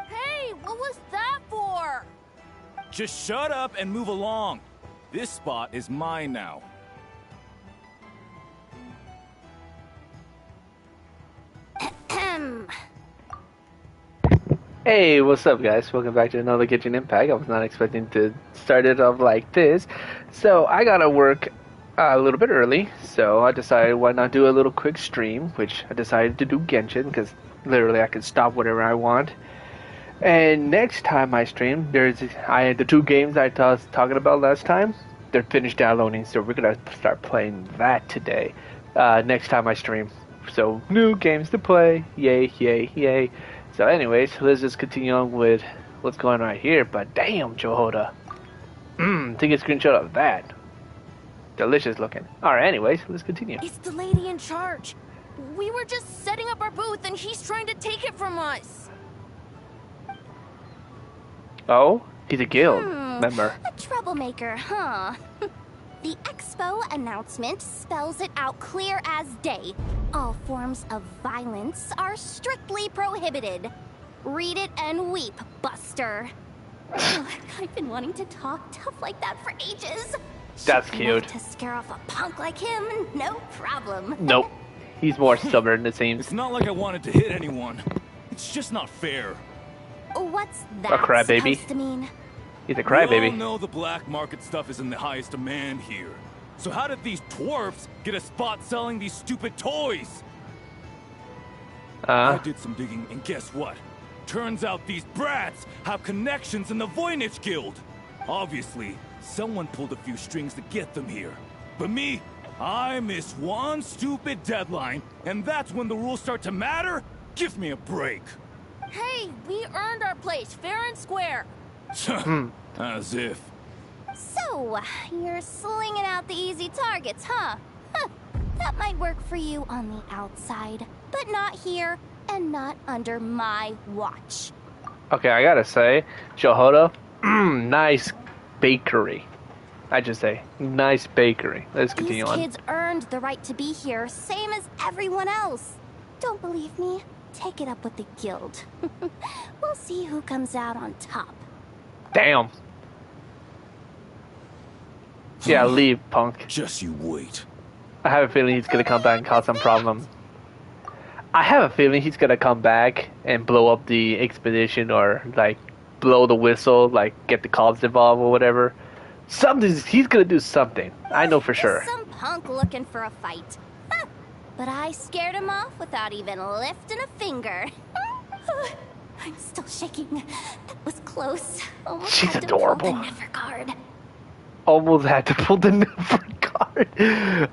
Hey, what was that for? Just shut up and move along. This spot is mine now. Hey, what's up guys? Welcome back to another Genshin Impact. I was not expecting to start it off like this. So I gotta work a little bit early, so I decided why not do a little quick stream, which I decided to do Genshin, because literally I can stop whatever I want. And next time I stream, the 2 games I was talking about last time, they're finished downloading, so we're gonna start playing that today. Next time I stream. So, new games to play. Yay, yay, yay. So anyways, let's just continue on with what's going on here. But damn, Johoda. Take a screenshot of that. Delicious looking. Alright, anyways, let's continue. It's the lady in charge. We were just setting up our booth and he's trying to take it from us. Oh? He's a guild member. A troublemaker, huh? The expo announcement spells it out clear as day. All forms of violence are strictly prohibited. Read it and weep, Buster. I've been wanting to talk tough like that for ages. That's cute. To scare off a punk like him, no problem. Nope. He's more stubborn, it seems. It's not like I wanted to hit anyone. It's just not fair. What's that A crybaby? supposed to mean? He's a crybaby. We all know the black market stuff is in the highest demand here. So how did these dwarfs get a spot selling these stupid toys? I did some digging, and guess what? Turns out these brats have connections in the Voynich Guild. Obviously, someone pulled a few strings to get them here. But me, I missed one stupid deadline, and that's when the rules start to matter? Give me a break. Hey, we earned our place, fair and square. As if. So, you're slinging out the easy targets, huh? That might work for you on the outside, but not here, and not under my watch. Okay, I gotta say, Johoda, nice bakery. I just say, nice bakery. Let's continue on. These kids earned the right to be here, same as everyone else. Don't believe me? Take it up with the guild. We'll see who comes out on top. Damn. Yeah, leave, punk. Just you wait. I have a feeling he's gonna come back and cause some problems. I have a feeling he's gonna come back and blow up the expedition, or like blow the whistle, like get the cops involved or whatever. He's gonna do something. I know for sure. Some punk looking for a fight. But I scared him off without even lifting a finger. I'm still shaking. That was close. Almost She's had adorable. To pull the never guard. Almost had to pull the never card.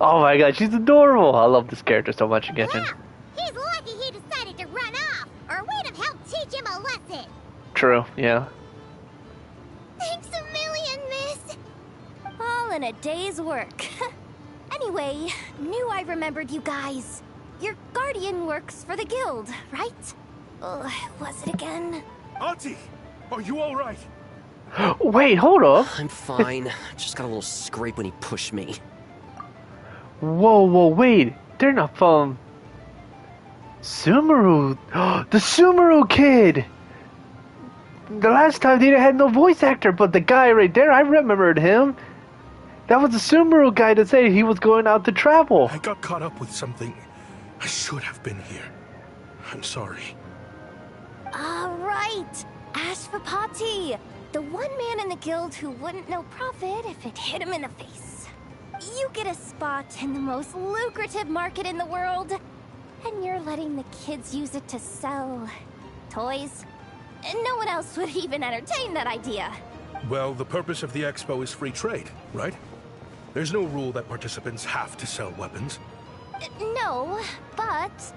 Oh my god, she's adorable. I love this character so much in Genshin. Wow, he's lucky he decided to run off, or we'd have helped teach him a lesson. True, yeah. Thanks a million, miss. All in a day's work. Anyway, knew I remembered you guys. Your guardian works for the guild, right? Was it again? Auntie, are you all right? Wait, hold up. I'm fine. Just got a little scrape when he pushed me. Whoa, wait. They're not from Sumeru. The Sumeru kid. The last time they had no voice actor, but the guy right there, I remembered him. That was the Sumeru guy that said he was going out to travel. I got caught up with something. I should have been here. I'm sorry. Right. Ashvapati. The one man in the guild who wouldn't know profit if it hit him in the face. You get a spot in the most lucrative market in the world, and you're letting the kids use it to sell toys. And no one else would even entertain that idea. Well, the purpose of the expo is free trade, right? There's no rule that participants have to sell weapons. No, but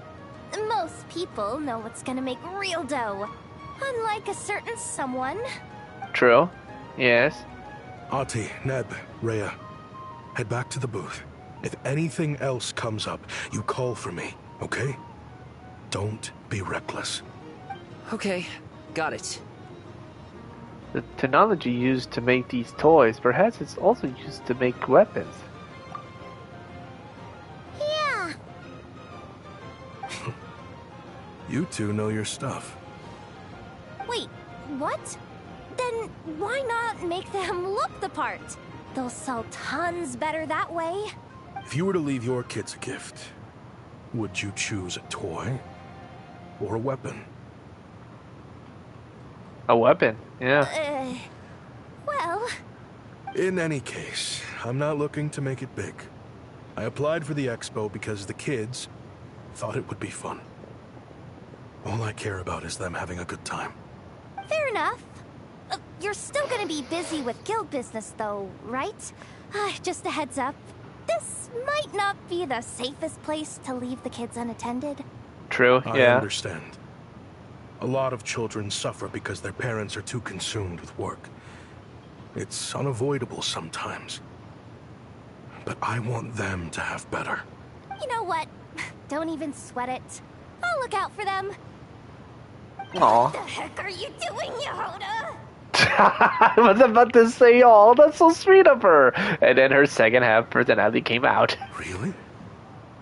most people know what's gonna make real dough. Unlike a certain someone. True. Yes. Ati, Neb, Rhea, head back to the booth. If anything else comes up, you call for me, okay? Don't be reckless. Okay, got it. The technology used to make these toys, perhaps it's also used to make weapons. Yeah. You two know your stuff. Wait, what? Then why not make them look the part? They'll sell tons better that way. If you were to leave your kids a gift, would you choose a toy or a weapon? A weapon, yeah. Well... In any case, I'm not looking to make it big. I applied for the expo because the kids thought it would be fun. All I care about is them having a good time. Fair enough. You're still gonna be busy with guild business though, right? Just a heads up. This might not be the safest place to leave the kids unattended. True, yeah. I understand. A lot of children suffer because their parents are too consumed with work. It's unavoidable sometimes. But I want them to have better. You know what? Don't even sweat it. I'll look out for them. Aw. What the heck are you doing, Yehoda? I was about to say, oh, that's so sweet of her. And then her second half personality came out. Really?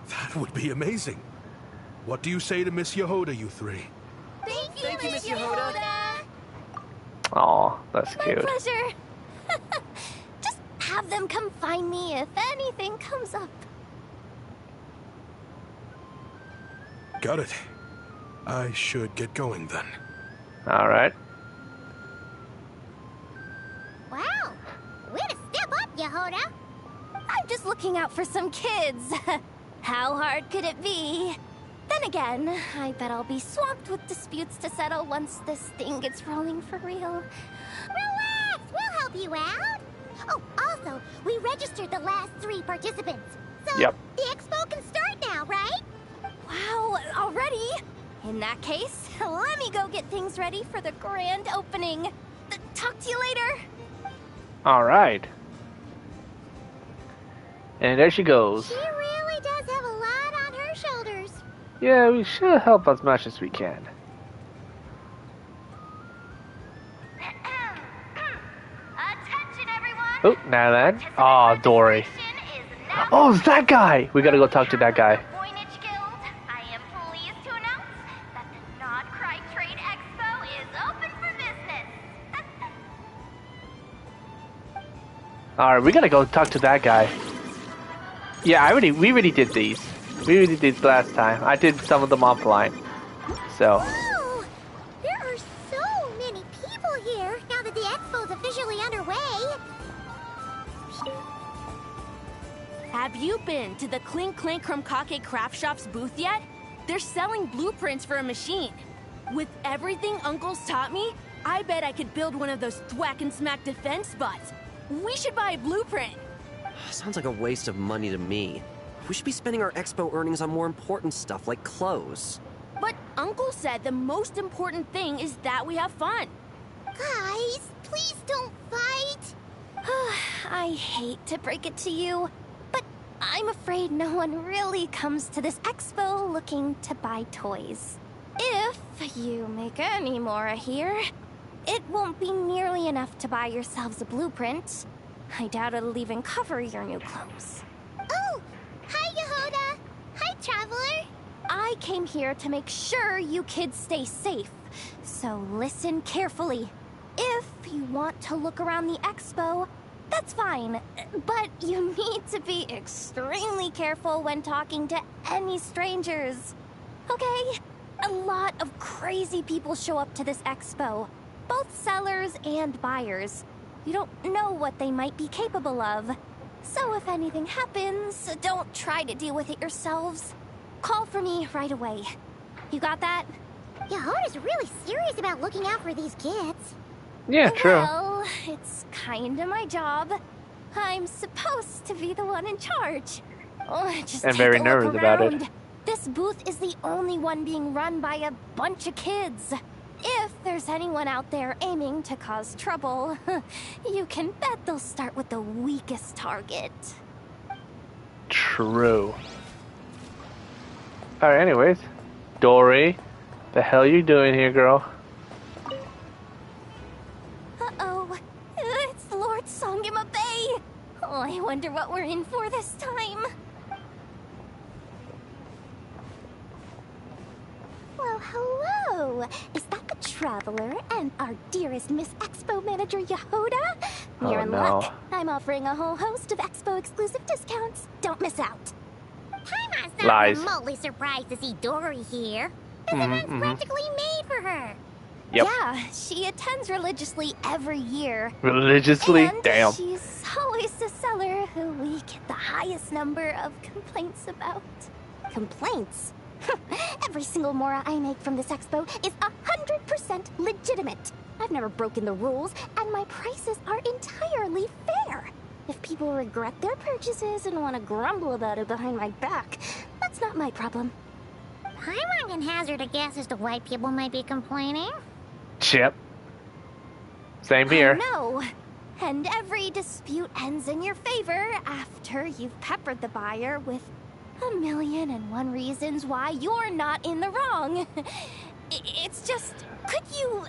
That would be amazing. What do you say to Miss Yehoda, you three? Thank you, Miss Yehoda. Aw, that's My cute. pleasure. Just have them come find me if anything comes up. Got it. I should get going then. Alright. Wow. Way to step up, Yehoda. I'm just looking out for some kids. How hard could it be? Then again, I bet I'll be swamped with disputes to settle once this thing gets rolling for real. Relax, we'll help you out. Oh, also, we registered the last 3 participants. So, Yep. the expo can start now, right? Wow, already? In that case, let me go get things ready for the grand opening. Talk to you later. Alright. And there she goes. She really does have a lot on her shoulders. Yeah, we should help as much as we can. Attention, everyone. Oh, now then. Aw, Dory. Oh, it's that guy! We gotta go talk to that guy. Voynich Guild, I am pleased to announce that the Nod Cry Trade Expo is open for business. Alright, we gotta go talk to that guy. Yeah, we already did these. We already did these last time. I did some of them offline. So, Whoa! There are so many people here now that the expo's officially underway. Have you been to the Clink Clank Krumkake Craft Shop's booth yet? They're selling blueprints for a machine. With everything Uncle's taught me, I bet I could build one of those thwack and smack defense bots. We should buy a blueprint. Sounds like a waste of money to me. We should be spending our expo earnings on more important stuff like clothes. But Uncle said the most important thing is that we have fun. Guys, please don't fight. I hate to break it to you, but I'm afraid no one really comes to this expo looking to buy toys. If you make any more here, it won't be nearly enough to buy yourselves a blueprint. I doubt it'll even cover your new clothes. Oh, hi, Yehoda. Hi, Traveler. I came here to make sure you kids stay safe, so listen carefully. If you want to look around the expo, that's fine, but you need to be extremely careful when talking to any strangers. Okay? A lot of crazy people show up to this expo, both sellers and buyers. You don't know what they might be capable of. So if anything happens, don't try to deal with it yourselves. Call for me right away. You got that? Yehoda's really serious about looking out for these kids. yeah, true. Well, it's kinda my job. I'm supposed to be the one in charge. Oh, just And take very a look nervous about it. around. This booth is the only one being run by a bunch of kids. If there's anyone out there aiming to cause trouble, you can bet they'll start with the weakest target. True. Alright, anyways. Dory, the hell you doing here, girl? Uh-oh. It's Lord Songima Bay. Oh, I wonder what we're in for this time. Well, hello. Is that the Traveler and our dearest Miss Expo Manager Yehoda? You're in luck. I'm offering a whole host of Expo exclusive discounts. Don't miss out. Paimon's not Lies. remotely surprised to see Dory here. This event's practically made for her. Yep. Yeah, she attends religiously every year. Religiously? And Damn. she's always the seller who we get the highest number of complaints about. Complaints? Every single mora I make from this expo is 100% legitimate. I've never broken the rules, and my prices are entirely fair. If people regret their purchases and want to grumble about it behind my back, that's not my problem. Paimon can hazard a guess as to why people might be complaining. Chip. Same here. No. And every dispute ends in your favor after you've peppered the buyer with 1,000,001 reasons why you're not in the wrong. It's just, could you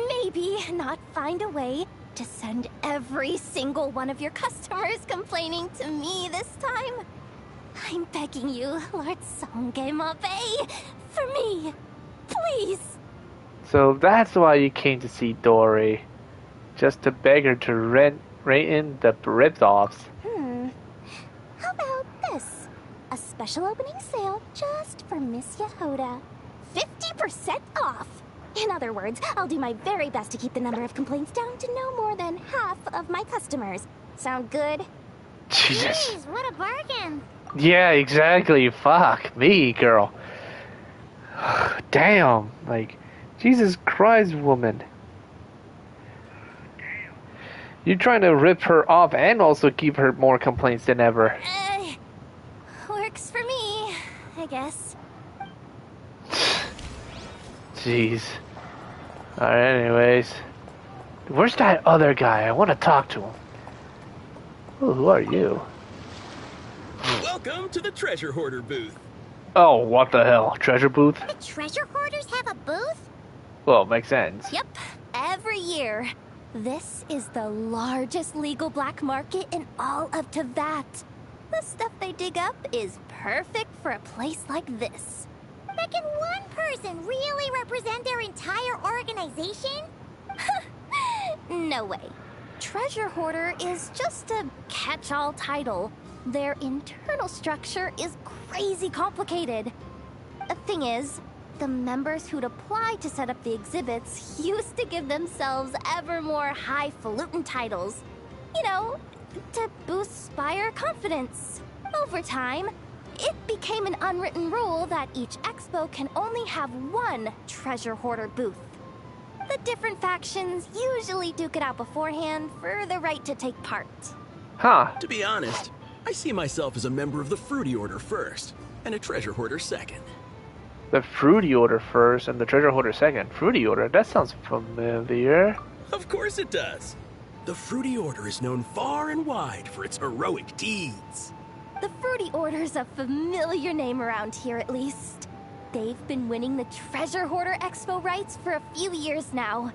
maybe not find a way to send every single one of your customers complaining to me this time? I'm begging you, Lord Songemabe, for me, please. So that's why you came to see Dory. Just to beg her to rent in the rip-offs. How about this? A special opening sale just for Miss Yehoda. 50% off! In other words, I'll do my very best to keep the number of complaints down to no more than half of my customers. Sound good? Jesus. Jeez, what a bargain. Yeah, exactly. Fuck me, girl. Damn. Like, Jesus Christ, woman. You're trying to rip her off and also give her more complaints than ever. Works for me, I guess. Jeez. Alright, anyways. Where's that other guy? I want to talk to him. Oh, who are you? Welcome to the Treasure Hoarder booth. Oh, what the hell? Treasure booth? The treasure hoarders have a booth? Well, makes sense. Yep, every year. This is the largest legal black market in all of Teyvat. The stuff they dig up is perfect for a place like this. But can one person really represent their entire organization? No way. Treasure Hoarder is just a catch-all title. Their internal structure is crazy complicated. The thing is, the members who'd apply to set up the exhibits used to give themselves ever more highfalutin titles. You know, to boost buyer confidence. Over time, it became an unwritten rule that each expo can only have one treasure hoarder booth. The different factions usually duke it out beforehand for the right to take part. Huh. To be honest, I see myself as a member of the Fruity Order first, and a Treasure Hoarder second. The Fruity Order first and the Treasure Hoarder second. Fruity Order? That sounds familiar. Of course it does. The Fruity Order is known far and wide for its heroic deeds. The Fruity Order's a familiar name around here, at least. They've been winning the Treasure Hoarder Expo rights for a few years now.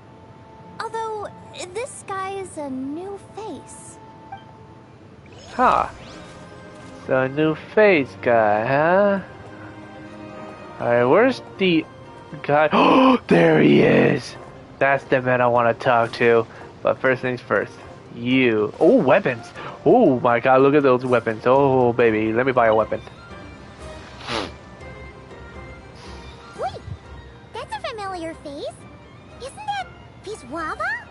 Although, this guy's a new face. Huh. So a new face guy, huh? Alright, where's the guy? Oh, there he is! That's the man I want to talk to. But first things first. You. Oh, weapons! Oh my god, look at those weapons. Oh, baby, let me buy a weapon. Wait, that's a familiar face. Isn't that Piswava?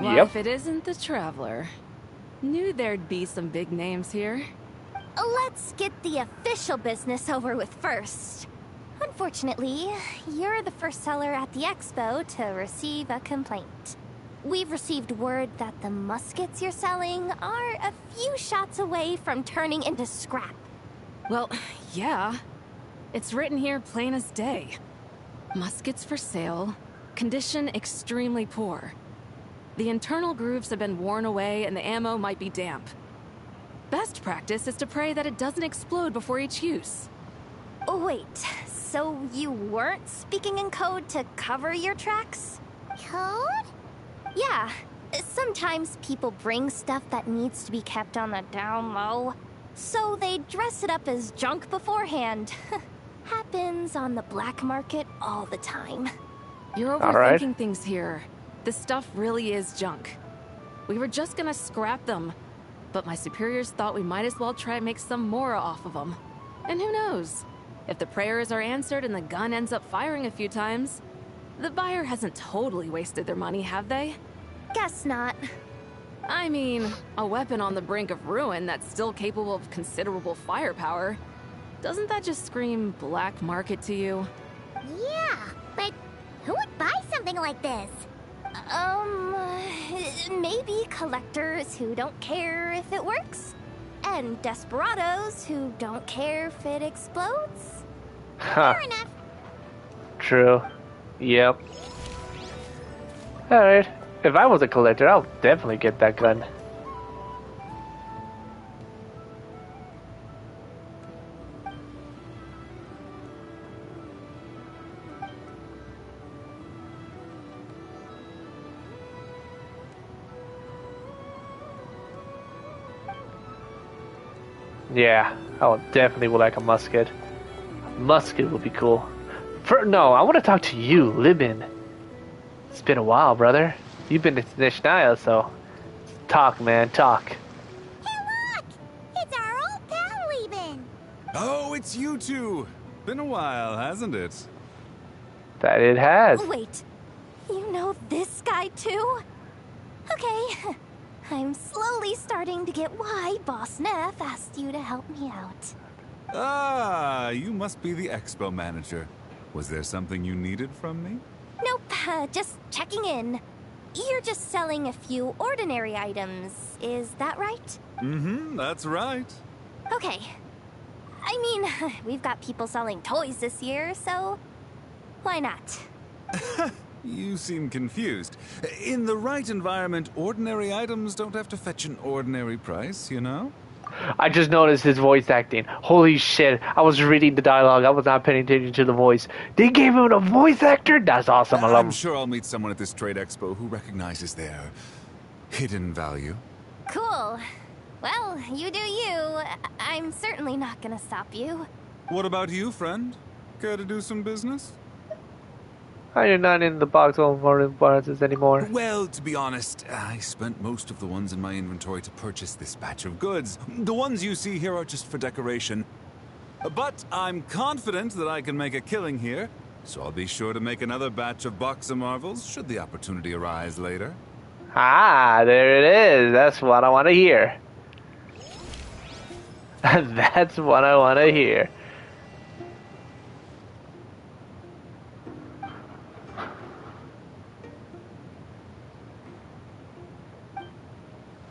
Well, Yep. if it isn't the Traveler. Knew there'd be some big names here. Let's get the official business over with first. Unfortunately, you're the first seller at the expo to receive a complaint. We've received word that the muskets you're selling are a few shots away from turning into scrap. Well, yeah. It's written here plain as day. Muskets for sale. Condition extremely poor. The internal grooves have been worn away and the ammo might be damp. Best practice is to pray that it doesn't explode before each use. Oh, wait, so you weren't speaking in code to cover your tracks? Code? Yeah, Sometimes people bring stuff that needs to be kept on the down low, so they dress it up as junk beforehand. Happens on the black market all the time. You're All right. overthinking things here. This stuff really is junk. We were just gonna scrap them, but my superiors thought we might as well try and make some more off of them. And who knows? If the prayers are answered and the gun ends up firing a few times, the buyer hasn't totally wasted their money, have they? Guess not. I mean, a weapon on the brink of ruin that's still capable of considerable firepower. Doesn't that just scream black market to you? Yeah, but who would buy something like this? Maybe collectors who don't care if it works, and desperados who don't care if it explodes. Huh. Fair enough. True. Yep. Alright. If I was a collector, I'll definitely get that gun. Yeah, I would definitely would like a musket. Musket would be cool. No, I want to talk to you, Libin. It's been a while, brother. You've been to Nishnaya, so talk, man, talk. Hey, look! It's our old pal, Lieben. Oh, it's you two. Been a while, hasn't it? That it has. Wait, you know this guy too? Okay, I'm slowly starting to get why Boss Neff asked you to help me out. Ah, you must be the expo manager. Was there something you needed from me? Nope, just checking in. You're just selling a few ordinary items, is that right? Mm-hmm, that's right. Okay. I mean, we've got people selling toys this year, so why not? You seem confused. In the right environment, ordinary items don't have to fetch an ordinary price, you know? I just noticed his voice acting. Holy shit, I was reading the dialogue. I was not paying attention to the voice. They gave him a voice actor? That's awesome. I love I'm him. sure I'll meet someone at this trade expo who recognizes their hidden value. Cool. Well, you do you. I'm certainly not gonna stop you. What about you, friend? Care to do some business? You're not in the box of bonuses anymore. Well, to be honest, I spent most of the ones in my inventory to purchase this batch of goods. The ones you see here are just for decoration. But I'm confident that I can make a killing here, so I'll be sure to make another batch of Box of Marvels should the opportunity arise later. Ah, there it is. That's what I want to hear. That's what I want to hear.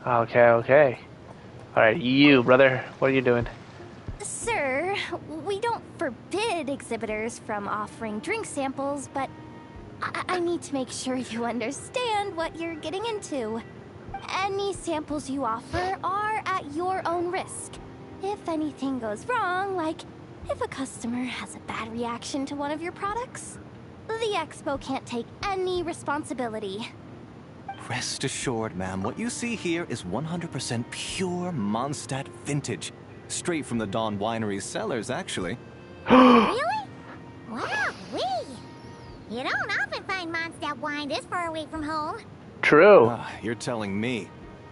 Okay. Alright, you, brother. What are you doing? Sir, we don't forbid exhibitors from offering drink samples, but I need to make sure you understand what you're getting into. Any samples you offer are at your own risk. If anything goes wrong, like if a customer has a bad reaction to one of your products, the expo can't take any responsibility. Rest assured, ma'am, what you see here is 100% pure Mondstadt vintage. Straight from the Dawn Winery's cellars, actually. Really? Wow, you don't often find Mondstadt wine this far away from home. True. You're telling me.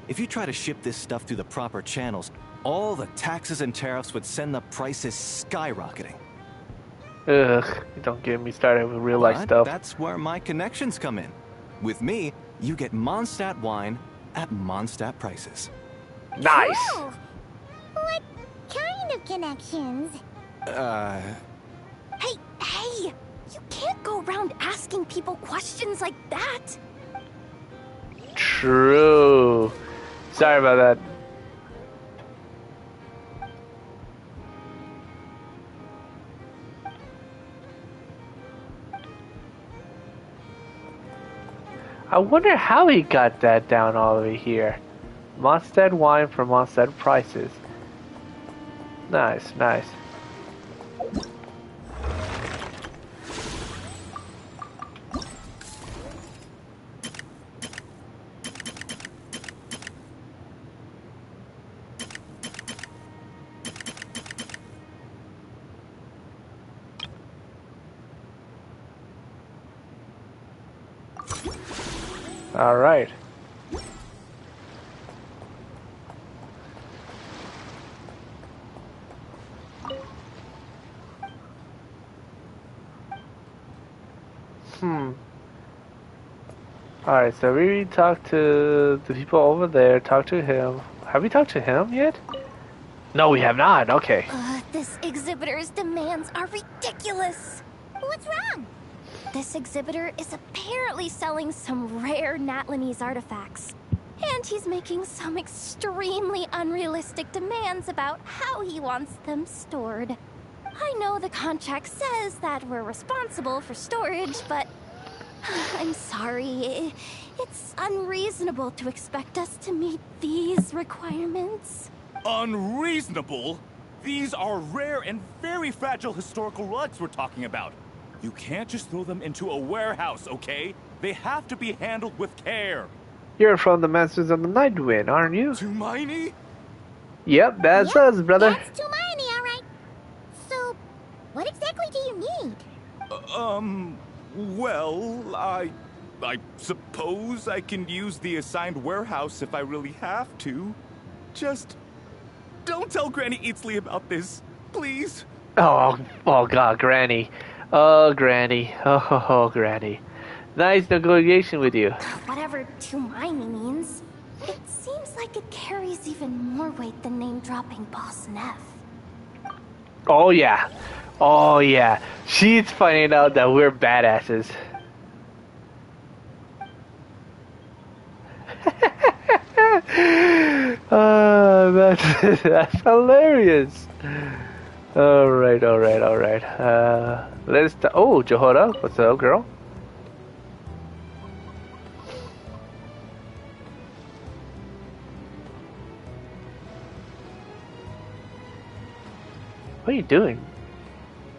If you try to ship this stuff through the proper channels, all the taxes and tariffs would send the prices skyrocketing. Ugh, don't get me started with real life But stuff. that's where my connections come in. With me, you get Mondstadt wine at Mondstadt prices. Nice. Cool. What kind of connections? Hey! You can't go around asking people questions like that! True. Sorry about that. I wonder how he got that down all over here. Mondstadt wine for Mondstadt prices. Nice. All right. Alright, so we talked to the people over there, talked to him. Have we talked to him yet? No, we have not. Okay. This exhibitor's demands are ridiculous. What's wrong? This exhibitor is apparently selling some rare Natlanese artifacts. And he's making some extremely unrealistic demands about how he wants them stored. I know the contract says that we're responsible for storage, but I'm sorry. It's unreasonable to expect us to meet these requirements. Unreasonable? These are rare and very fragile historical relics we're talking about. You can't just throw them into a warehouse, okay? They have to be handled with care. You're from the Masters of the Nightwind, aren't you? Tumaini? Yep, that's us, brother. That's Tumaini, alright. So, what exactly do you need? Well, I suppose I can use the assigned warehouse if I really have to. Just don't tell Granny Eatsley about this, please. Oh God, Granny. Oh, Granny. Oh, Granny. Nice negotiation with you. Whatever Tumaini means, it seems like it carries even more weight than name-dropping Boss Neff. Oh, yeah. Oh, yeah. She's finding out that we're badasses. That's hilarious. Alright. Oh, Jehoda. What's up, girl? What are you doing?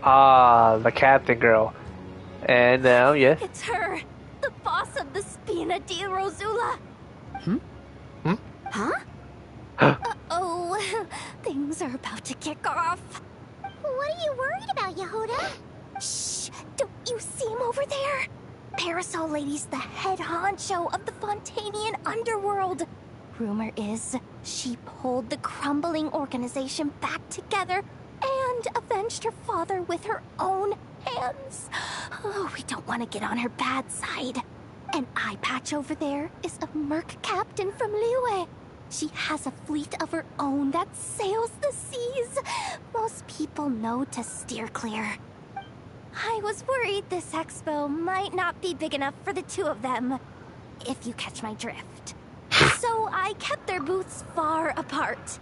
Ah, the captain girl. And now, yes. It's her, the boss of the Spina di Rosula. Huh? Uh-oh, things are about to kick off. What are you worried about, Yehuda? Shh, don't you see him over there? Parasol Lady's the head honcho of the Fontanian underworld. Rumor is she pulled the crumbling organization back together and avenged her father with her own hands. Oh, we don't want to get on her bad side. An eye patch over there is a merc captain from Liyue. She has a fleet of her own that sails the seas. Most people know to steer clear. I was worried this expo might not be big enough for the two of them, if you catch my drift. So I kept their booths far apart.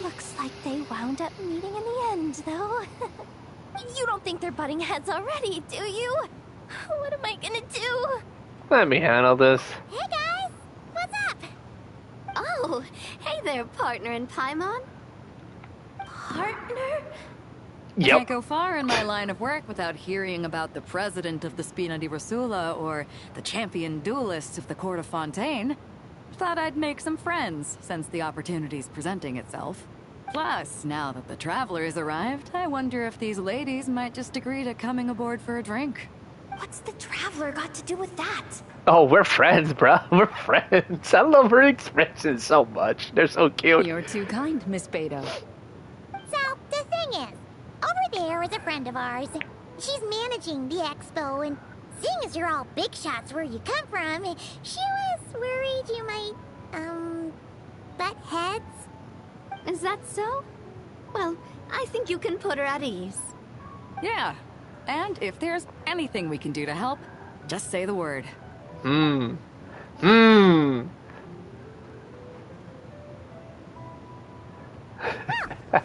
Looks like they wound up meeting in the end, though. You don't think they're butting heads already, do you? What am I gonna do? Let me handle this. Hey guys, what's up? Oh, hey there, partner in Paimon. Partner? Yep. Can't go far in my line of work without hearing about the president of the Spina di Rosula or the champion duelists of the court of Fontaine. Thought I'd make some friends since the opportunity's presenting itself. Plus, now that the traveler's arrived, I wonder if these ladies might just agree to coming aboard for a drink. What's the traveler got to do with that? Oh, we're friends, bro. We're friends. I love her expressions so much. They're so cute. You're too kind, Miss Beto. So, the thing is, over there is a friend of ours. She's managing the expo, and seeing as you're all big shots where you come from, she was worried you might, butt heads. Is that so? Well, I think you can put her at ease. Yeah, and if there's anything we can do to help, just say the word. Well,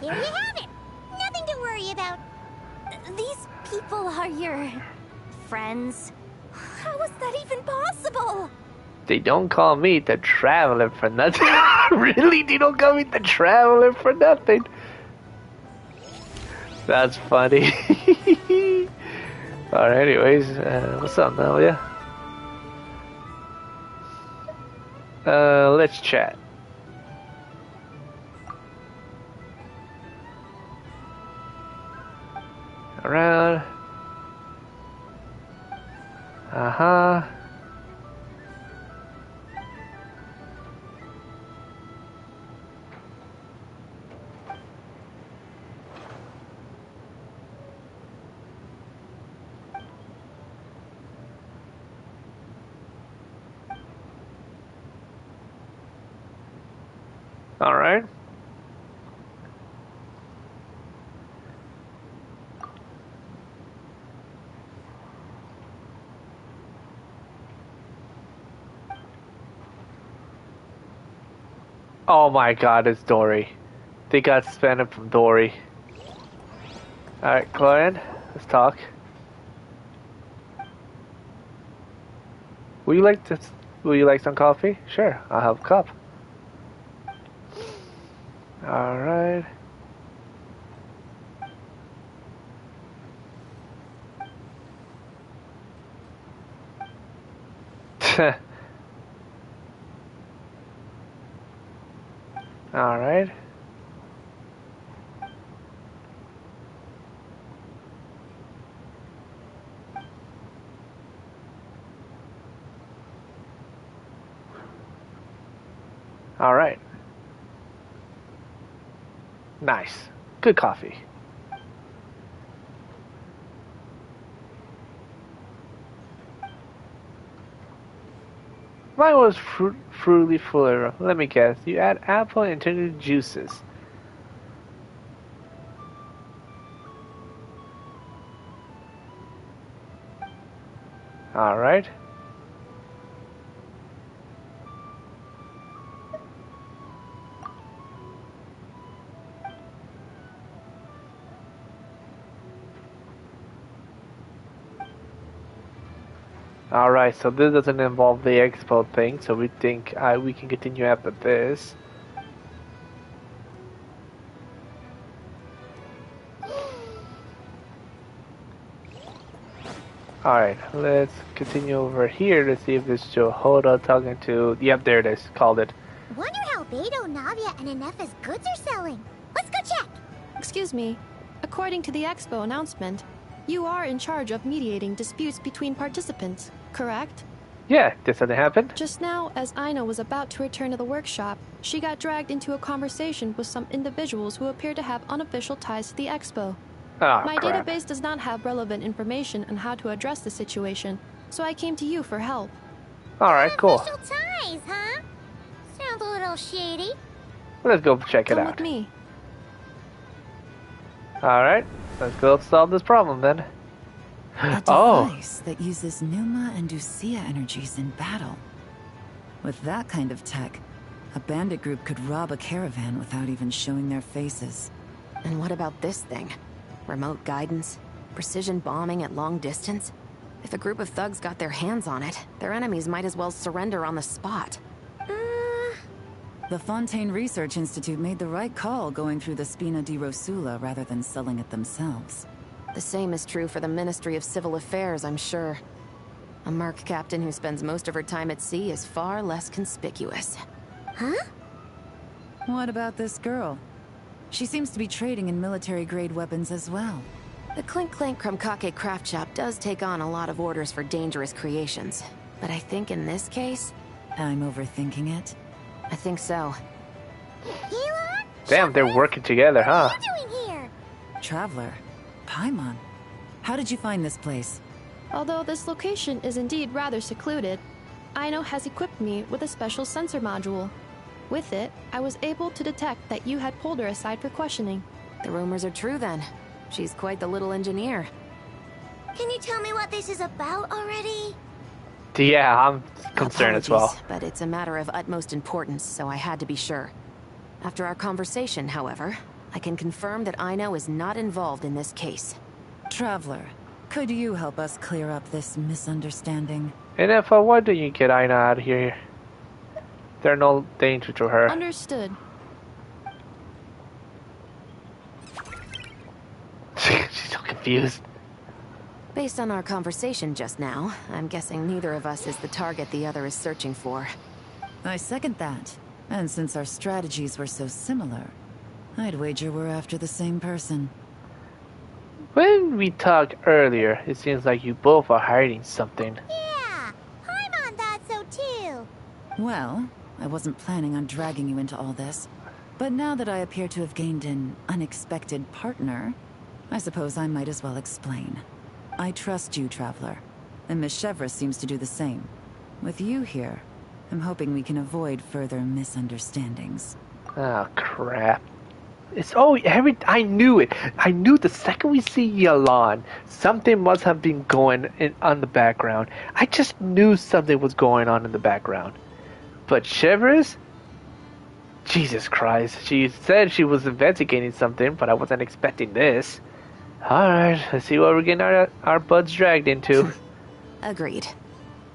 here you have it. Nothing to worry about. These people are your friends. How is that even possible? They don't call me the traveler for nothing. Really? They don't call me the traveler for nothing. That's funny. Alright, anyways, what's up now, yeah? Let's chat. Around. All right. Oh my God, it's Dory. They got suspended from Dory. All right, Chloe, let's talk. Would you like to? Would you like some coffee? Sure, I'll have a cup. All right. All right. All right. Nice. Good coffee. Mine was fruity fuller. Let me guess. You add apple and turn into juices. All right. Alright, so this doesn't involve the expo thing, so we think we can continue after this. Alright, let's continue over here to see if this Joe Hoda talking to... Yep, there it is. Called it. Wonder how Beto, Navia, and Inef's goods are selling. Let's go check! Excuse me. According to the expo announcement, you are in charge of mediating disputes between participants, correct? Yeah, this hasn't happened. Just now, as Aino was about to return to the workshop, she got dragged into a conversation with some individuals who appear to have unofficial ties to the expo. Oh, My crap. database does not have relevant information on how to address the situation, so I came to you for help. Alright, cool. Official ties, huh? Sounds a little shady. Let's go check it Come out. with me. Alright, let's go solve this problem then. A Oh, device that uses Pneuma and Ducia energies in battle. With that kind of tech, a bandit group could rob a caravan without even showing their faces. And what about this thing? Remote guidance? Precision bombing at long distance? If a group of thugs got their hands on it, their enemies might as well surrender on the spot. The Fontaine Research Institute made the right call going through the Spina di Rosula rather than selling it themselves. The same is true for the Ministry of Civil Affairs, I'm sure. A merc captain who spends most of her time at sea is far less conspicuous. Huh? What about this girl? She seems to be trading in military-grade weapons as well. The Clink Clank Krumkake craft shop does take on a lot of orders for dangerous creations. But I think in this case... I'm overthinking it. I think so. Elon? damn, they're working together, huh? What are you doing here? Traveler. Paimon. How did you find this place? Although this location is indeed rather secluded, Aino has equipped me with a special sensor module. With it, I was able to detect that you had pulled her aside for questioning. The rumors are true then. She's quite the little engineer. Can you tell me what this is about already? Yeah, I'm concerned as well. Apologies, but it's a matter of utmost importance, so I had to be sure. After our conversation, however, I can confirm that Aino is not involved in this case. Traveler, could you help us clear up this misunderstanding? And if why don't you get Aina out of here? There's no danger to her. Understood. She's so confused. Based on our conversation just now, I'm guessing neither of us is the target the other is searching for. I second that. And since our strategies were so similar, I'd wager we're after the same person. When we talked earlier, it seems like you both are hiding something. Yeah, Paimon thought so too. Well, I wasn't planning on dragging you into all this. But now that I appear to have gained an unexpected partner, I suppose I might as well explain. I trust you, Traveler. And Miss Chevra seems to do the same. With you here, I'm hoping we can avoid further misunderstandings. Oh crap. I knew it. I knew the second we see Yalan, something must have been going on the background. I just knew something was going on in the background. But Shivers? Jesus Christ. She said she was investigating something, but I wasn't expecting this. Alright, let's see what we're getting our butts dragged into. Agreed.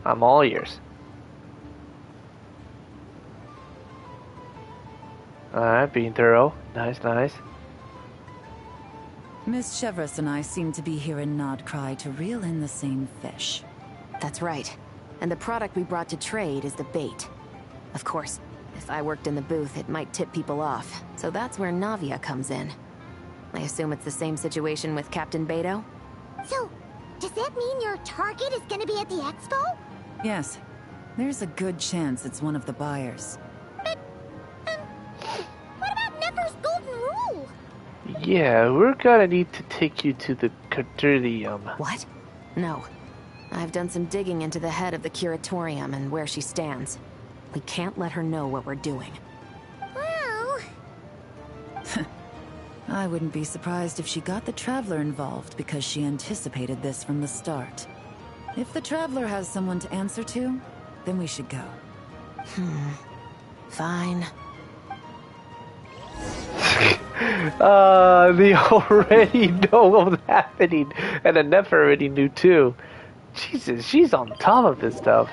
I'm all ears. Alright, being thorough. Nice, nice. Miss Chevros and I seem to be here in Nodcry to reel in the same fish. That's right. And the product we brought to trade is the bait. Of course, if I worked in the booth, it might tip people off. So that's where Navia comes in. I assume it's the same situation with Captain Beto? So, does that mean your target is gonna be at the expo? Yes. There's a good chance it's one of the buyers. But, what about Nefer's golden rule? Yeah, we're gonna need to take you to the Caterdium. What? No. I've done some digging into the head of the Curatorium and where she stands. We can't let her know what we're doing. Well... I wouldn't be surprised if she got the Traveler involved because she anticipated this from the start. If the Traveler has someone to answer to, then we should go. Fine. They already know what was happening, and the Nefer already knew too. Jesus, she's on top of this stuff.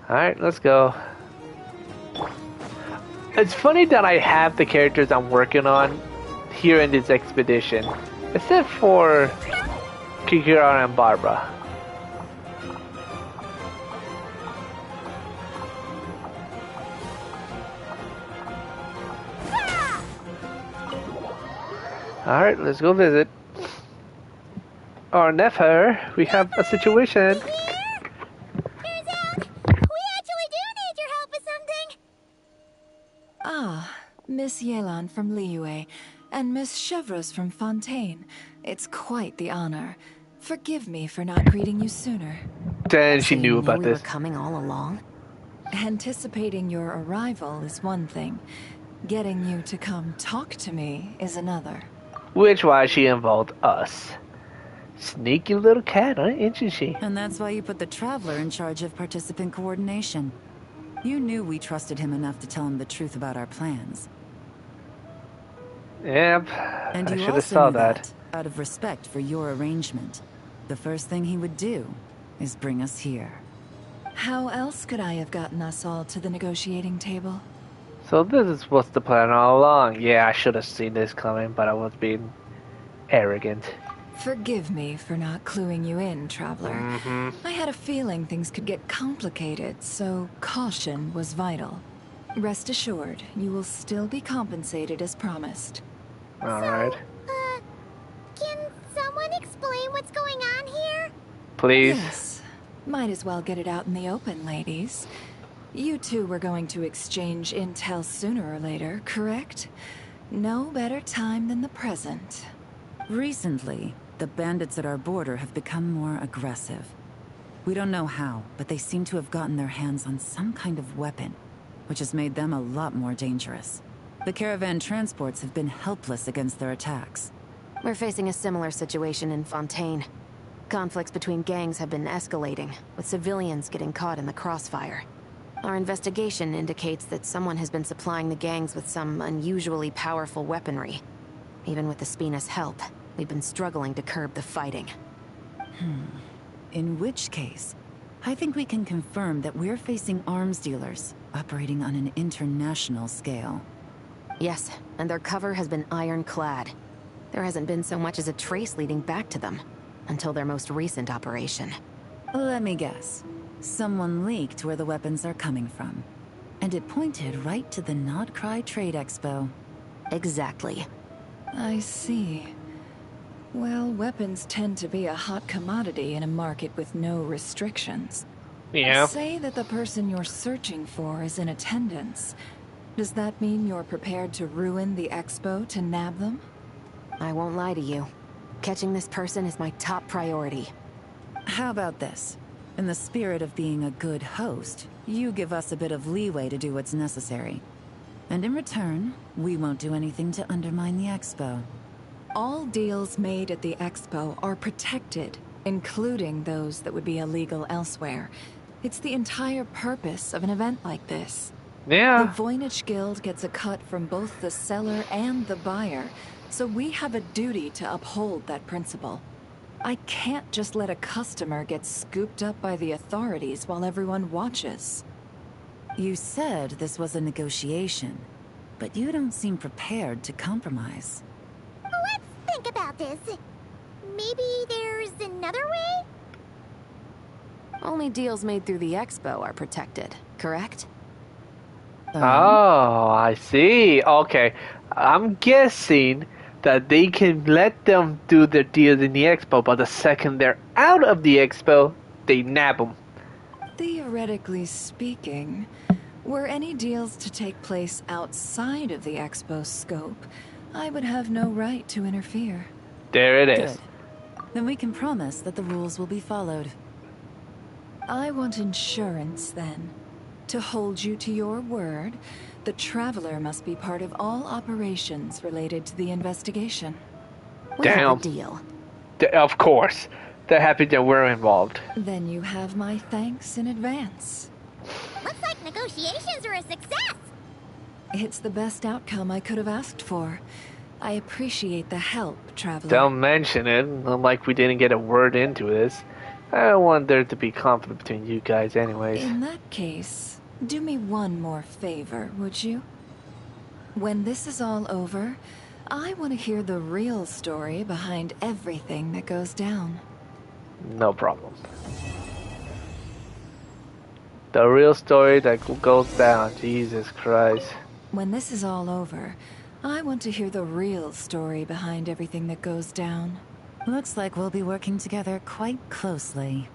Alright, let's go. It's funny that I have the characters I'm working on here in this expedition, except for Kikira and Barbara. Alright, let's go visit. Our Nefer, we have a situation. Ah, Miss Yelan from Liyue, and Miss Chevros from Fontaine. It's quite the honor. Forgive me for not greeting you sooner. Then she knew about we this. Were coming all along? Anticipating your arrival is one thing. Getting you to come talk to me is another. Which why she involved us. Sneaky little cat, huh? Isn't she? And that's why you put the Traveler in charge of participant coordination. You knew we trusted him enough to tell him the truth about our plans. Yep, and I you should have also saw knew that. Out of respect for your arrangement. The first thing he would do is bring us here. How else could I have gotten us all to the negotiating table? So this is what's the plan all along. Yeah, I should have seen this coming, but I was being arrogant. Forgive me for not cluing you in, Traveler. I had a feeling things could get complicated, so caution was vital. Rest assured, you will still be compensated as promised. Alright. Can someone explain what's going on here? Please? Yes. Might as well get it out in the open, ladies. You two were going to exchange intel sooner or later, correct? No better time than the present. Recently, the bandits at our border have become more aggressive. We don't know how, but they seem to have gotten their hands on some kind of weapon, which has made them a lot more dangerous. The caravan transports have been helpless against their attacks. We're facing a similar situation in Fontaine. Conflicts between gangs have been escalating, with civilians getting caught in the crossfire. Our investigation indicates that someone has been supplying the gangs with some unusually powerful weaponry. Even with the Spina's help, we've been struggling to curb the fighting. In which case, I think we can confirm that we're facing arms dealers operating on an international scale. Yes, and their cover has been ironclad. There hasn't been so much as a trace leading back to them, until their most recent operation. Let me guess. Someone leaked where the weapons are coming from. And it pointed right to the Nodcry Trade Expo. Exactly. I see. Well, weapons tend to be a hot commodity in a market with no restrictions. Yeah. Say that the person you're searching for is in attendance. Does that mean you're prepared to ruin the expo to nab them? I won't lie to you. Catching this person is my top priority. How about this? In the spirit of being a good host, you give us a bit of leeway to do what's necessary. And in return, we won't do anything to undermine the expo. All deals made at the expo are protected, including those that would be illegal elsewhere. It's the entire purpose of an event like this. Yeah. The Voynich Guild gets a cut from both the seller and the buyer, so we have a duty to uphold that principle. I can't just let a customer get scooped up by the authorities while everyone watches. You said this was a negotiation, but you don't seem prepared to compromise. Let's think about this. Maybe there's another way? Only deals made through the expo are protected, correct? Oh, I see. Okay. I'm guessing that they can let them do their deals in the expo, but the second they're out of the expo, they nab them. Theoretically speaking, were any deals to take place outside of the expo's scope, I would have no right to interfere. There it is. Good. Then we can promise that the rules will be followed. I want insurance, then. To hold you to your word, the Traveler must be part of all operations related to the investigation. We have a deal. Of course. They're happy that we're involved. Then you have my thanks in advance. Looks like negotiations are a success. It's the best outcome I could have asked for. I appreciate the help, Traveler. Don't mention it, like we didn't get a word into this. I don't want there to be conflict between you guys anyways. In that case, do me one more favor, would you? When this is all over, I want to hear the real story behind everything that goes down. No problem. The real story that goes down. Jesus Christ. When this is all over, I want to hear the real story behind everything that goes down. Looks like we'll be working together quite closely.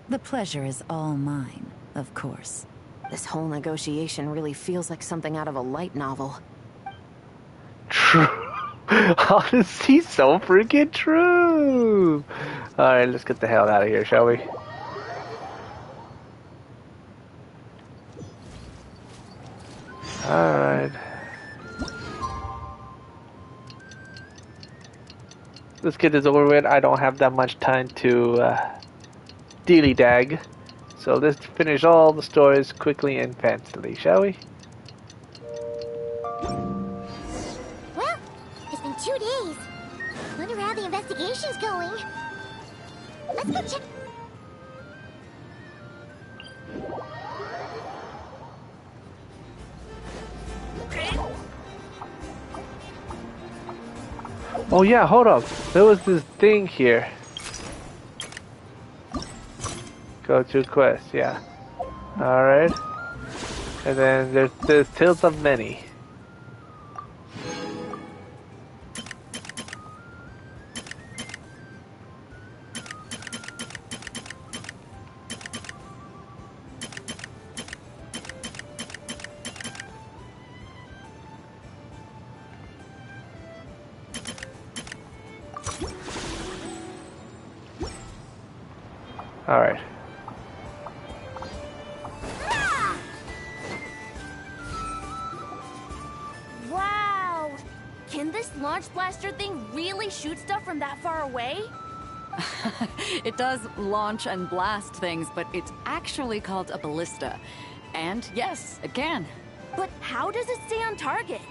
The pleasure is all mine, of course. This whole negotiation really feels like something out of a light novel. True. Honestly, so freaking true. Alright, let's get the hell out of here, shall we? Alright. Let's get this over with. I don't have that much time to dilly-dag. So let's finish all the stories quickly and fancily, shall we? Well, it's been 2 days. Wonder how the investigation's going. Let's go check. Oh yeah, hold up. There was this thing here. Go to quest, yeah. Alright. And then there's Tales of Many. Alright. Wow! Can this launch blaster thing really shoot stuff from that far away? It does launch and blast things, but it's actually called a ballista. And yes, it can. But how does it stay on target?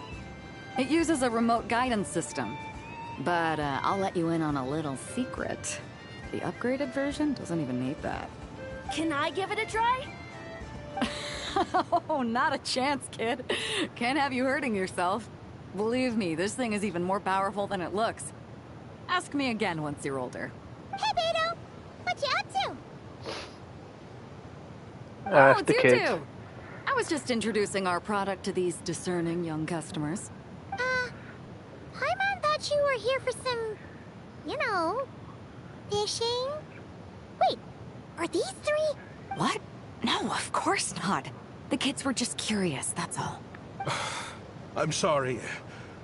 It uses a remote guidance system. But I'll let you in on a little secret. The upgraded version doesn't even need that. Can I give it a try? Oh, not a chance, kid. Can't have you hurting yourself. Believe me, this thing is even more powerful than it looks. Ask me again once you're older. Hey, Beto! What you up to? Oh, it's you too. I was just introducing our product to these discerning young customers. Paimon thought you were here for some, you know, fishing? Wait, are these 3? What? No, of course not. The kids were just curious, that's all. I'm sorry.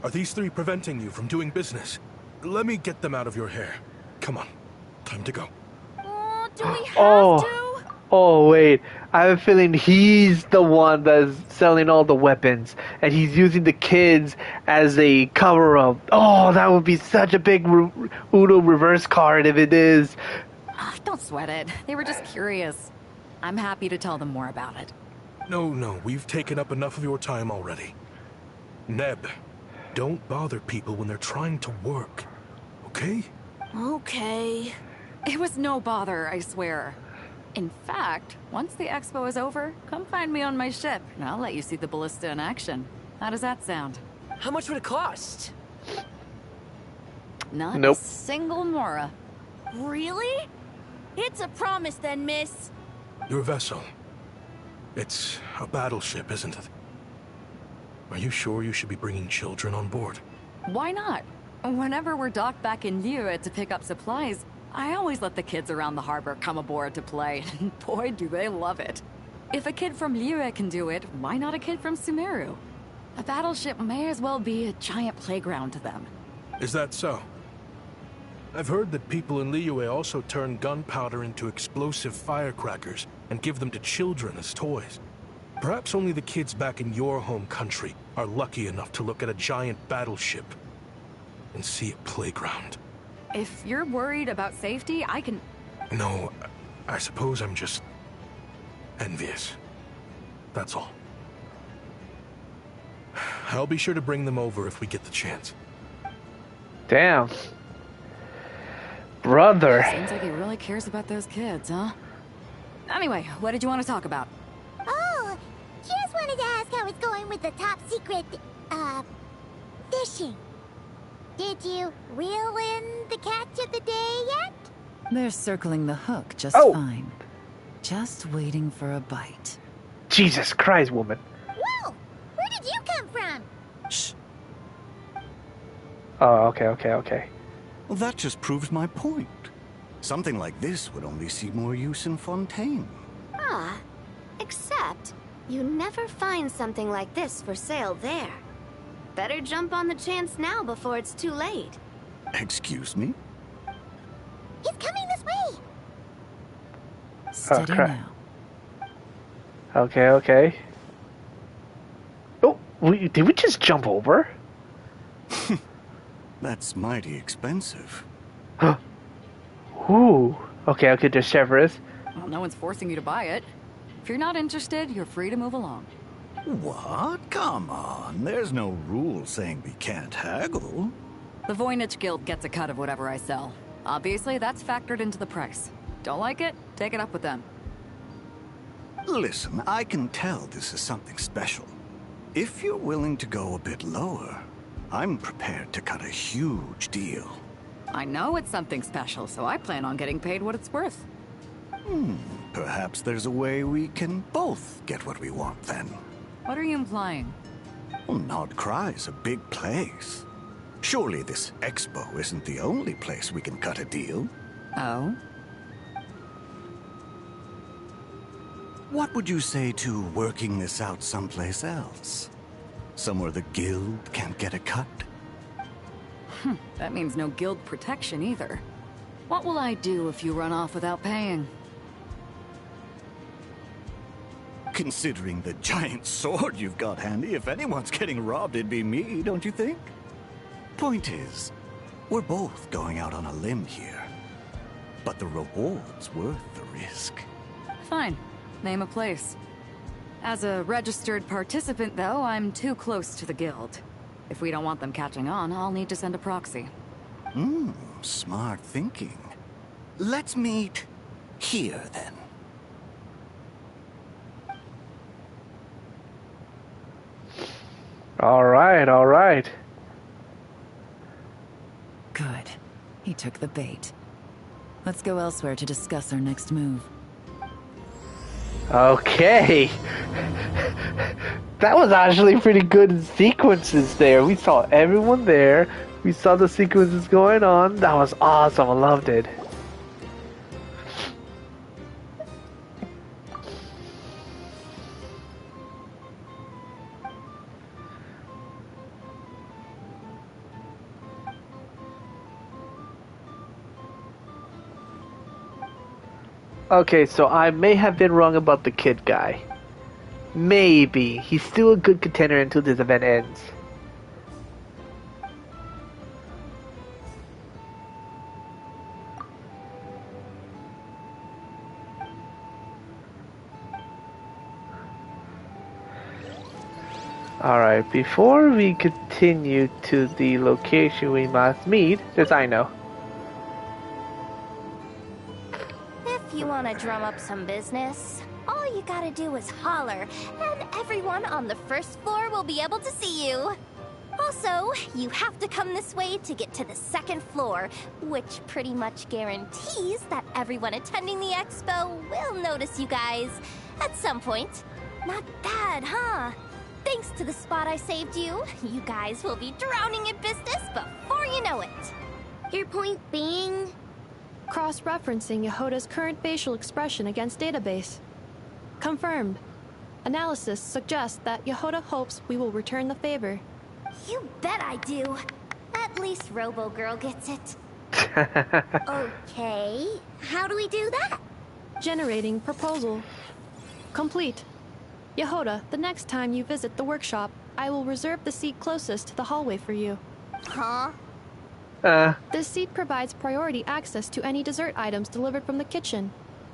Are these 3 preventing you from doing business? Let me get them out of your hair. Come on. Time to go. Oh, do we have to? Oh wait, I have a feeling he's the one that's selling all the weapons, and he's using the kids as a cover up. Oh, that would be such a big Uno reverse card if it is. Oh, don't sweat it. They were just curious. I'm happy to tell them more about it. No, we've taken up enough of your time already. Neb, don't bother people when they're trying to work, okay? Okay. It was no bother, I swear. In fact, once the expo is over, come find me on my ship, and I'll let you see the ballista in action. How does that sound? How much would it cost? Not Nope. a single mora. Really? It's a promise then, miss. Your vessel. It's a battleship, isn't it? Are you sure you should be bringing children on board? Why not? Whenever we're docked back in Liyue to pick up supplies, I always let the kids around the harbor come aboard to play. Boy, do they love it. If a kid from Liyue can do it, why not a kid from Sumeru? A battleship may as well be a giant playground to them. Is that so? I've heard that people in Liyue also turn gunpowder into explosive firecrackers and give them to children as toys. Perhaps only the kids back in your home country are lucky enough to look at a giant battleship and see a playground. If you're worried about safety, I can... No, I suppose I'm just envious. That's all. I'll be sure to bring them over if we get the chance. Damn. Brother. Seems like he really cares about those kids, huh? Anyway, what did you want to talk about? Oh, just wanted to ask how it's going with the top secret, fishing. Did you reel in the catch of the day yet? They're circling the hook just fine. Just waiting for a bite. Jesus Christ, woman. Whoa! Where did you come from? Shh. Oh, okay. Well, that just proves my point. Something like this would only see more use in Fontaine. Ah, except you never find something like this for sale there. Better jump on the chance now before it's too late. Excuse me? He's coming this way! Steady now. Okay. Oh, did we just jump over? That's mighty expensive. Ooh. Okay, there's Cheverus. Well, no one's forcing you to buy it. If you're not interested, you're free to move along. What? Come on. There's no rule saying we can't haggle. The Voynich Guild gets a cut of whatever I sell. Obviously, that's factored into the price. Don't like it? Take it up with them. Listen, I can tell this is something special. If you're willing to go a bit lower, I'm prepared to cut a huge deal. I know it's something special, so I plan on getting paid what it's worth. Perhaps there's a way we can both get what we want then. What are you implying? Well, Nod Cry's a big place. Surely this expo isn't the only place we can cut a deal. Oh? What would you say to working this out someplace else? Somewhere the guild can't get a cut? That means no guild protection either. What will I do if you run off without paying? Considering the giant sword you've got handy, if anyone's getting robbed, it'd be me, don't you think? Point is, we're both going out on a limb here. But the reward's worth the risk. Fine. Name a place. As a registered participant, though, I'm too close to the guild. If we don't want them catching on, I'll need to send a proxy. Smart thinking. Let's meet here, then. All right. Good. He took the bait. Let's go elsewhere to discuss our next move. Okay. That was actually pretty good sequences there. We saw everyone there. We saw the sequences going on. That was awesome. I loved it. Okay, so I may have been wrong about the kid guy. Maybe. He's still a good contender until this event ends. Alright, before we continue to the location we must meet, this I know. If you want to drum up some business, all you gotta do is holler, and everyone on the first floor will be able to see you. Also, you have to come this way to get to the second floor, which pretty much guarantees that everyone attending the expo will notice you guys at some point. Not bad, huh? Thanks to the spot I saved you, you guys will be drowning in business before you know it. Your point being? Cross-referencing Yehoda's current facial expression against database. Confirmed. Analysis suggests that Yehoda hopes we will return the favor. You bet I do. At least Robo-Girl gets it. Okay, how do we do that? Generating proposal. Complete. Yehoda, the next time you visit the workshop, I will reserve the seat closest to the hallway for you. Huh? This seat provides priority access to any dessert items delivered from the kitchen.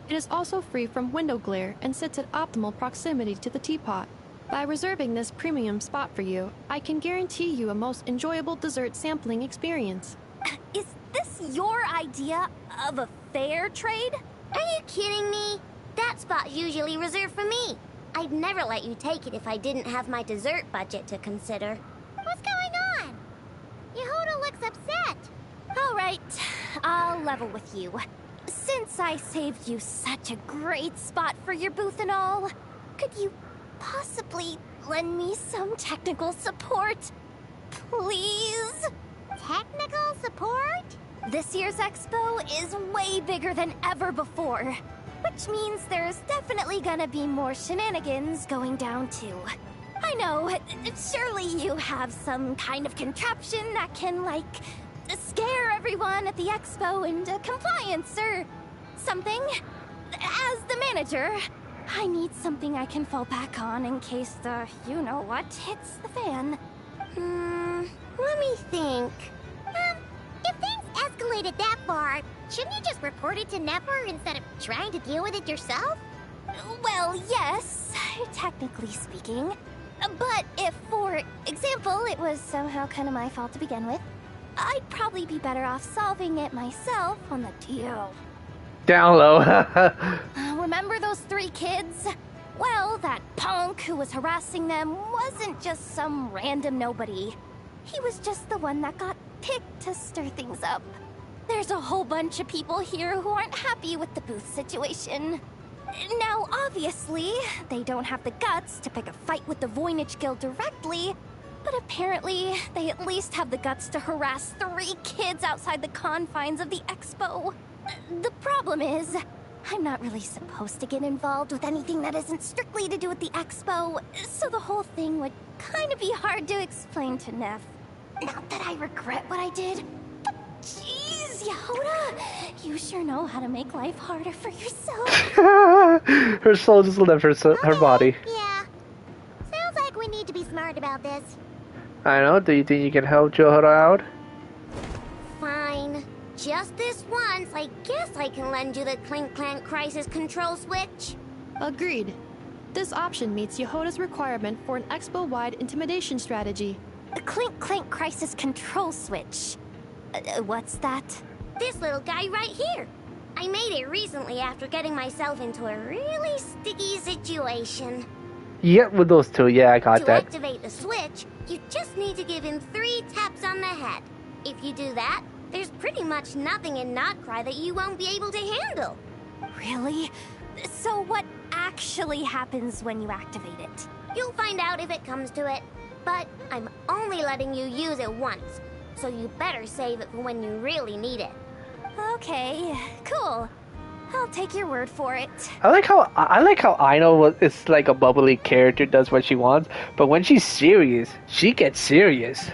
It is also free from window glare and sits at optimal proximity to the teapot. By reserving this premium spot for you, I can guarantee you a most enjoyable dessert sampling experience. Is this your idea of a fair trade? Are you kidding me? That spot's usually reserved for me. I'd never let you take it if I didn't have my dessert budget to consider. What's going on? Yehoda looks upset. All right, I'll level with you. Since I saved you such a great spot for your booth and all, could you possibly lend me some technical support? Please? Technical support? This year's expo is way bigger than ever before. Which means there's definitely gonna be more shenanigans going down too. I know, surely you have some kind of contraption that can, like, scare everyone at the expo into compliance or something. As the manager, I need something I can fall back on in case the you-know-what hits the fan. Let me think. If things escalated that far, shouldn't you just report it to Nefer instead of trying to deal with it yourself? Well, yes, technically speaking. But if, for example, it was somehow kind of my fault to begin with, I'd probably be better off solving it myself on the DL. Down low. Remember those 3 kids? Well, that punk who was harassing them wasn't just some random nobody. He was just the one that got picked to stir things up. There's a whole bunch of people here who aren't happy with the booth situation. Now, obviously, they don't have the guts to pick a fight with the Voynich Guild directly, but apparently, they at least have the guts to harass 3 kids outside the confines of the expo. The problem is, I'm not really supposed to get involved with anything that isn't strictly to do with the expo, so the whole thing would kind of be hard to explain to Neff. Not that I regret what I did, but jeez, Yehoda, you sure know how to make life harder for yourself. Her soul just left her body. Yeah. Sounds like we need to be smart about this. I know. Do you think you can help Yehoda out? Fine. Just this once, I guess I can lend you the Clink Clank Crisis Control Switch. Agreed. This option meets Yehoda's requirement for an expo-wide intimidation strategy. The Clink Clank Crisis Control Switch. What's that? This little guy right here. I made it recently after getting myself into a really sticky situation. Yep, with those 2, yeah, I got that. To activate the switch, you just need to give him 3 taps on the head. If you do that, there's pretty much nothing in Notcry that you won't be able to handle. Really? So what actually happens when you activate it? You'll find out if it comes to it. But I'm only letting you use it once, so you better save it for when you really need it. Okay, cool. I'll take your word for it. I like how Aino is like a bubbly character, does what she wants, but when she's serious, she gets serious.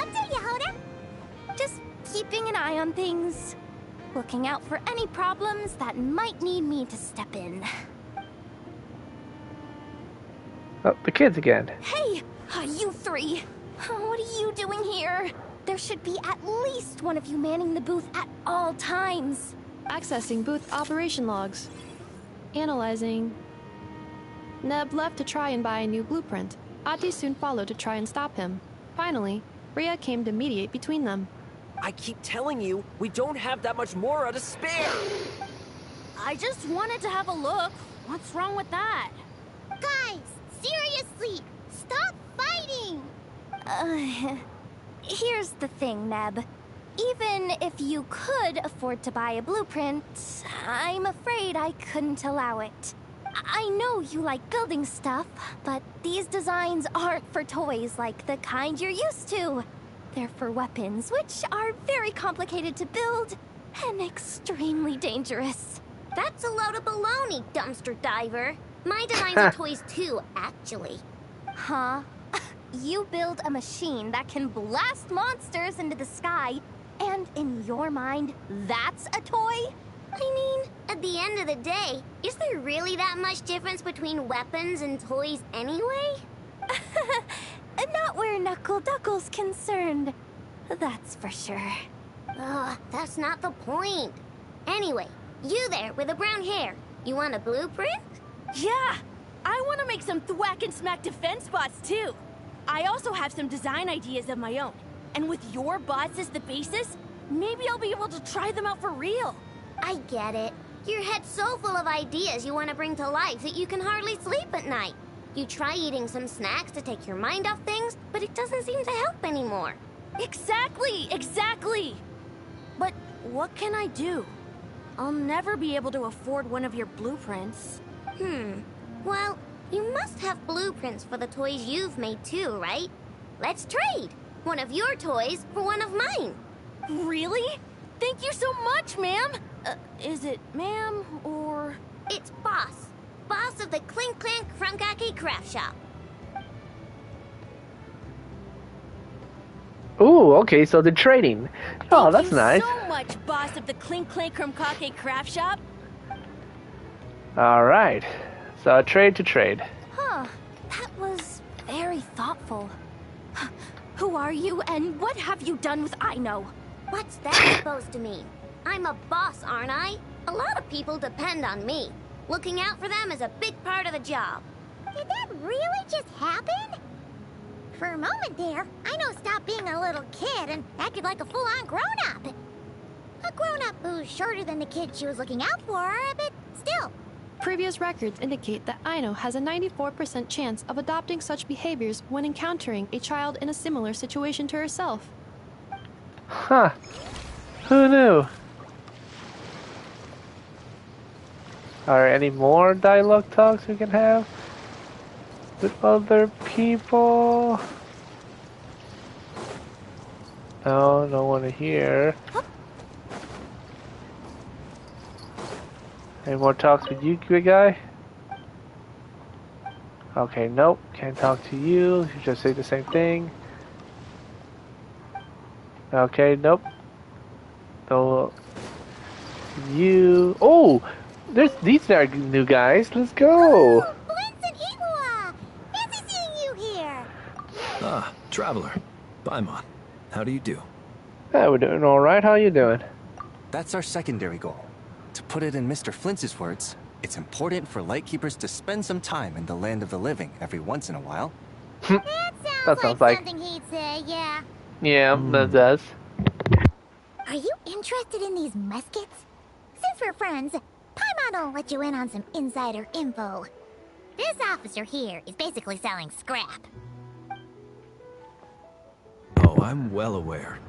Up to you, Hoda. Just keeping an eye on things. Looking out for any problems that might need me to step in. Oh, the kids again. Hey, you three. What are you doing here? There should be at least one of you manning the booth at all times. Accessing booth operation logs. Analyzing. Neb left to try and buy a new blueprint. Ati soon followed to try and stop him. Finally, Rhea came to mediate between them. I keep telling you, we don't have that much Mora to spare! I just wanted to have a look. What's wrong with that? Guys, seriously, stop fighting! Here's the thing, Neb. Even if you could afford to buy a blueprint, I'm afraid I couldn't allow it. I know you like building stuff, but these designs aren't for toys like the kind you're used to. They're for weapons, which are very complicated to build and extremely dangerous. That's a load of baloney, dumpster diver. My designs are toys too, actually. Huh? You build a machine that can blast monsters into the sky, and in your mind, that's a toy? I mean, at the end of the day, is there really that much difference between weapons and toys anyway? Not where Knuckle Duckle's concerned. That's for sure. Ugh, that's not the point. Anyway, you there with the brown hair, you want a blueprint? Yeah! I want to make some thwack and smack defense bots too. I also have some design ideas of my own. And with your bots as the basis, maybe I'll be able to try them out for real. I get it. Your head's so full of ideas you want to bring to life that you can hardly sleep at night. You try eating some snacks to take your mind off things, but it doesn't seem to help anymore. Exactly! But what can I do? I'll never be able to afford one of your blueprints. Well, you must have blueprints for the toys you've made too, right? Let's trade! One of your toys for one of mine. Really? Thank you so much, ma'am! Is it ma'am, or...? It's Boss. Boss of the Clink Clank Krumkake Craft Shop. Ooh, okay, so they're trading. Oh, that's nice. Thank you so much, Boss of the Clink Clank Krumkake Craft Shop. Alright, so trade to trade. Huh, that was very thoughtful. Who are you, and what have you done with Aino? What's that supposed to mean? I'm a boss, aren't I? A lot of people depend on me. Looking out for them is a big part of the job. Did that really just happen? For a moment there, Aino stopped being a little kid and acted like a full-on grown-up. A grown-up who's shorter than the kid she was looking out for, but still. Previous records indicate that Aino has a 94% chance of adopting such behaviors when encountering a child in a similar situation to herself. Huh. Who knew? Are there any more dialogue talks we can have with other people? No, no one here. Any more talks with you, big guy? Okay, nope. Can't talk to you. You just say the same thing. Okay, nope. So you. Oh, these are new guys. Let's go. Oh, Blintz and Iwa! Fancy seeing you here. Ah, Traveler. Paimon. How do you do? Yeah, we're doing all right. How you doing? That's our secondary goal. To put it in Mr. Flintz's words, it's important for Lightkeepers to spend some time in the land of the living every once in a while. That sounds like something he'd say, yeah. Yeah, that does. Are you interested in these muskets? Since we're friends, Paimon will let you in on some insider info. This officer here is basically selling scrap. Oh, I'm well aware.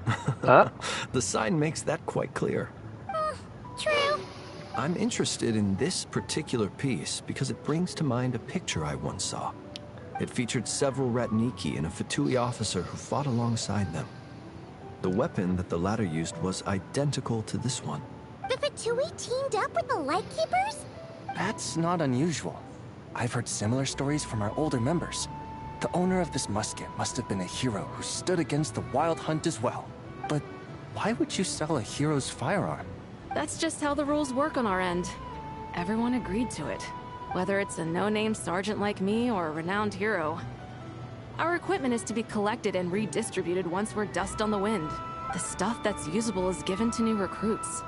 Huh? The sign makes that quite clear. True. I'm interested in this particular piece because it brings to mind a picture I once saw. It featured several Ratniki and a Fatui officer who fought alongside them. The weapon that the latter used was identical to this one. The Fatui teamed up with the Lightkeepers? That's not unusual. I've heard similar stories from our older members. The owner of this musket must have been a hero who stood against the wild hunt as well. But why would you sell a hero's firearm? That's just how the rules work on our end. Everyone agreed to it, whether it's a no-name sergeant like me or a renowned hero. Our equipment is to be collected and redistributed once we're dust on the wind. The stuff that's usable is given to new recruits.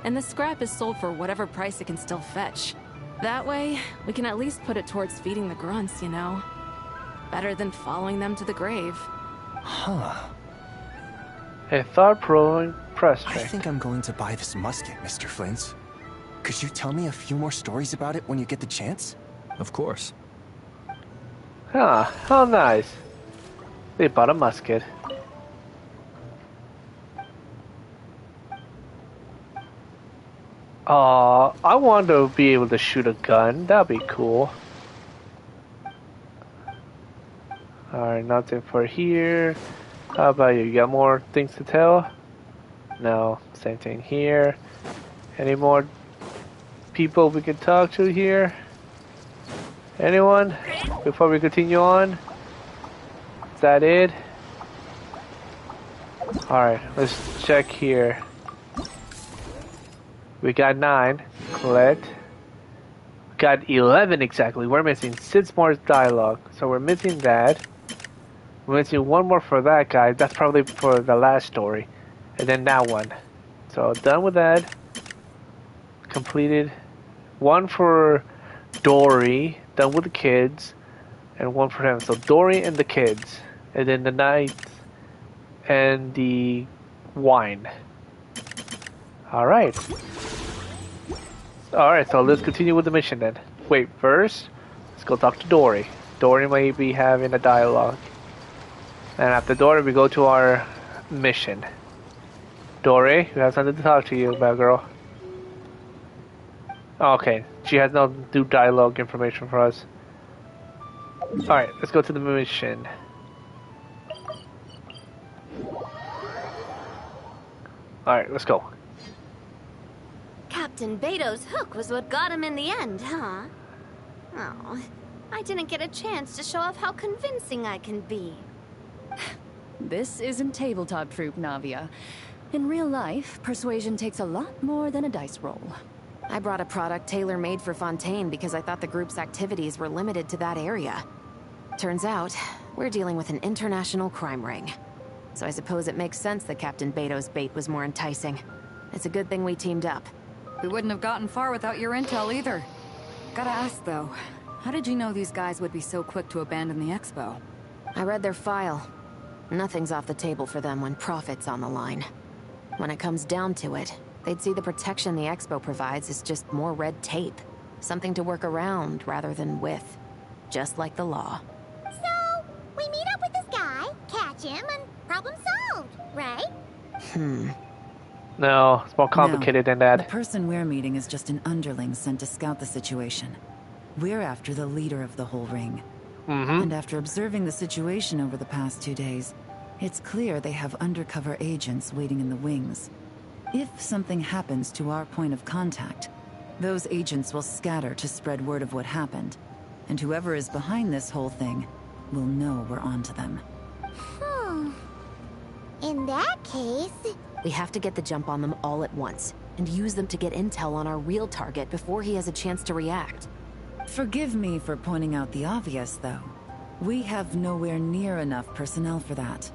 And the scrap is sold for whatever price it can still fetch. That way, we can at least put it towards feeding the grunts, you know? Better than following them to the grave. Huh. A thought-provoking I prospect. think I'm going to buy this musket, Mr. Flint's. Could you tell me a few more stories about it when you get the chance? Of course. Ah, how nice. They bought a musket. I want to be able to shoot a gun. That'd be cool. Alright, nothing for here. How about you? You got more things to tell? No, same thing here. Any more people we can talk to here? Anyone? Before we continue on? Is that it? Alright, let's check here. We got 9. Collect. We got 11 exactly. We're missing 6 more dialogue. So we're missing that. We're missing 1 more for that guy. That's probably for the last story. And then that one. So done with that. Completed. 1 for Dory. Done with the kids. And 1 for him. So Dory and the kids. And then the knight and the wine. Alright. Alright, so let's continue with the mission then. Wait, first, let's go talk to Dory. Dory may be having a dialogue. And after Dory, we go to our mission. Dory, we have something to talk to you about, girl. Okay, she has no new dialogue information for us. Alright, let's go to the mission. Alright, let's go. Captain Beto's hook was what got him in the end, huh? Oh, I didn't get a chance to show off how convincing I can be. This isn't tabletop troop, Navia. In real life, persuasion takes a lot more than a dice roll. I brought a product tailor-made for Fontaine because I thought the group's activities were limited to that area. Turns out, we're dealing with an international crime ring. So I suppose it makes sense that Captain Beto's bait was more enticing. It's a good thing we teamed up. We wouldn't have gotten far without your intel either. Gotta ask though, how did you know these guys would be so quick to abandon the expo? I read their file. Nothing's off the table for them when profit's on the line. When it comes down to it, they'd see the protection the expo provides as just more red tape. Something to work around rather than with. Just like the law. So, we meet up with this guy, catch him, and problem solved, right? No, it's more complicated than that. The person we're meeting is just an underling sent to scout the situation. We're after the leader of the whole ring. And after observing the situation over the past 2 days, it's clear they have undercover agents waiting in the wings. If something happens to our point of contact, those agents will scatter to spread word of what happened. And whoever is behind this whole thing will know we're onto them. In that case... We have to get the jump on them all at once, and use them to get intel on our real target before he has a chance to react. Forgive me for pointing out the obvious, though. We have nowhere near enough personnel for that.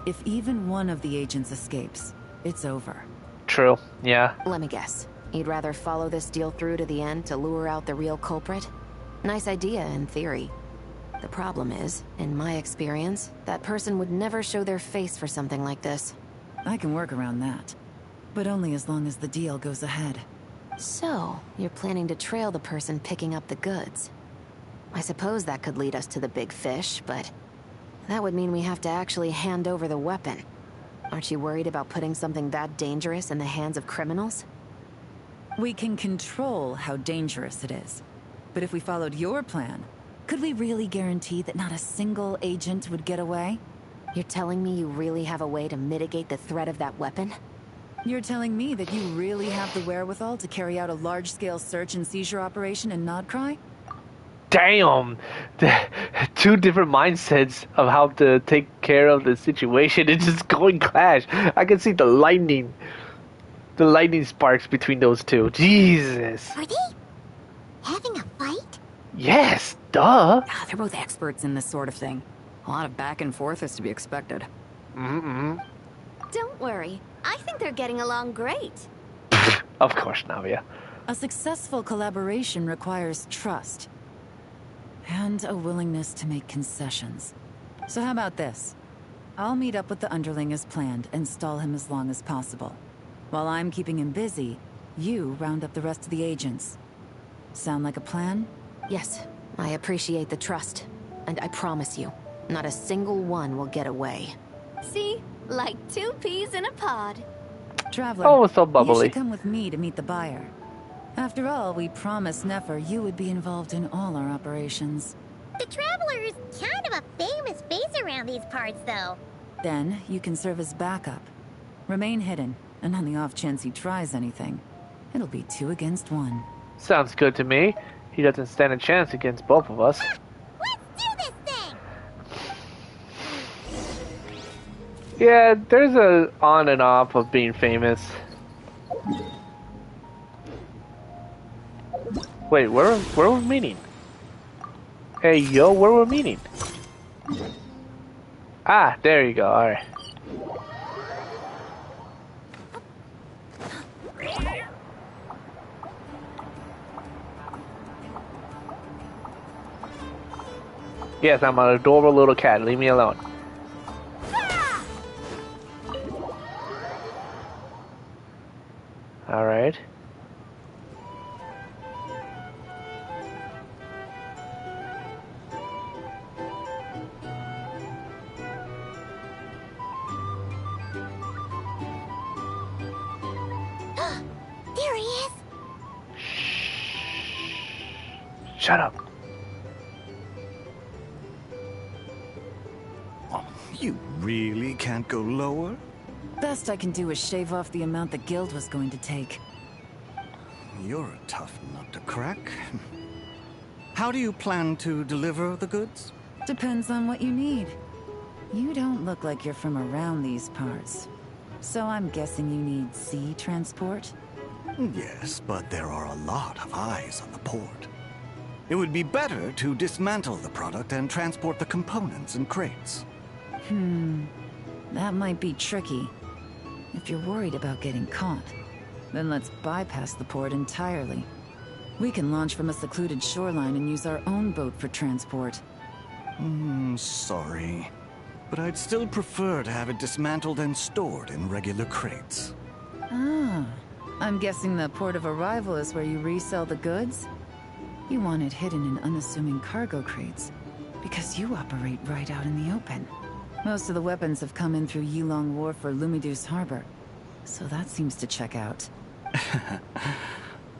If even one of the agents escapes, it's over. True, yeah. Let me guess. You'd rather follow this deal through to the end to lure out the real culprit? Nice idea, in theory. The problem is, in my experience, that person would never show their face for something like this. I can work around that. But only as long as the deal goes ahead. So, you're planning to trail the person picking up the goods. I suppose that could lead us to the big fish, but that would mean we have to actually hand over the weapon. Aren't you worried about putting something that dangerous in the hands of criminals? We can control how dangerous it is. But if we followed your plan, could we really guarantee that not a single agent would get away? You're telling me you really have a way to mitigate the threat of that weapon? You're telling me that you really have the wherewithal to carry out a large-scale search and seizure operation in Nodcry? Damn! two different mindsets of how to take care of the situation. It's just going clash. I can see the lightning sparks between those two. Jesus. Are they having a fight? Yes, duh. They're both experts in this sort of thing. A lot of back and forth is to be expected. Mm-mm. Don't worry. I think they're getting along great. Of course, Navia. A successful collaboration requires trust. And a willingness to make concessions. So how about this? I'll meet up with the underling as planned and stall him as long as possible. While I'm keeping him busy, you round up the rest of the agents. Sound like a plan? Yes, I appreciate the trust. And I promise you, not a single one will get away. See? Like two peas in a pod. Traveler, Oh, so you bubbly. should come with me to meet the buyer. After all, we promised Nefer you would be involved in all our operations. The Traveler's kind of a famous face around these parts, though. Then, you can serve as backup. Remain hidden, and on the off chance he tries anything, it'll be 2 against 1. Sounds good to me. He doesn't stand a chance against both of us. Let's do this thing! Yeah, there's a on and off of being famous. Wait, where we're meeting? Hey, yo, where we're meeting? Ah, there you go. All right. Yes, I'm an adorable little cat. Leave me alone. All right. There he is! Shut up. You really can't go lower? Best I can do is shave off the amount the guild was going to take. You're a tough nut to crack. How do you plan to deliver the goods? Depends on what you need. You don't look like you're from around these parts. So I'm guessing you need sea transport? Yes, but there are a lot of eyes on the port. It would be better to dismantle the product and transport the components in crates. That might be tricky. If you're worried about getting caught, then let's bypass the port entirely. We can launch from a secluded shoreline and use our own boat for transport. Sorry. But I'd still prefer to have it dismantled and stored in regular crates. Ah, I'm guessing the port of arrival is where you resell the goods? You want it hidden in unassuming cargo crates, because you operate right out in the open. Most of the weapons have come in through Yilong Wharf or Lumiduce Harbor, so that seems to check out.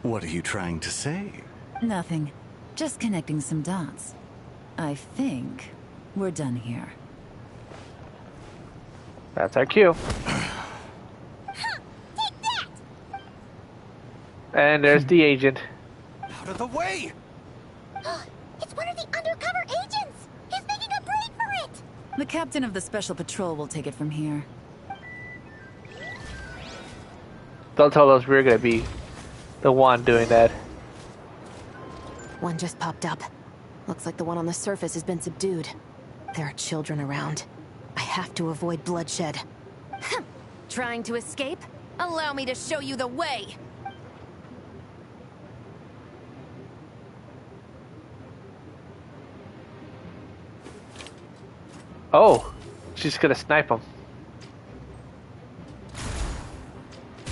What are you trying to say? Nothing. Just connecting some dots. I think we're done here. That's our cue. And there's the agent. Out of the way! It's one of the undercover agents! He's making a break for it! The captain of the special patrol will take it from here. Don't tell us we're gonna be the one doing that. One just popped up. Looks like the one on the surface has been subdued. There are children around. I have to avoid bloodshed. Trying to escape? Allow me to show you the way! Oh, she's gonna snipe him.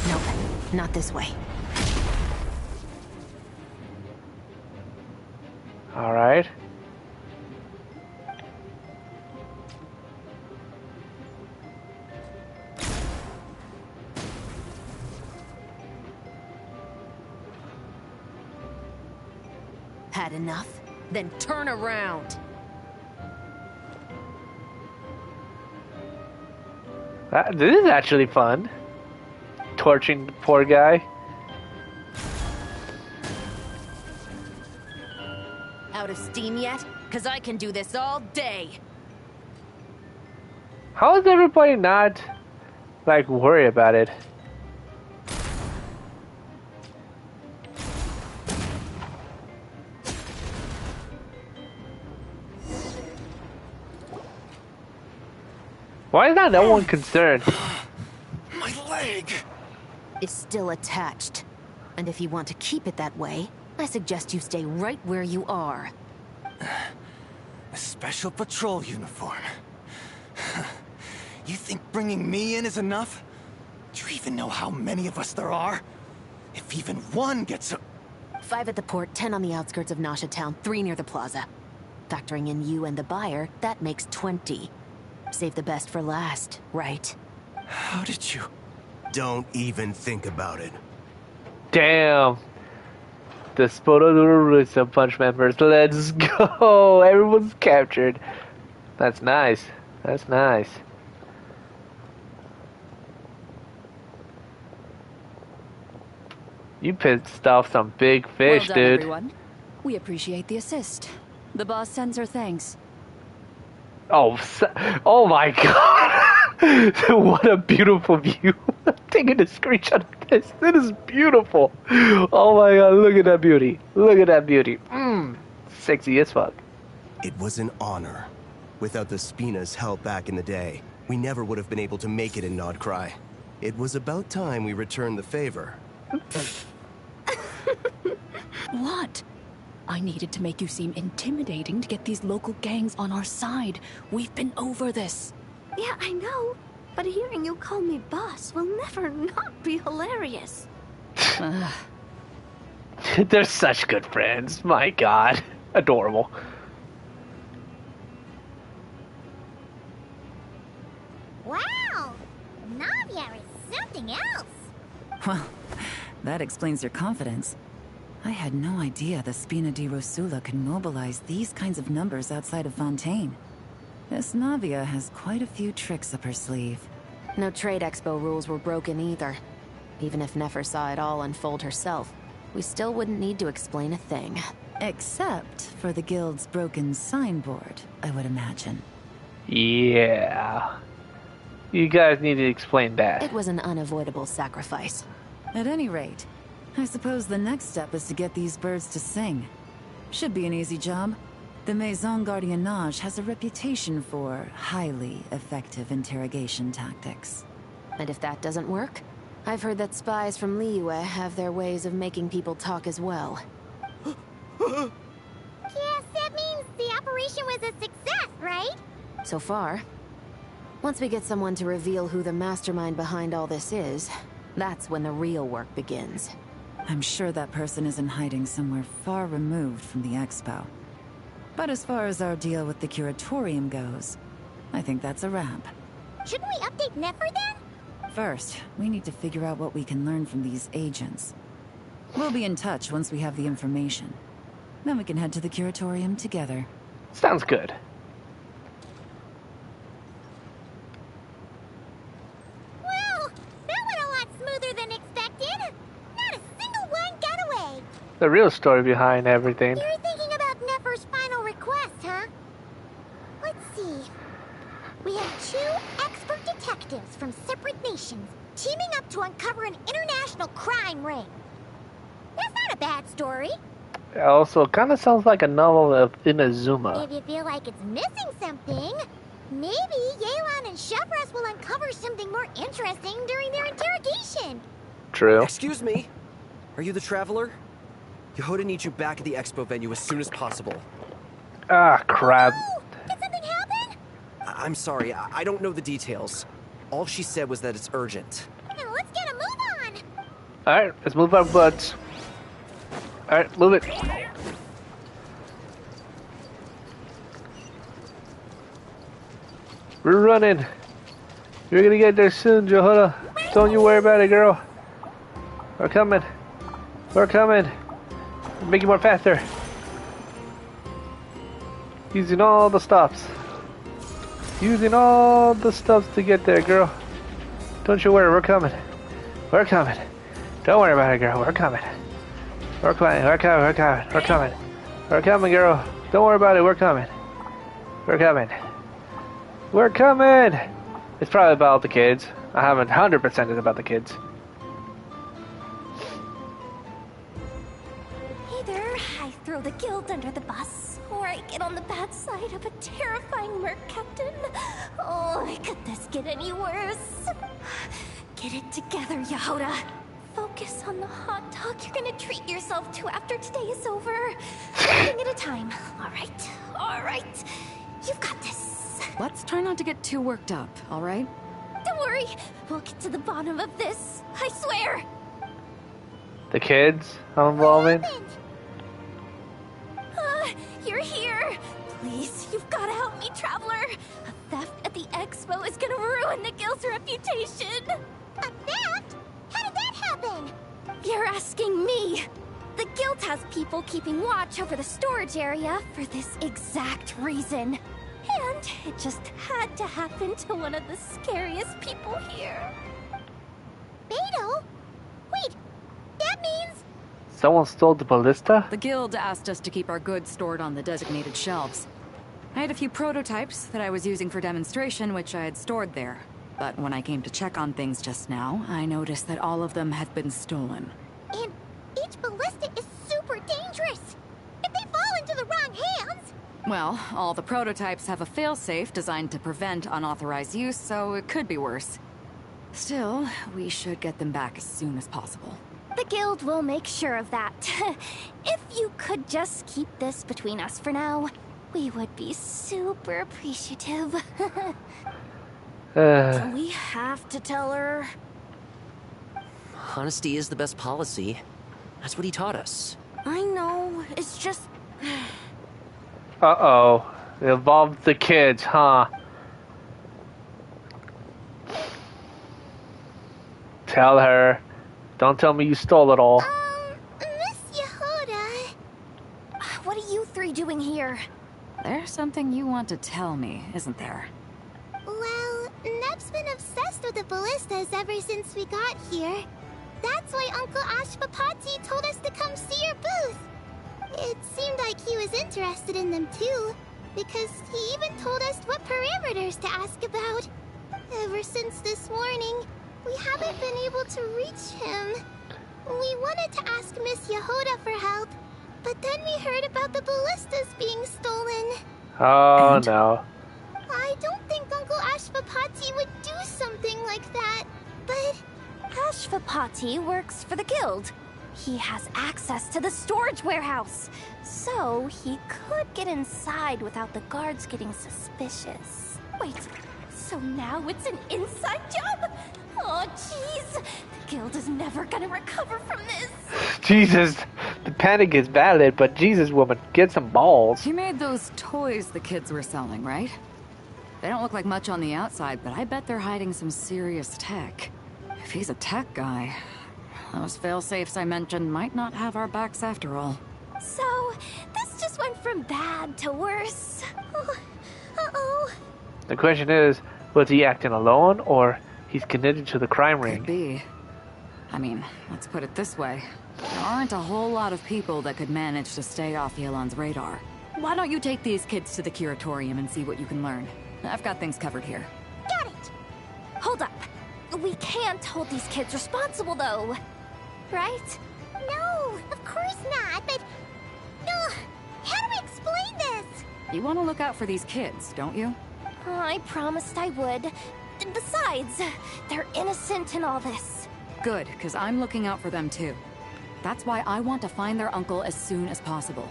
Nope, not this way. All right. Had enough? Then turn around. This is actually fun. Torching the poor guy. Out of steam yet? because I can do this all day. How is everybody not, like, worry about it? Why is not no one concerned? My leg! It's still attached. And if you want to keep it that way, I suggest you stay right where you are. A special patrol uniform. You think bringing me in is enough? Do you even know how many of us there are? If even one gets a... 5 at the port, 10 on the outskirts of Nasha Town, 3 near the plaza. Factoring in you and the buyer, that makes 20. Save the best for last, right? How did you... Don't even think about it. Damn. The Spododuru Punch members. Let's go. Everyone's captured. That's nice. That's nice. You pissed off some big fish, well done, dude. Everyone. We appreciate the assist. The boss sends her thanks. Oh, oh my god. What a beautiful view. I'm taking a screenshot of this. It is beautiful. Oh my god, look at that beauty. Look at that beauty. Sexy as fuck. It was an honor. Without the Spina's help back in the day, we never would have been able to make it in Nodcry. It was about time we returned the favor. What? I needed to make you seem intimidating to get these local gangs on our side. We've been over this. Yeah, I know. But hearing you call me boss will never not be hilarious. They're such good friends. My god. Adorable. Wow! Navia is something else. Well, that explains your confidence. I had no idea the Spina di Rosula could mobilize these kinds of numbers outside of Fontaine. This Navia has quite a few tricks up her sleeve. No trade expo rules were broken either. Even if Nefer saw it all unfold herself, we still wouldn't need to explain a thing. Except for the guild's broken signboard, I would imagine. Yeah. You guys need to explain that. It was an unavoidable sacrifice. At any rate, I suppose the next step is to get these birds to sing. Should be an easy job. The Maison Gardiennage has a reputation for highly effective interrogation tactics. And if that doesn't work, I've heard that spies from Liyue have their ways of making people talk as well. Yes, that means the operation was a success, right? So far. Once we get someone to reveal who the mastermind behind all this is, that's when the real work begins. I'm sure that person is in hiding somewhere far removed from the expo. But as far as our deal with the curatorium goes, I think that's a wrap. Shouldn't we update Nefer then? First, we need to figure out what we can learn from these agents. We'll be in touch once we have the information. Then we can head to the curatorium together. Sounds good. Well, that went a lot smoother than expected. Not a single one got away. The real story behind everything. You're thinking about Nefer's final request, huh? Let's see. We have 2 expert detectives from separate nations teaming up to uncover an international crime ring. That's not a bad story. It also kind of sounds like a novel of Inazuma. If you feel like it's missing something, maybe Yelan and Shavras will uncover something more interesting during their interrogation. True. Excuse me. Are you the Traveler? Yehuda needs you back at the expo venue as soon as possible. Ah, crap. Oh, did something happen? I'm sorry, I don't know the details. All she said was that it's urgent. Now let's get a move on. Alright, let's move our butts. Alright, move it. We're running. You're gonna get there soon, Yehuda. Don't you worry about it, girl. We're coming. We're coming. Make it more faster. Using all the stops. Using all the stops to get there, girl. Don't you worry, we're coming. We're coming. Don't worry about it, girl. We're coming. We're coming. We're coming. We're coming. We're coming. We're coming, girl. Don't worry about it. We're coming. We're coming. We're coming! It's probably about the kids. I haven't 100% it about the kids. Either I throw the guild under the bus, or I get on the bad side of a terrifying merc captain. Oh, could this get any worse? Get it together, Yehoda. Focus on the hot dog you're gonna treat yourself to after today is over. One thing at a time. Alright, alright. You've got this. Let's try not to get too worked up, all right? Don't worry. We'll get to the bottom of this. I swear. The kids I'm involved in? You're here. Please, you've got to help me, Traveler. A theft at the expo is gonna ruin the guild's reputation. A theft? How did that happen? You're asking me. The guild has people keeping watch over the storage area for this exact reason. And it just had to happen to one of the scariest people here. Beto? Wait, that means... Someone stole the ballista? The guild asked us to keep our goods stored on the designated shelves. I had a few prototypes that I was using for demonstration, which I had stored there. But when I came to check on things just now, I noticed that all of them had been stolen. And each ballista is super dangerous. If they fall into the wrong hands... Well, all the prototypes have a failsafe designed to prevent unauthorized use, so it could be worse. Still, we should get them back as soon as possible. The guild will make sure of that. If you could just keep this between us for now, we would be super appreciative. Do we have to tell her? Honesty is the best policy. That's what he taught us. I know, it's just... Uh-oh. It involved the kids, huh? Tell her. Don't tell me you stole it all. Miss Yehoda... What are you three doing here? There's something you want to tell me, isn't there? Well, Neb's been obsessed with the ballistas ever since we got here. That's why Uncle Ashfapati told us to come see your booth. It seemed like he was interested in them too, because he even told us what parameters to ask about. Ever since this morning, we haven't been able to reach him. We wanted to ask Miss Yehoda for help, but then we heard about the ballistas being stolen. Oh, no. I don't think Uncle Ashfapati would do something like that, but... Ashfapati works for the guild. He has access to the storage warehouse, so he could get inside without the guards getting suspicious. Wait, so now it's an inside job? Oh, jeez. The guild is never gonna recover from this. Jesus, the panic is valid, but Jesus, woman, get some balls. He made those toys the kids were selling, right? They don't look like much on the outside, but I bet they're hiding some serious tech. If he's a tech guy, those fail-safes I mentioned might not have our backs after all. So, this just went from bad to worse. Uh-oh. The question is, was he acting alone, or he's connected to the crime ring? Could be. I mean, let's put it this way. There aren't a whole lot of people that could manage to stay off Yelan's radar. Why don't you take these kids to the curatorium and see what you can learn? I've got things covered here. Got it. Hold up. We can't hold these kids responsible, though. Right? No, of course not, but... how do we explain this? You want to look out for these kids, don't you? I promised I would. Besides, they're innocent in all this. Good, because I'm looking out for them too. That's why I want to find their uncle as soon as possible.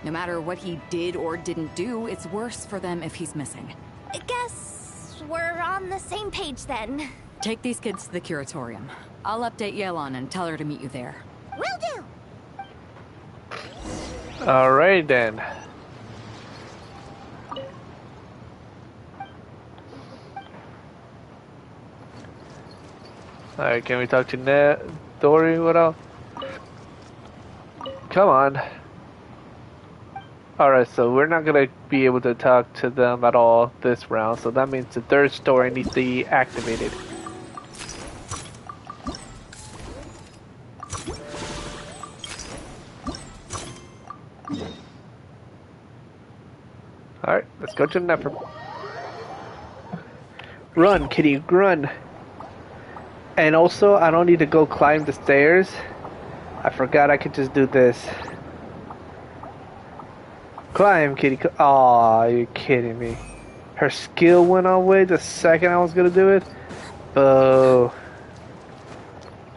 No matter what he did or didn't do, it's worse for them if he's missing. I guess we're on the same page then. Take these kids to the curatorium. I'll update Yelan and tell her to meet you there. Will do! Alright then. Alright, can we talk to Dory? What else? Come on. Alright, so we're not gonna be able to talk to them at all this round, so that means the third story needs to be activated. Let's go to the Nefer. Run, kitty, run. And also, I don't need to go climb the stairs. I forgot I could just do this. Climb, kitty. Aw, you're kidding me. Her skill went away the second I was gonna do it. Boo.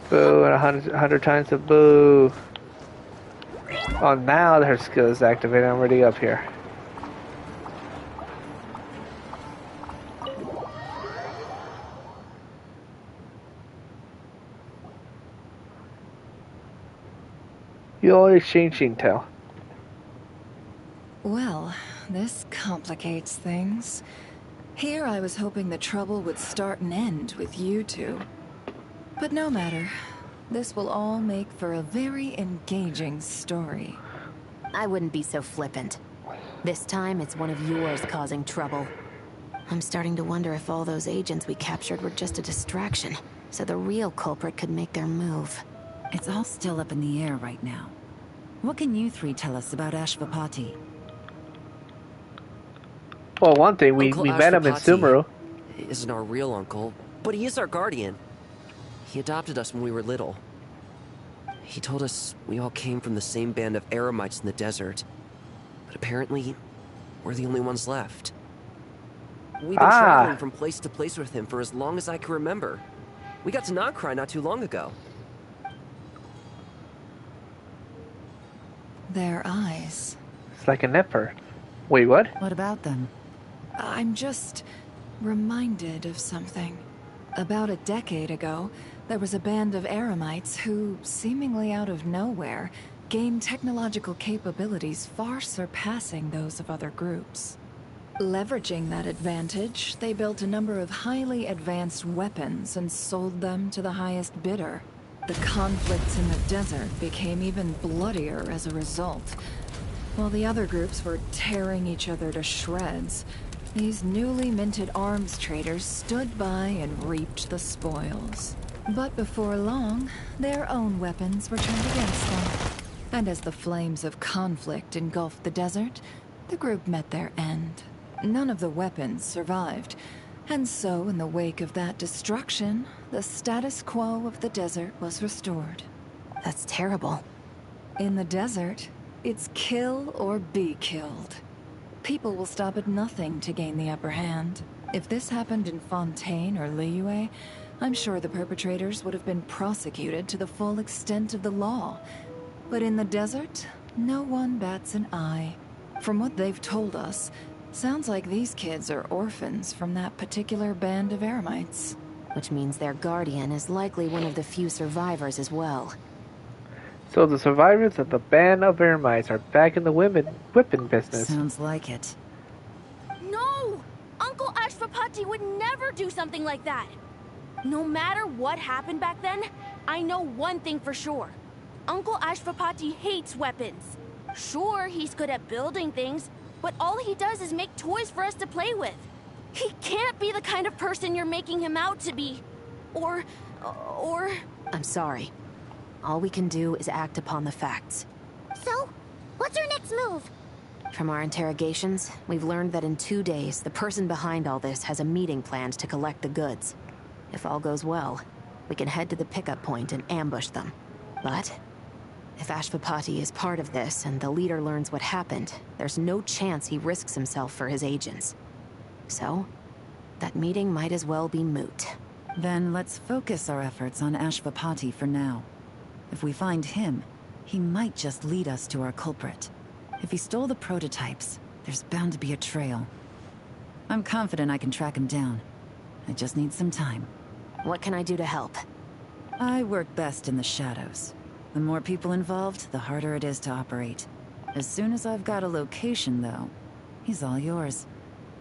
Boo, and 100 times the boo. Oh, now her skill is activated. I'm already up here. You always changing tail. Well, this complicates things. Here I was hoping the trouble would start and end with you two. But no matter. This will all make for a very engaging story. I wouldn't be so flippant. This time, it's one of yours causing trouble. I'm starting to wonder if all those agents we captured were just a distraction, so the real culprit could make their move. It's all still up in the air right now. What can you three tell us about Ashvapati? Well, one thing, we met him in Sumeru. Isn't our real uncle, but he is our guardian. He adopted us when we were little. He told us we all came from the same band of Eremites in the desert. But apparently, we're the only ones left. We've been traveling from place to place with him for as long as I can remember. We got to Nocry not too long ago. Their eyes. It's like a Nefer. Wait, what? What about them? I'm just reminded of something. About a decade ago, there was a band of Eremites who, seemingly out of nowhere, gained technological capabilities far surpassing those of other groups. Leveraging that advantage, they built a number of highly advanced weapons and sold them to the highest bidder. The conflicts in the desert became even bloodier as a result. While the other groups were tearing each other to shreds, these newly minted arms traders stood by and reaped the spoils. But before long, their own weapons were turned against them. And as the flames of conflict engulfed the desert, the group met their end. None of the weapons survived. And so, in the wake of that destruction, the status quo of the desert was restored. That's terrible. In the desert, it's kill or be killed. People will stop at nothing to gain the upper hand. If this happened in Fontaine or Liyue, I'm sure the perpetrators would have been prosecuted to the full extent of the law. But in the desert, no one bats an eye. From what they've told us, sounds like these kids are orphans from that particular band of Eremites. Which means their guardian is likely one of the few survivors as well. So the survivors of the band of Eremites are back in the whipping business. Sounds like it. No! Uncle Ashvapati would never do something like that! No matter what happened back then, I know one thing for sure. Uncle Ashvapati hates weapons. Sure, he's good at building things, but all he does is make toys for us to play with. He can't be the kind of person you're making him out to be. Or... I'm sorry. All we can do is act upon the facts. So, what's our next move? From our interrogations, we've learned that in 2 days, the person behind all this has a meeting planned to collect the goods. If all goes well, we can head to the pickup point and ambush them. But if Ashvapati is part of this and the leader learns what happened, there's no chance he risks himself for his agents. So, that meeting might as well be moot. Then let's focus our efforts on Ashvapati for now. If we find him, he might just lead us to our culprit. If he stole the prototypes, there's bound to be a trail. I'm confident I can track him down. I just need some time. What can I do to help? I work best in the shadows. The more people involved, the harder it is to operate. As soon as I've got a location, though, he's all yours.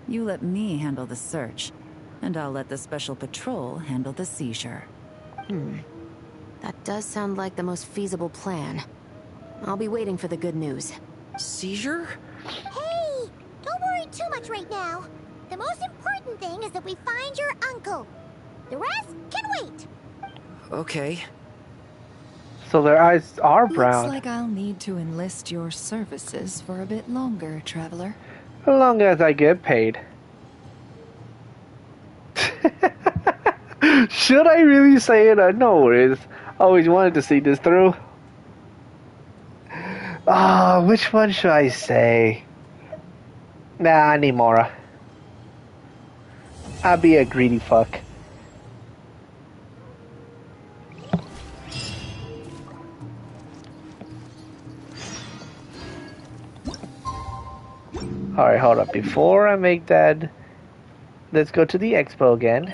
You let me handle the search, and I'll let the special patrol handle the seizure. That does sound like the most feasible plan. I'll be waiting for the good news. Seizure? Hey! Don't worry too much right now. The most important thing is that we find your uncle. The rest can wait. Okay. So their eyes are brown. Looks like I'll need to enlist your services for a bit longer, Traveler. As long as I get paid. Should I really say it? No worries. Always wanted to see this through. Which one should I say? Nah, I need Mora. I'll be a greedy fuck. Alright, hold up. Before I make that, let's go to the expo again.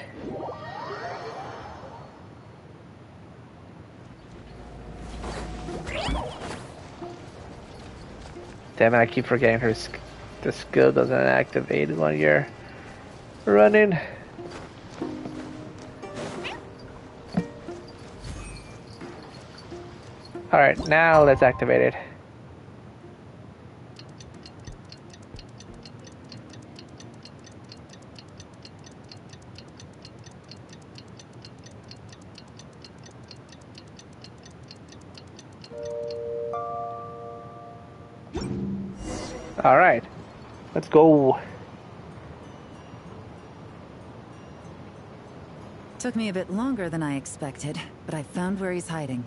Damn it, I keep forgetting the skill doesn't activate when you're running. Alright, now let's activate it. Alright, let's go. Took me a bit longer than I expected, but I found where he's hiding.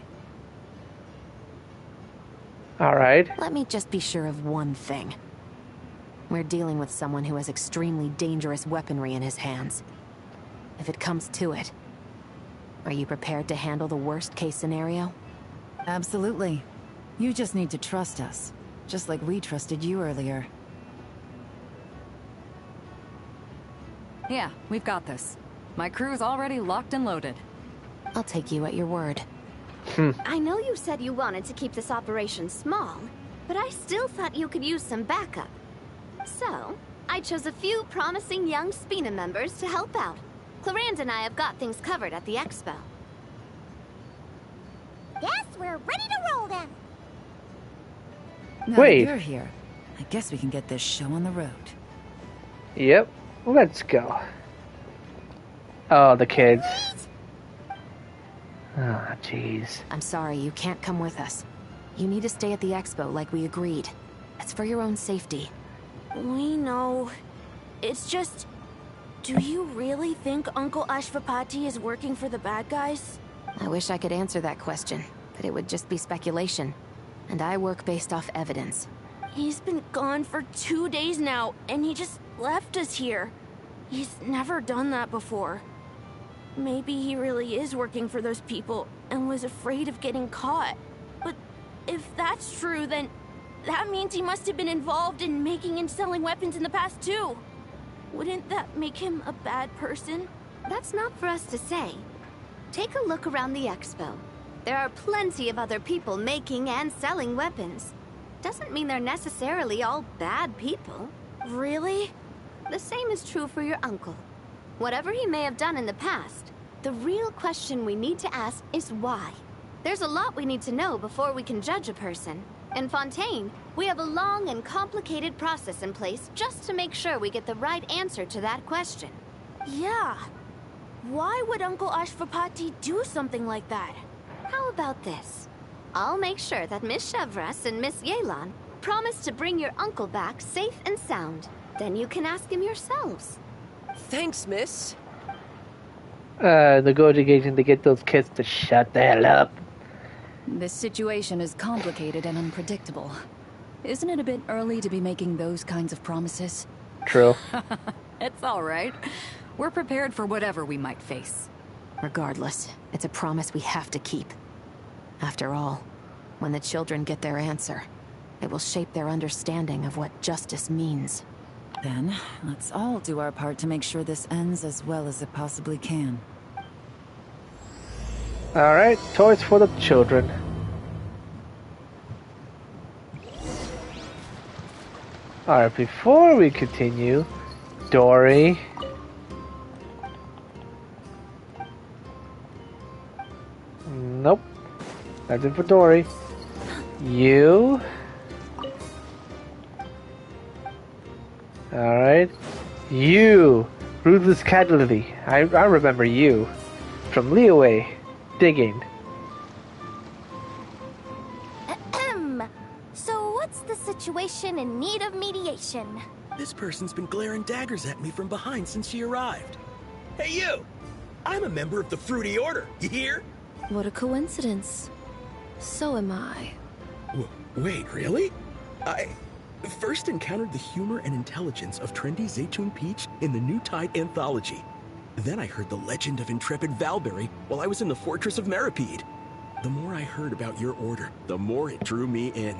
Alright. Let me just be sure of one thing. We're dealing with someone who has extremely dangerous weaponry in his hands. If it comes to it, are you prepared to handle the worst case scenario? Absolutely. You just need to trust us. Just like we trusted you earlier. Yeah, we've got this. My crew's already locked and loaded. I'll take you at your word. I know you said you wanted to keep this operation small, but I still thought you could use some backup. So, I chose a few promising young Spina members to help out. Clarence and I have got things covered at the expo. Guess we're ready to roll then. Now Wait. that you're here, I guess we can get this show on the road. Yep, let's go. Oh, the kids. Ah, jeez. I'm sorry, you can't come with us. You need to stay at the expo like we agreed. It's for your own safety. We know. It's just... Do you really think Uncle Ashvapati is working for the bad guys? I wish I could answer that question, but it would just be speculation. And I work based off evidence. He's been gone for 2 days now, and he just left us here. He's never done that before. Maybe he really is working for those people and was afraid of getting caught. But if that's true, then that means he must have been involved in making and selling weapons in the past too. Wouldn't that make him a bad person? That's not for us to say. Take a look around the expo. There are plenty of other people making and selling weapons. Doesn't mean they're necessarily all bad people. Really? The same is true for your uncle. Whatever he may have done in the past, the real question we need to ask is why. There's a lot we need to know before we can judge a person. In Fontaine, we have a long and complicated process in place just to make sure we get the right answer to that question. Yeah. Why would Uncle Ashvapati do something like that? How about this? I'll make sure that Miss Chevras and Miss Yelan promise to bring your uncle back safe and sound. Then you can ask him yourselves. Thanks, miss. Negotiating to get those kids to shut the hell up. This situation is complicated and unpredictable. Isn't it a bit early to be making those kinds of promises? True. It's all right. We're prepared for whatever we might face. Regardless, it's a promise we have to keep. After all, when the children get their answer, it will shape their understanding of what justice means. Then, let's all do our part to make sure this ends as well as it possibly can. Alright, toys for the children. Alright, before we continue, Dory. Nope. That's it for Dory. You. Alright. You. Ruthless Catalyty. I remember you. From Leeway. Digging. Ahem. So what's the situation in need of mediation? This person's been glaring daggers at me from behind since she arrived. Hey, you! I'm a member of the Fruity Order, you hear? What a coincidence. So am I. Wait, really? I first encountered the humor and intelligence of trendy Zaytun Peach in the New Tide anthology. Then I heard the legend of intrepid Valberry while I was in the Fortress of Meripede. The more I heard about your order, the more it drew me in.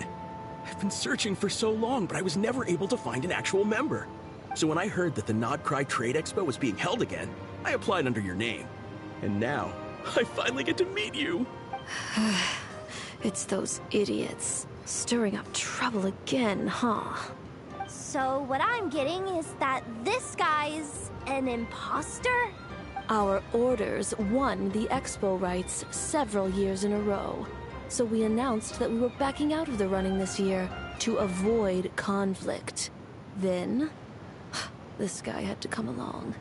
I've been searching for so long, but I was never able to find an actual member. So when I heard that the Nodcry Trade Expo was being held again, I applied under your name. And now, I finally get to meet you. It's those idiots. Stirring up trouble again, huh? So what I'm getting is that this guy's an imposter? Our orders won the expo rights several years in a row. So we announced that we were backing out of the running this year to avoid conflict. Then, this guy had to come along.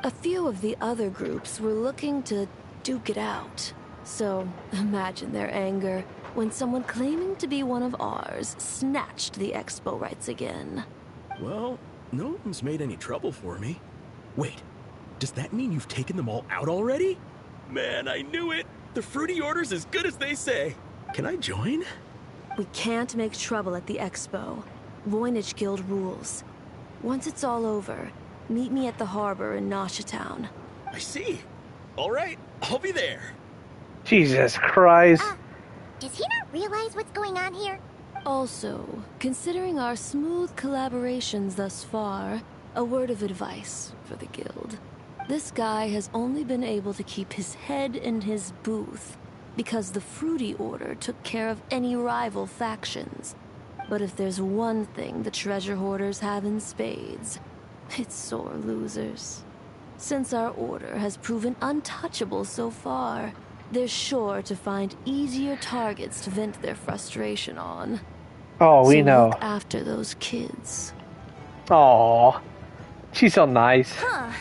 A few of the other groups were looking to duke it out. So, imagine their anger when someone claiming to be one of ours snatched the expo rights again. Well, no one's made any trouble for me. Wait, does that mean you've taken them all out already? Man, I knew it! The Fruity Order's as good as they say. Can I join? We can't make trouble at the expo. Voynich Guild rules. Once it's all over, meet me at the harbor in Nasha Town. I see. All right, I'll be there. Jesus Christ. Does he not realize what's going on here? Also, considering our smooth collaborations thus far, a word of advice for the guild. This guy has only been able to keep his head in his booth because the Fruity Order took care of any rival factions. But if there's one thing the treasure hoarders have in spades, it's sore losers. Since our order has proven untouchable so far, they're sure to find easier targets to vent their frustration on. Oh, we know. Look after those kids. Aw, she's so nice. Huh.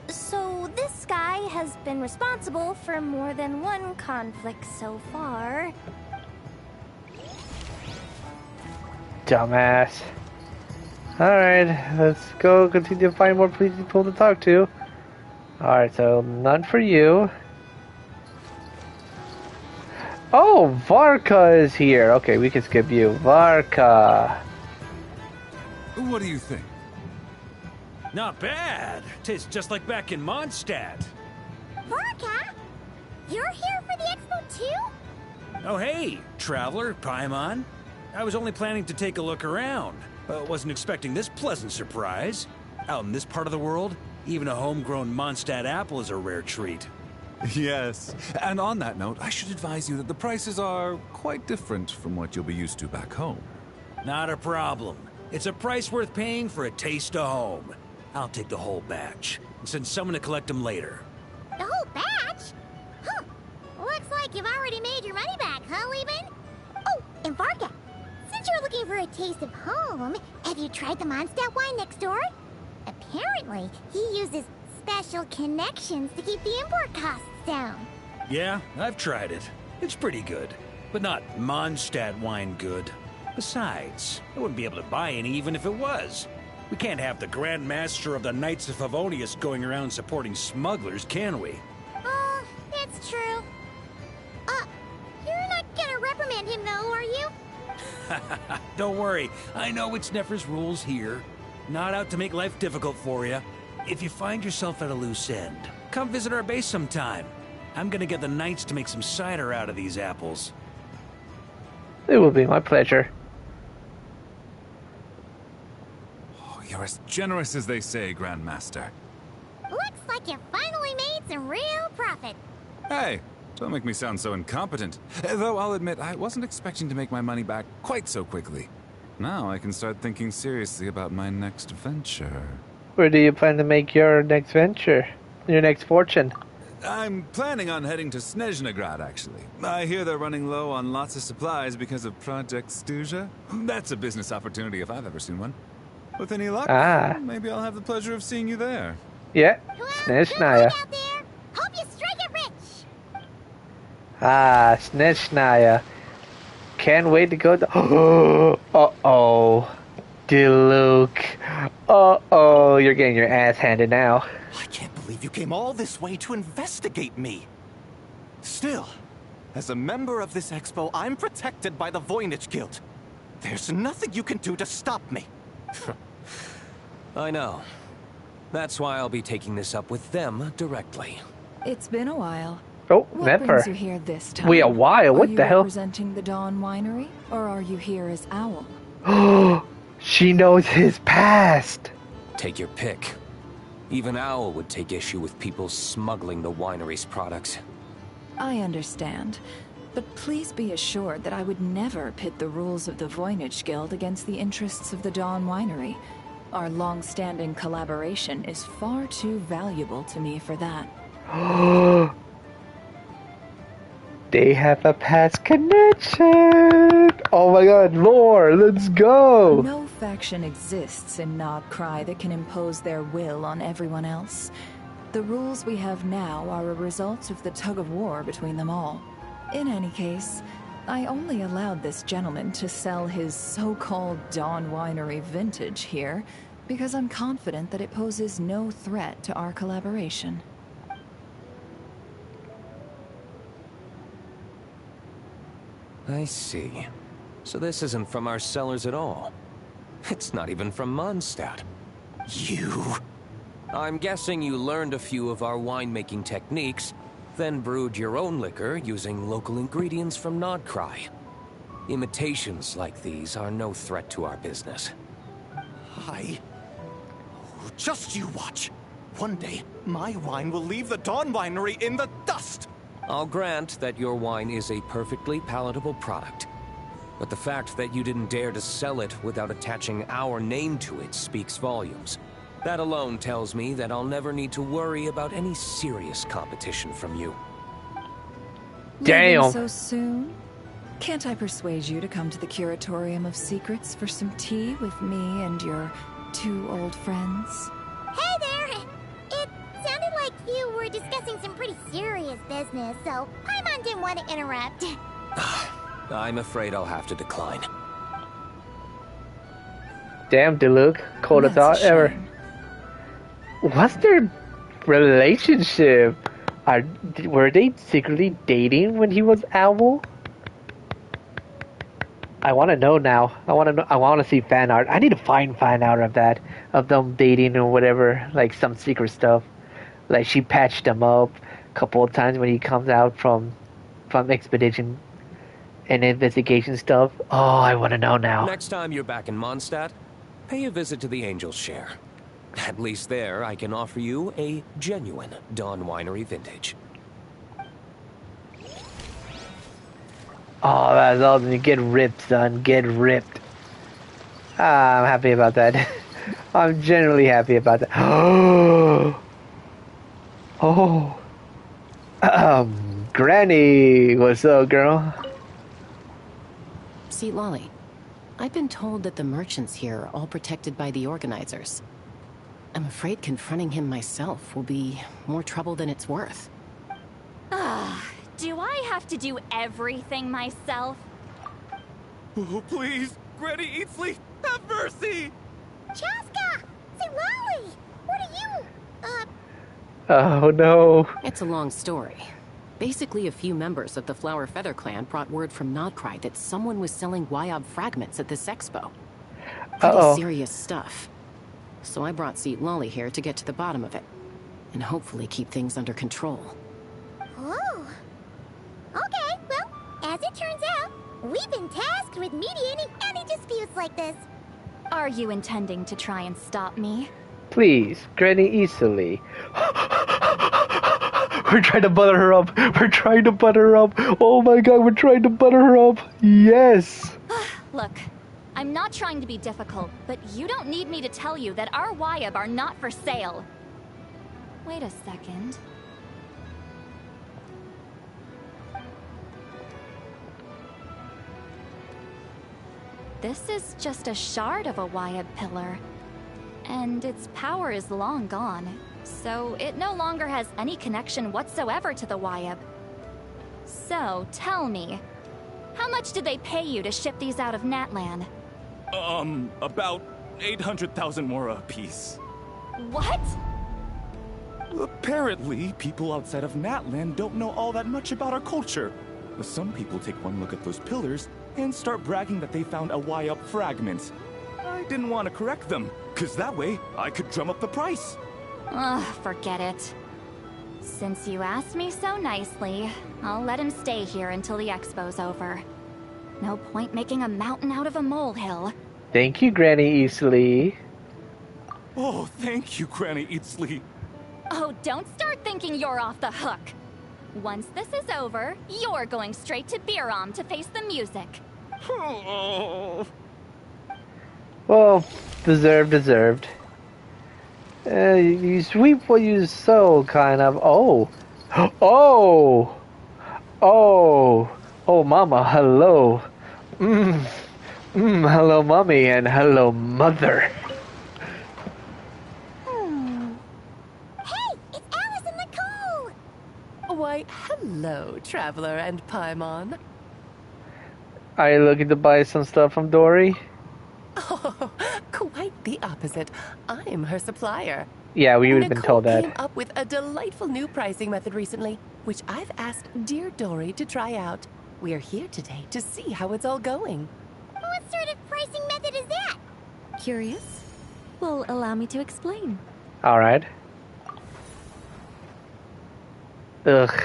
So this guy has been responsible for more than one conflict so far. Dumbass. Alright, let's go continue to find more people to talk to. Alright, so none for you. Oh, Varka is here. Okay, we can skip you. Varka. What do you think? Not bad. Tastes just like back in Mondstadt. Varka? You're here for the expo too? Oh hey, Traveler, Paimon. I was only planning to take a look around, but wasn't expecting this pleasant surprise. Out in this part of the world, even a homegrown Mondstadt apple is a rare treat. Yes, and on that note, I should advise you that the prices are quite different from what you'll be used to back home. Not a problem. It's a price worth paying for a taste of home. I'll take the whole batch and send someone to collect them later. The whole batch? Huh. Looks like you've already made your money back, huh, Leben? Oh, and Varka, since you're looking for a taste of home, have you tried the Mondstadt wine next door? Apparently, he uses special connections to keep the import costs down. Yeah, I've tried it. It's pretty good, but not Mondstadt wine good. Besides, I wouldn't be able to buy any even if it was. We can't have the Grand Master of the Knights of Favonius going around supporting smugglers, can we? Oh, that's true. You're not gonna reprimand him though, are you? Don't worry, I know it's Nefer's rules here. Not out to make life difficult for you. If you find yourself at a loose end, come visit our base sometime. I'm gonna get the Knights to make some cider out of these apples. It will be my pleasure. Oh, you're as generous as they say, Grandmaster. Looks like you finally made some real profit. Hey, don't make me sound so incompetent. Though I'll admit, I wasn't expecting to make my money back quite so quickly. Now I can start thinking seriously about my next venture. Where do you plan to make your next venture? Your next fortune? I'm planning on heading to Snezhnograd, actually. I hear they're running low on lots of supplies because of Project Stuja. That's a business opportunity if I've ever seen one. With any luck, maybe I'll have the pleasure of seeing you there. Yeah, Snezhnaya. Hope you strike it rich. Snezhnaya. Can't wait to go to... Uh-oh. Diluc. Uh-oh, you're getting your ass handed now. I can't believe you came all this way to investigate me. Still, as a member of this expo, I'm protected by the Voynich Guild. There's nothing you can do to stop me. I know. That's why I'll be taking this up with them directly. It's been a while. Oh, what never. brings you here this time? Wait, a while? What the hell? Are you representing the Dawn Winery, or are you here as Owl? She knows his past. Take your pick. Even Owl would take issue with people smuggling the winery's products. I understand. But please be assured that I would never pit the rules of the Voynich Guild against the interests of the Dawn Winery. Our long-standing collaboration is far too valuable to me for that. They have a past connection! Oh my god, lore, let's go! No faction exists in Nodcry that can impose their will on everyone else. The rules we have now are a result of the tug-of-war between them all. In any case, I only allowed this gentleman to sell his so-called Dawn Winery vintage here because I'm confident that it poses no threat to our collaboration. I see. So this isn't from our cellars at all. It's not even from Mondstadt. You... I'm guessing you learned a few of our winemaking techniques, then brewed your own liquor using local ingredients from Nodcry. Imitations like these are no threat to our business. Just you watch. One day, my wine will leave the Dawn Winery in the dust! I'll grant that your wine is a perfectly palatable product. But the fact that you didn't dare to sell it without attaching our name to it speaks volumes. That alone tells me that I'll never need to worry about any serious competition from you. Damn. Leaving so soon? Can't I persuade you to come to the Curatorium of Secrets for some tea with me and your 2 old friends? Hey there! It sounded like you were discussing some pretty serious business, so Paimon didn't want to interrupt. I'm afraid I'll have to decline. Damn, Diluc. Coldest thought ever. What's their relationship? Were they secretly dating when he was Owl? I want to know now. I want to see fan art. I need to find fan art of that, of them dating or whatever, like some secret stuff. Like she patched him up a couple of times when he comes out from expedition and investigation stuff. Oh, I want to know now. Next time you're back in Mondstadt, pay a visit to the Angel's Share. At least there, I can offer you a genuine Dawn Winery vintage. Oh, that's awesome. Get ripped, son. Get ripped. I'm happy about that. I'm generally happy about that. Oh. Granny. What's up, girl? See, Lolly, I've been told that the merchants here are all protected by the organizers. I'm afraid confronting him myself will be more trouble than it's worth. Do I have to do everything myself? Oh, please! Granny Eatsley, have mercy! Chaska! Say, Lolly! What are you... Oh, no. It's a long story. Basically, a few members of the Flower Feather clan brought word from Nodcry that someone was selling Wyob fragments at this expo. Pretty serious stuff. So I brought Seat Lolly here to get to the bottom of it, and hopefully keep things under control. Oh. Okay, well, as it turns out, we've been tasked with mediating any disputes like this. Are you intending to try and stop me? Please, Granny easily. We're trying to butter her up. We're trying to butter her up. Oh my god, we're trying to butter her up. Yes. Look, I'm not trying to be difficult, but you don't need me to tell you that our Wyob are not for sale. Wait a second. This is just a shard of a Wyob pillar, and its power is long gone, so it no longer has any connection whatsoever to the Wyob. So, tell me, how much did they pay you to ship these out of Natlan? About 800,000 mora apiece. What? Apparently, people outside of Natland don't know all that much about our culture. Some people take one look at those pillars and start bragging that they found a Y-up fragment. I didn't want to correct them, cause that way I could drum up the price. Ugh, forget it. Since you asked me so nicely, I'll let him stay here until the expo's over. No point making a mountain out of a molehill. Thank you, Granny Easley. Oh, thank you, Granny Eatsley. Oh, don't start thinking you're off the hook. Once this is over, you're going straight to Biram to face the music. Well, deserved. You sweep what you sow, kind of. Oh, Mama, hello. Hello, Mommy, and hello, Mother. Hey, it's Alice and Nicole! Why, hello, Traveler and Paimon. Are you looking to buy some stuff from Dory? Oh, quite the opposite. I'm her supplier. Yeah, we would have been told Nicole that. came up with a delightful new pricing method recently, which I've asked dear Dory to try out. We're here today to see how it's all going. What sort of pricing method is that? Curious? Well, allow me to explain. Alright. Ugh.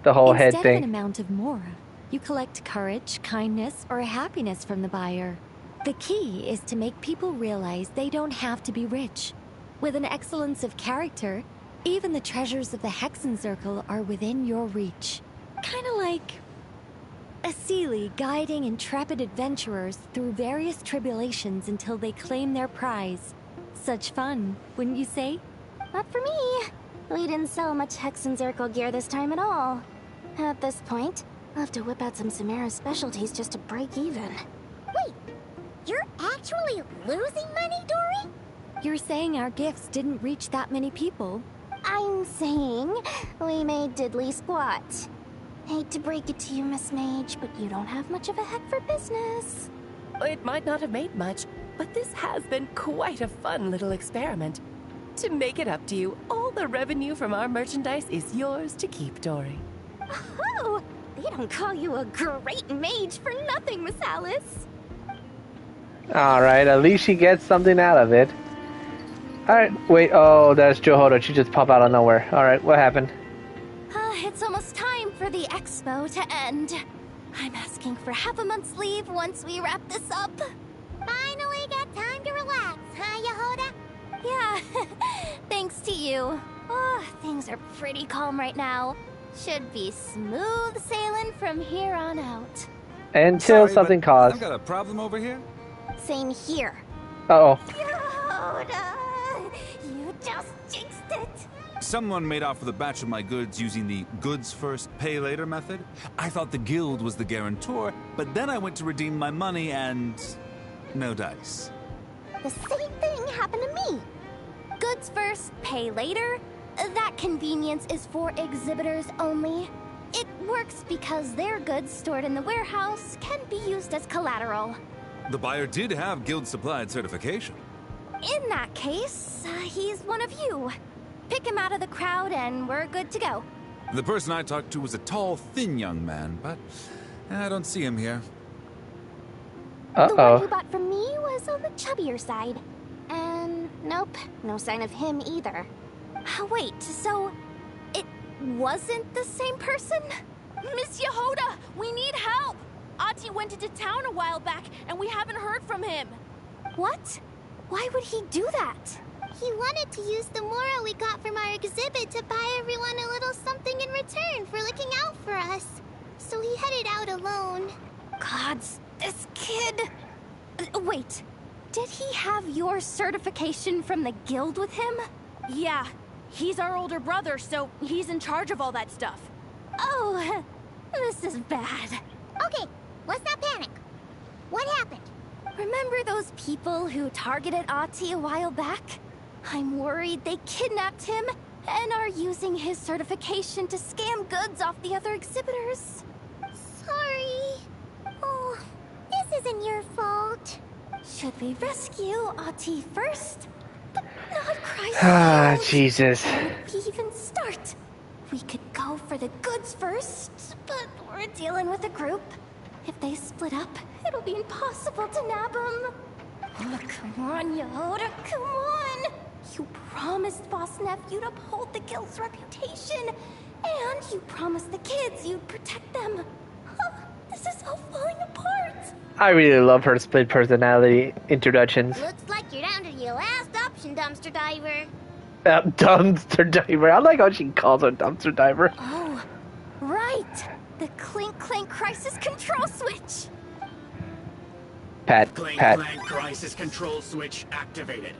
The whole head Instead of an thing. amount of mora, you collect courage, kindness, or happiness from the buyer. The key is to make people realize they don't have to be rich. With an excellence of character, even the treasures of the Hexen Circle are within your reach. Kinda like a Sealy guiding intrepid adventurers through various tribulations until they claim their prize. Such fun, wouldn't you say? Not for me. We didn't sell much Hexen Circle gear this time at all. At this point, I'll have to whip out some Samara specialties just to break even. Wait, you're actually losing money, Dory? You're saying our gifts didn't reach that many people? I'm saying we made diddly squat. Hate to break it to you, Miss Mage, but you don't have much of a head for business. It might not have made much, but this has been quite a fun little experiment. To make it up to you, all the revenue from our merchandise is yours to keep, Dory. Oh, they don't call you a great mage for nothing, Miss Alice. Alright, at least she gets something out of it. Alright, wait, oh, that's Johoda. She just popped out of nowhere. Alright, what happened? It's almost time for the expo to end. I'm asking for half a month's leave once we wrap this up. Finally got time to relax, huh, Yehoda? Yeah, thanks to you. Oh, things are pretty calm right now. Should be smooth sailing from here on out. Until something caused. I've got a problem over here. Same here. Uh-oh. Yehoda, you just jinxed it. Someone made off with a batch of my goods using the goods first, pay later method. I thought the guild was the guarantor, but then I went to redeem my money and no dice. The same thing happened to me. Goods first, pay later. That convenience is for exhibitors only. It works because their goods stored in the warehouse can be used as collateral. The buyer did have guild supplied certification. In that case, he's one of you. Pick him out of the crowd and we're good to go. The person I talked to was a tall, thin young man, but I don't see him here. The one who bought from me was on the chubbier side. And nope, no sign of him either. Wait, so it wasn't the same person? Miss Yehoda, we need help! Ati went into town a while back and we haven't heard from him. What? Why would he do that? He wanted to use the mora we got from our exhibit to buy everyone a little something in return for looking out for us. So he headed out alone. Gods, this kid... Wait, did he have your certification from the guild with him? Yeah, he's our older brother, so he's in charge of all that stuff. Oh, this is bad. Okay, let's not panic. What happened? Remember those people who targeted Ati a while back? I'm worried they kidnapped him and are using his certification to scam goods off the other exhibitors. Sorry. Oh, this isn't your fault. Should we rescue Ahti first? But not Christ. Ah, Jesus. Where would we even start? We could go for the goods first, but we're dealing with a group. If they split up, it'll be impossible to nab them. Oh, come on, Yehoda, come on! You promised Boss Nephew to uphold the guild's reputation, and you promised the kids you'd protect them. This is all falling apart. I really love her split personality introductions. Looks like you're down to your last option, dumpster diver. Dumpster diver. I like how she calls her dumpster diver. Oh, right. The Clink Clank Crisis Control Switch. Pat. Clank Clank Crisis Control Switch activated.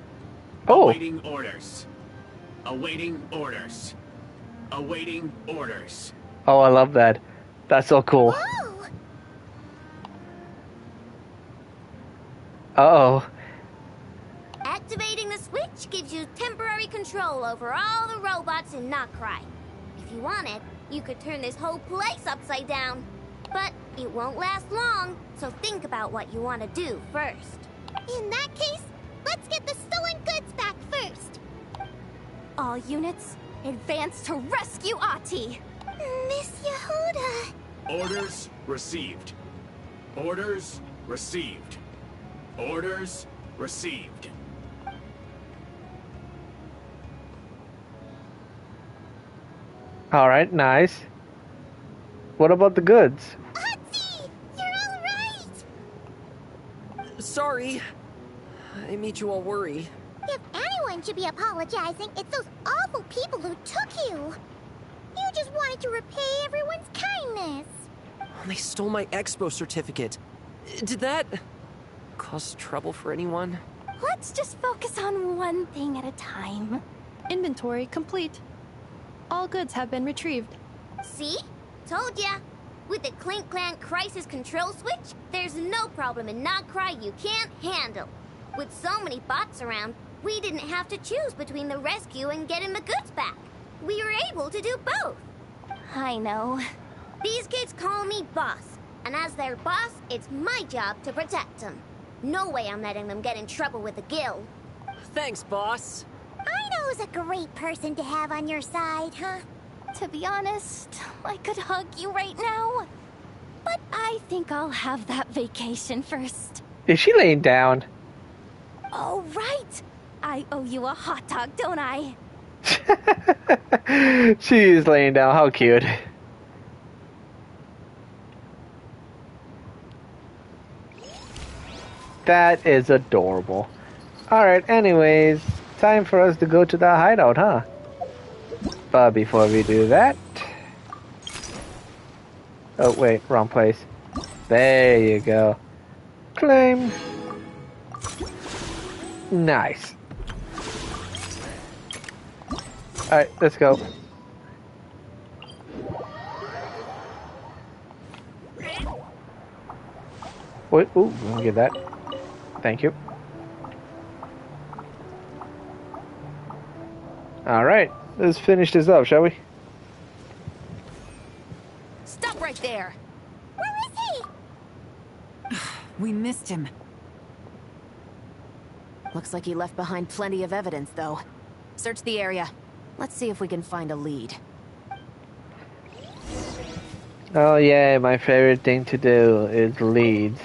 Oh. Awaiting orders. Awaiting orders. Awaiting orders. Oh, I love that. That's so cool. Uh-oh. Activating the switch gives you temporary control over all the robots in Notcry. If you wanted, you could turn this whole place upside down. But it won't last long, so think about what you want to do first. In that case, let's get the stolen goods back first. All units, advance to rescue Ahti. Miss Yehuda. Orders received. Orders received. Orders received. All right, nice. What about the goods? Ahti, you're all right. Sorry. I made you all worry. If anyone should be apologizing, it's those awful people who took you. You just wanted to repay everyone's kindness. They stole my expo certificate. Did that cause trouble for anyone? Let's just focus on one thing at a time. Inventory complete. All goods have been retrieved. See? Told ya. With the Clink Clank Crisis Control Switch, there's no problem in Notcry you can't handle. With so many bots around, we didn't have to choose between the rescue and getting the goods back. We were able to do both. I know. These kids call me boss, and as their boss, it's my job to protect them. No way I'm letting them get in trouble with the guild. Thanks, boss. I know's a great person to have on your side, huh? To be honest, I could hug you right now. But I think I'll have that vacation first. Is she laying down? Oh, right. I owe you a hot dog, don't I? She is laying down. How cute. That is adorable. Alright, anyways, time for us to go to the hideout, huh? But before we do that... Oh, wait, wrong place. There you go. Claim. Nice. Alright, let's go. Wait, ooh, let me get that. Thank you. Alright, let's finish this up, shall we? Stop right there! Where is he? We missed him. Looks like he left behind plenty of evidence, though. Search the area. Let's see if we can find a lead. Oh yeah, my favorite thing to do is leads.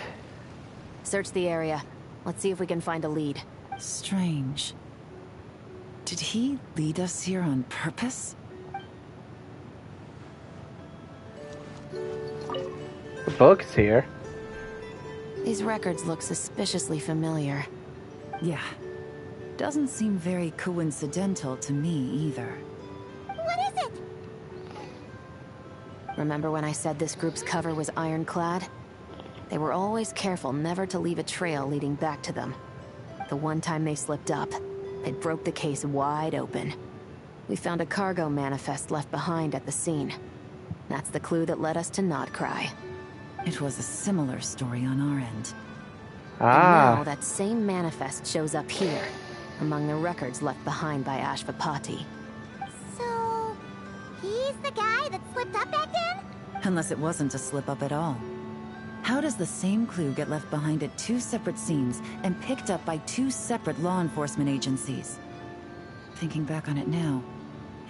Search the area. Let's see if we can find a lead. Strange. Did he lead us here on purpose? The book's here. These records look suspiciously familiar. Yeah. Doesn't seem very coincidental to me either. What is it? Remember when I said this group's cover was ironclad? They were always careful never to leave a trail leading back to them. The one time they slipped up, it broke the case wide open. We found a cargo manifest left behind at the scene. That's the clue that led us to Notcry. It was a similar story on our end. Ah. And now that same manifest shows up here, among the records left behind by Ashvapati. So, he's the guy that slipped up back then? Unless it wasn't a slip-up at all. How does the same clue get left behind at 2 separate scenes and picked up by 2 separate law enforcement agencies? Thinking back on it now,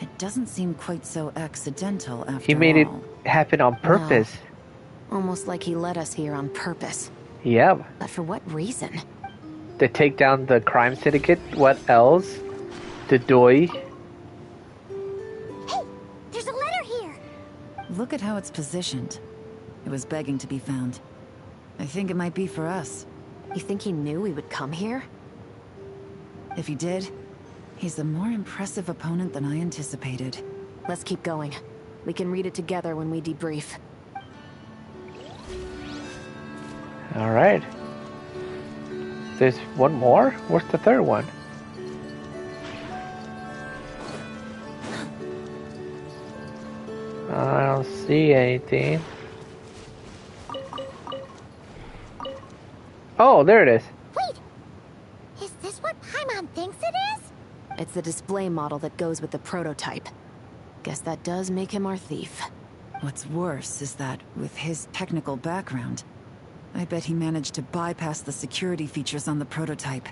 it doesn't seem quite so accidental after all. He made it happen on purpose. No. Almost like he led us here on purpose. Yeah. But for what reason? To take down the crime syndicate? What else? The Doi? Hey, there's a letter here. Look at how it's positioned. It was begging to be found. I think it might be for us. You think he knew we would come here? If he did, he's a more impressive opponent than I anticipated. Let's keep going. We can read it together when we debrief. Alright. There's one more? Where's the third one? I don't see anything. Oh, there it is. Wait! Is this what Paimon thinks it is? It's the display model that goes with the prototype. Guess that does make him our thief. What's worse is that, with his technical background, I bet he managed to bypass the security features on the prototype.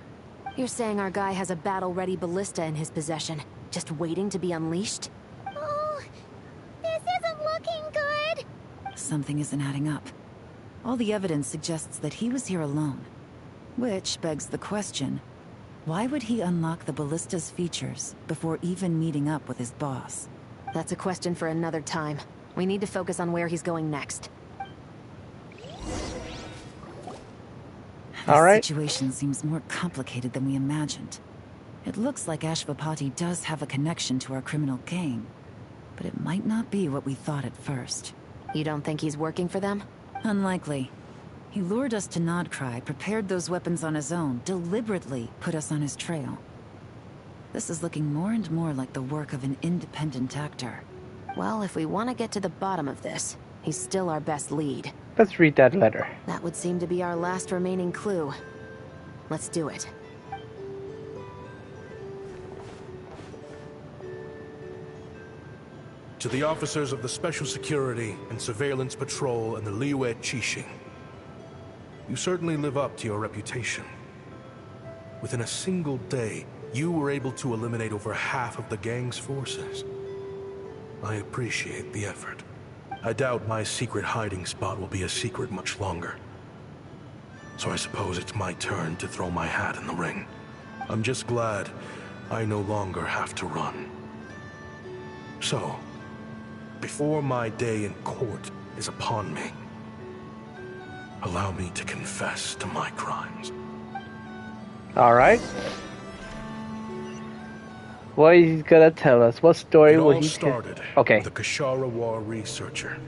You're saying our guy has a battle-ready ballista in his possession, just waiting to be unleashed? Oh, this isn't looking good. Something isn't adding up. All the evidence suggests that he was here alone. Which begs the question, why would he unlock the ballista's features before even meeting up with his boss? That's a question for another time. We need to focus on where he's going next. This situation seems more complicated than we imagined. It looks like Ashvapati does have a connection to our criminal gang, but it might not be what we thought at first. You don't think he's working for them? Unlikely. He lured us to Nodcry, prepared those weapons on his own, deliberately put us on his trail. This is looking more and more like the work of an independent actor. Well, if we want to get to the bottom of this, he's still our best lead. Let's read that letter. That would seem to be our last remaining clue. Let's do it. To the officers of the Special Security and Surveillance Patrol and the Liyue Qixing, you certainly live up to your reputation. Within a single day, you were able to eliminate over half of the gang's forces. I appreciate the effort. I doubt my secret hiding spot will be a secret much longer. So I suppose it's my turn to throw my hat in the ring. I'm just glad I no longer have to run. So, before my day in court is upon me, allow me to confess to my crimes. Alright. What is he gonna tell us? What story will he tell? It all started with the Kashara War researcher,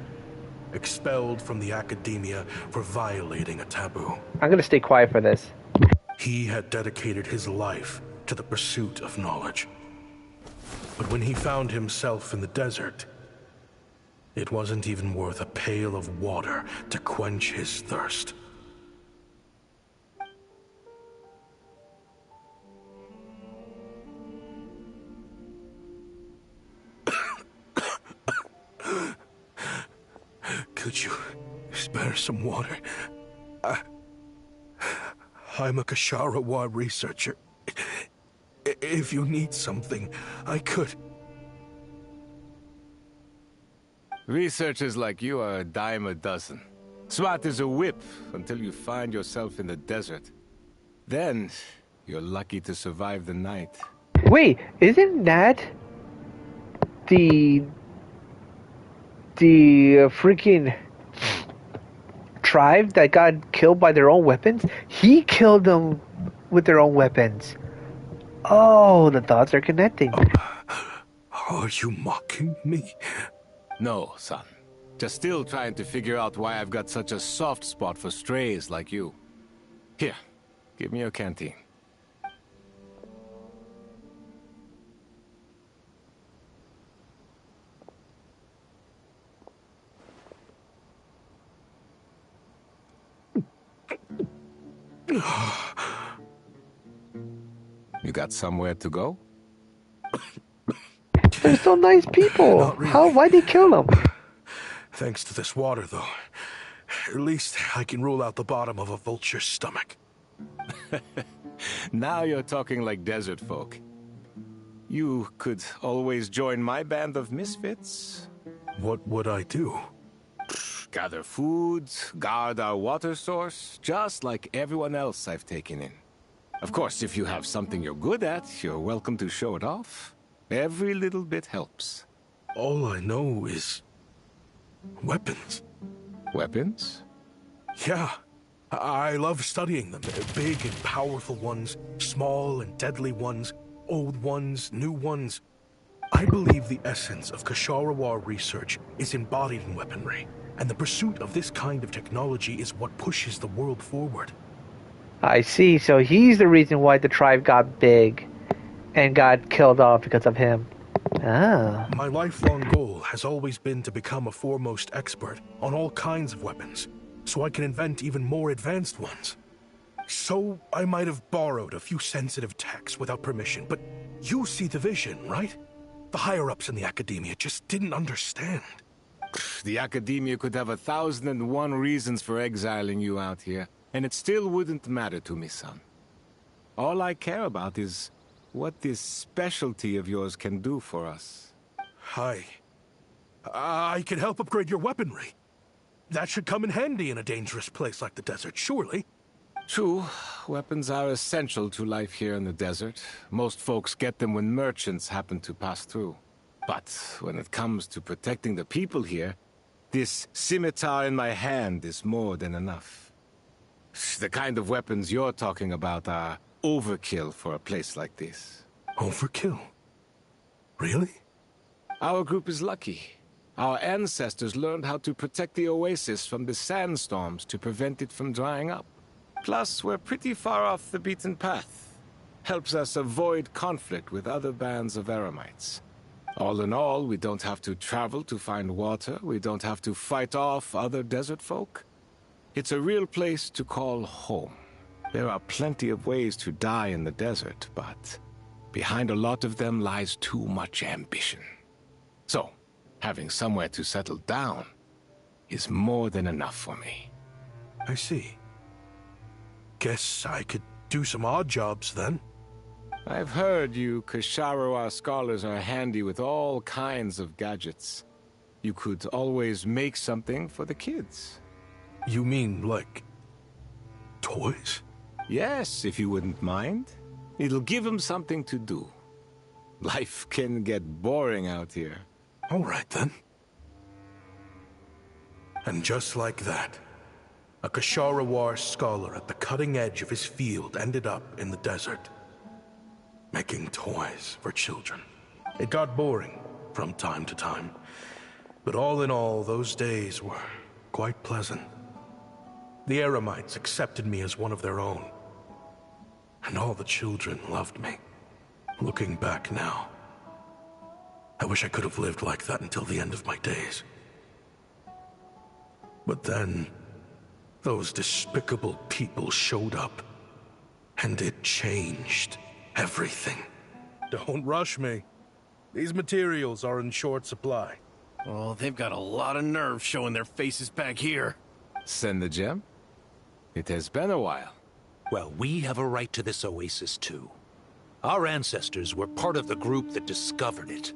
expelled from the academia for violating a taboo. I'm gonna stay quiet for this. He had dedicated his life to the pursuit of knowledge. But when he found himself in the desert, it wasn't even worth a pail of water to quench his thirst. Could you spare some water? I'm a Kashara researcher. If you need something, I could. Researchers like you are a dime a dozen. Smart as a whip until you find yourself in the desert. Then, you're lucky to survive the night. Wait, isn't that the freaking tribe that got killed by their own weapons? He killed them with their own weapons. Oh, the thoughts are connecting. Are you mocking me? No, son. Just still trying to figure out why I've got such a soft spot for strays like you. Here, give me your canteen. You got somewhere to go? They're so nice people. Not really. Why'd they kill them? Thanks to this water, though. At least I can rule out the bottom of a vulture's stomach. Now you're talking like desert folk. You could always join my band of misfits. What would I do? Gather food, guard our water source, just like everyone else I've taken in. Of course, if you have something you're good at, you're welcome to show it off. Every little bit helps. All I know is... weapons. Weapons? Yeah. I love studying them. Big and powerful ones, small and deadly ones, old ones, new ones. I believe the essence of Kshatriya research is embodied in weaponry, and the pursuit of this kind of technology is what pushes the world forward. I see, so he's the reason why the tribe got big and got killed off because of him. Ah. My lifelong goal has always been to become a foremost expert on all kinds of weapons, so I can invent even more advanced ones. So I might have borrowed a few sensitive techs without permission, but you see the vision, right? The higher-ups in the academia just didn't understand. The academia could have 1,001 reasons for exiling you out here, and it still wouldn't matter to me, son. All I care about is what this specialty of yours can do for us. I can help upgrade your weaponry. That should come in handy in a dangerous place like the desert, surely. True. Weapons are essential to life here in the desert. Most folks get them when merchants happen to pass through. But when it comes to protecting the people here, this scimitar in my hand is more than enough. The kind of weapons you're talking about are overkill for a place like this. Overkill? Really? Our group is lucky. Our ancestors learned how to protect the oasis from the sandstorms to prevent it from drying up. Plus, we're pretty far off the beaten path. Helps us avoid conflict with other bands of Eremites. All in all, we don't have to travel to find water. We don't have to fight off other desert folk. It's a real place to call home. There are plenty of ways to die in the desert, but behind a lot of them lies too much ambition. So, having somewhere to settle down is more than enough for me. I see. Guess I could do some odd jobs then. I've heard you Kshatriya scholars are handy with all kinds of gadgets. You could always make something for the kids. You mean, like, toys? Yes, if you wouldn't mind. It'll give them something to do. Life can get boring out here. All right, then. And just like that, a Kshatriya scholar at the cutting edge of his field ended up in the desert, making toys for children. It got boring from time to time, but all in all, those days were quite pleasant. The Eremites accepted me as one of their own, and all the children loved me. Looking back now, I wish I could have lived like that until the end of my days. But then, those despicable people showed up, and it changed everything. Don't rush me. These materials are in short supply. Oh, they've got a lot of nerve showing their faces back here. Send the gem? It has been a while. Well, we have a right to this oasis, too. Our ancestors were part of the group that discovered it.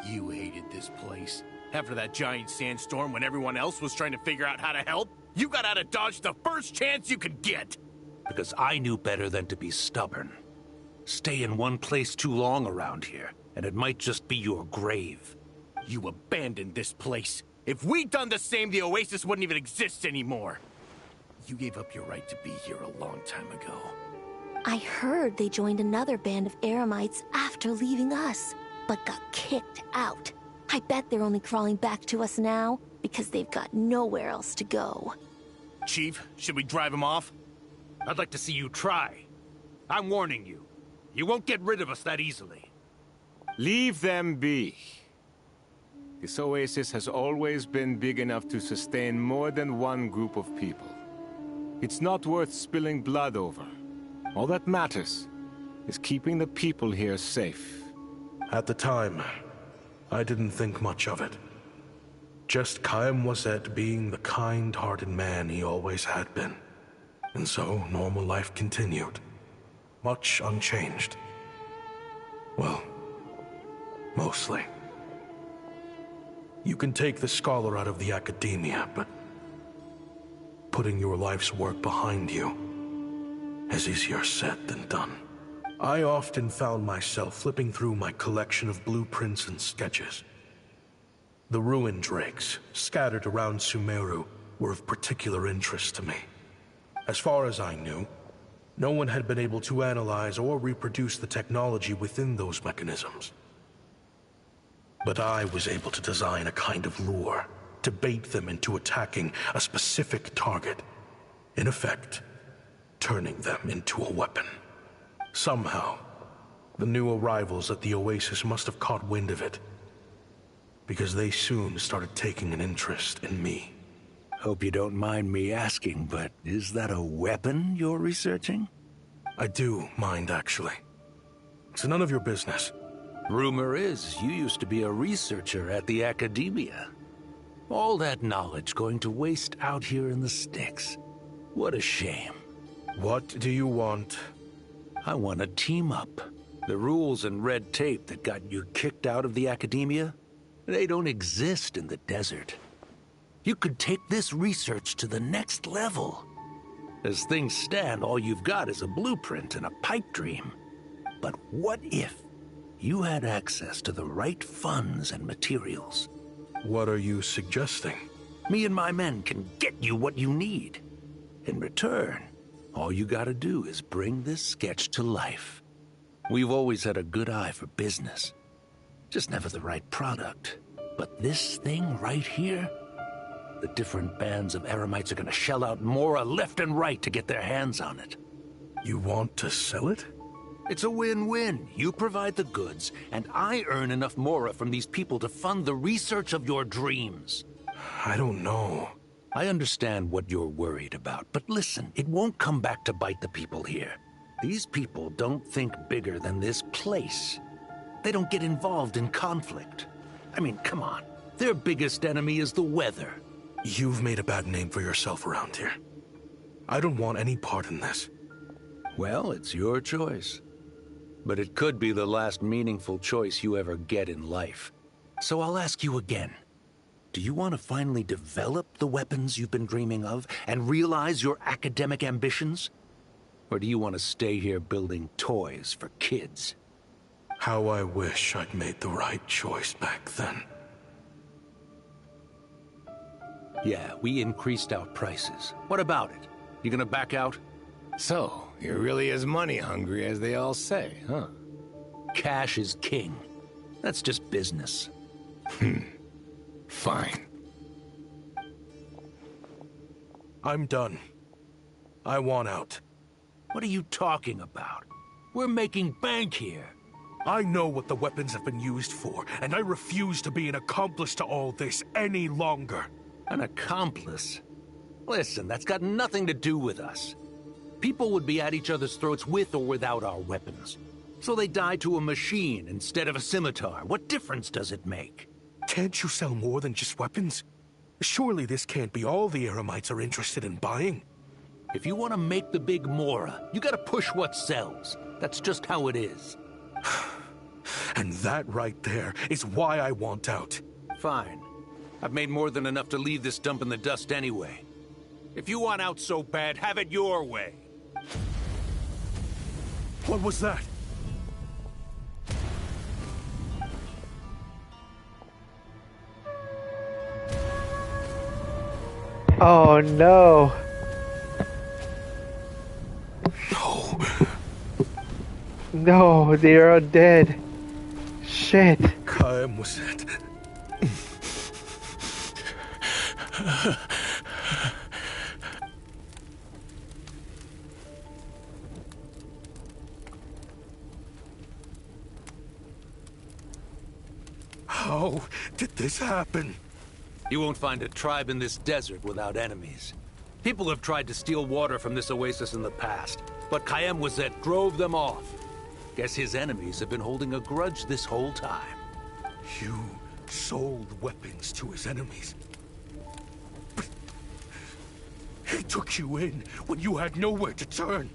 You hated this place. After that giant sandstorm when everyone else was trying to figure out how to help, you got out of Dodge the first chance you could get. Because I knew better than to be stubborn. Stay in one place too long around here, and it might just be your grave. You abandoned this place. If we'd done the same, the oasis wouldn't even exist anymore. You gave up your right to be here a long time ago. I heard they joined another band of Eremites after leaving us, but got kicked out. I bet they're only crawling back to us now because they've got nowhere else to go. Chief, should we drive him off? I'd like to see you try. I'm warning you. You won't get rid of us that easily. Leave them be. This oasis has always been big enough to sustain more than one group of people. It's not worth spilling blood over. All that matters is keeping the people here safe. At the time, I didn't think much of it. Just Kaim Wazet being the kind-hearted man he always had been. And so, normal life continued. Much unchanged. Well, mostly. You can take the scholar out of the academia, but putting your life's work behind you is easier said than done. I often found myself flipping through my collection of blueprints and sketches. The ruin drakes, scattered around Sumeru, were of particular interest to me. As far as I knew, no one had been able to analyze or reproduce the technology within those mechanisms. But I was able to design a kind of lure to bait them into attacking a specific target. In effect, turning them into a weapon. Somehow, the new arrivals at the Oasis must have caught wind of it, because they soon started taking an interest in me. Hope you don't mind me asking, but is that a weapon you're researching? I do mind, actually. It's none of your business. Rumor is you used to be a researcher at the Academia. All that knowledge going to waste out here in the sticks. What a shame. What do you want? I want to team up. The rules and red tape that got you kicked out of the Academia, they don't exist in the desert. You could take this research to the next level. As things stand, all you've got is a blueprint and a pipe dream. But what if you had access to the right funds and materials? What are you suggesting? Me and my men can get you what you need. In return, all you gotta do is bring this sketch to life. We've always had a good eye for business. Just never the right product. But this thing right here, the different bands of Eremites are gonna shell out Mora left and right to get their hands on it. You want to sell it? It's a win-win. You provide the goods, and I earn enough Mora from these people to fund the research of your dreams. I don't know. I understand what you're worried about, but listen, it won't come back to bite the people here. These people don't think bigger than this place. They don't get involved in conflict. I mean, come on. Their biggest enemy is the weather. You've made a bad name for yourself around here. I don't want any part in this. Well, it's your choice. But it could be the last meaningful choice you ever get in life. So I'll ask you again. Do you want to finally develop the weapons you've been dreaming of and realize your academic ambitions? Or do you want to stay here building toys for kids? How I wish I'd made the right choice back then. Yeah, we increased our prices. What about it? You gonna back out? So, you're really as money hungry as they all say, huh? Cash is king. That's just business. Fine. I'm done. I want out. What are you talking about? We're making bank here. I know what the weapons have been used for, and I refuse to be an accomplice to all this any longer. An accomplice? Listen, that's got nothing to do with us. People would be at each other's throats with or without our weapons. So they die to a machine instead of a scimitar. What difference does it make? Can't you sell more than just weapons? Surely this can't be all the Eremites are interested in buying. If you want to make the big Mora, you gotta push what sells. That's just how it is. And that right there is why I want out. Fine. I've made more than enough to leave this dump in the dust anyway. If you want out so bad, have it your way. What was that? Oh no. No, they are all dead. Shit. Kaim was it. How did this happen? You won't find a tribe in this desert without enemies. People have tried to steal water from this oasis in the past, but Kaim Wazet drove them off. Guess his enemies have been holding a grudge this whole time. You sold weapons to his enemies. But he took you in when you had nowhere to turn.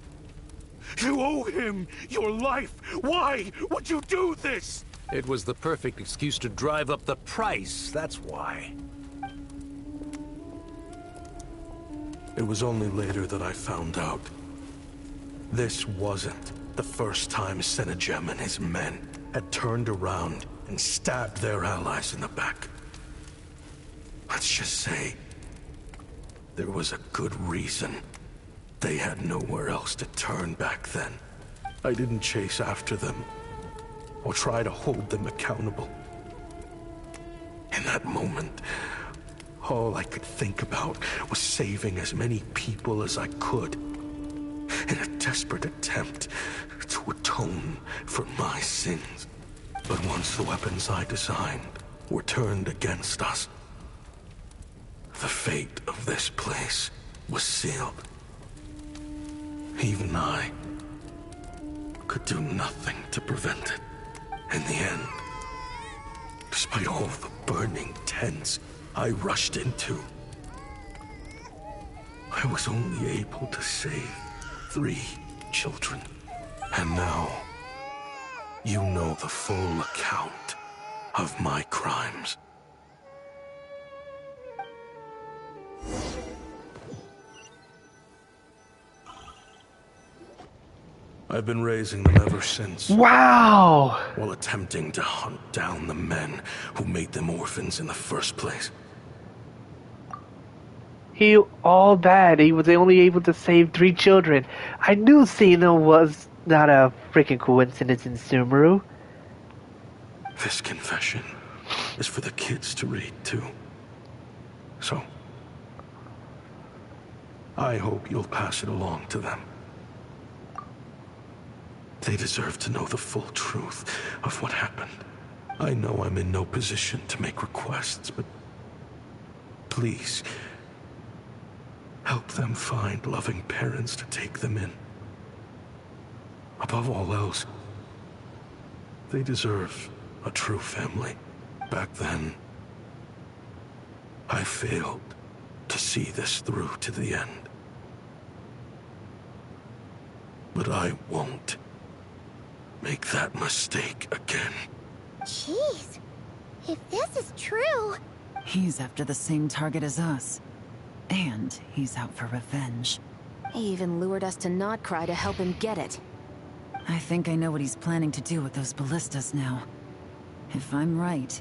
You owe him your life. Why would you do this? It was the perfect excuse to drive up the price, that's why. It was only later that I found out. This wasn't the first time Senegem and his men had turned around and stabbed their allies in the back. Let's just say, there was a good reason. They had nowhere else to turn back then. I didn't chase after them, or try to hold them accountable. In that moment, all I could think about was saving as many people as I could, in a desperate attempt to atone for my sins. But once the weapons I designed were turned against us, the fate of this place was sealed. Even I could do nothing to prevent it. In the end, despite all the burning tents I rushed into, I was only able to save 3 children. And now, you know the full account of my crimes. I've been raising them ever since. Wow! While attempting to hunt down the men who made them orphans in the first place. All that, he was only able to save 3 children. I knew Sino was not a freaking coincidence in Sumeru. This confession is for the kids to read too. So, I hope you'll pass it along to them. They deserve to know the full truth of what happened. I know I'm in no position to make requests, but please, help them find loving parents to take them in. Above all else, they deserve a true family. Back then, I failed to see this through to the end. But I won't make that mistake again. Jeez, if this is true... He's after the same target as us. And he's out for revenge. He even lured us to Notcry to help him get it. I think I know what he's planning to do with those ballistas now. If I'm right,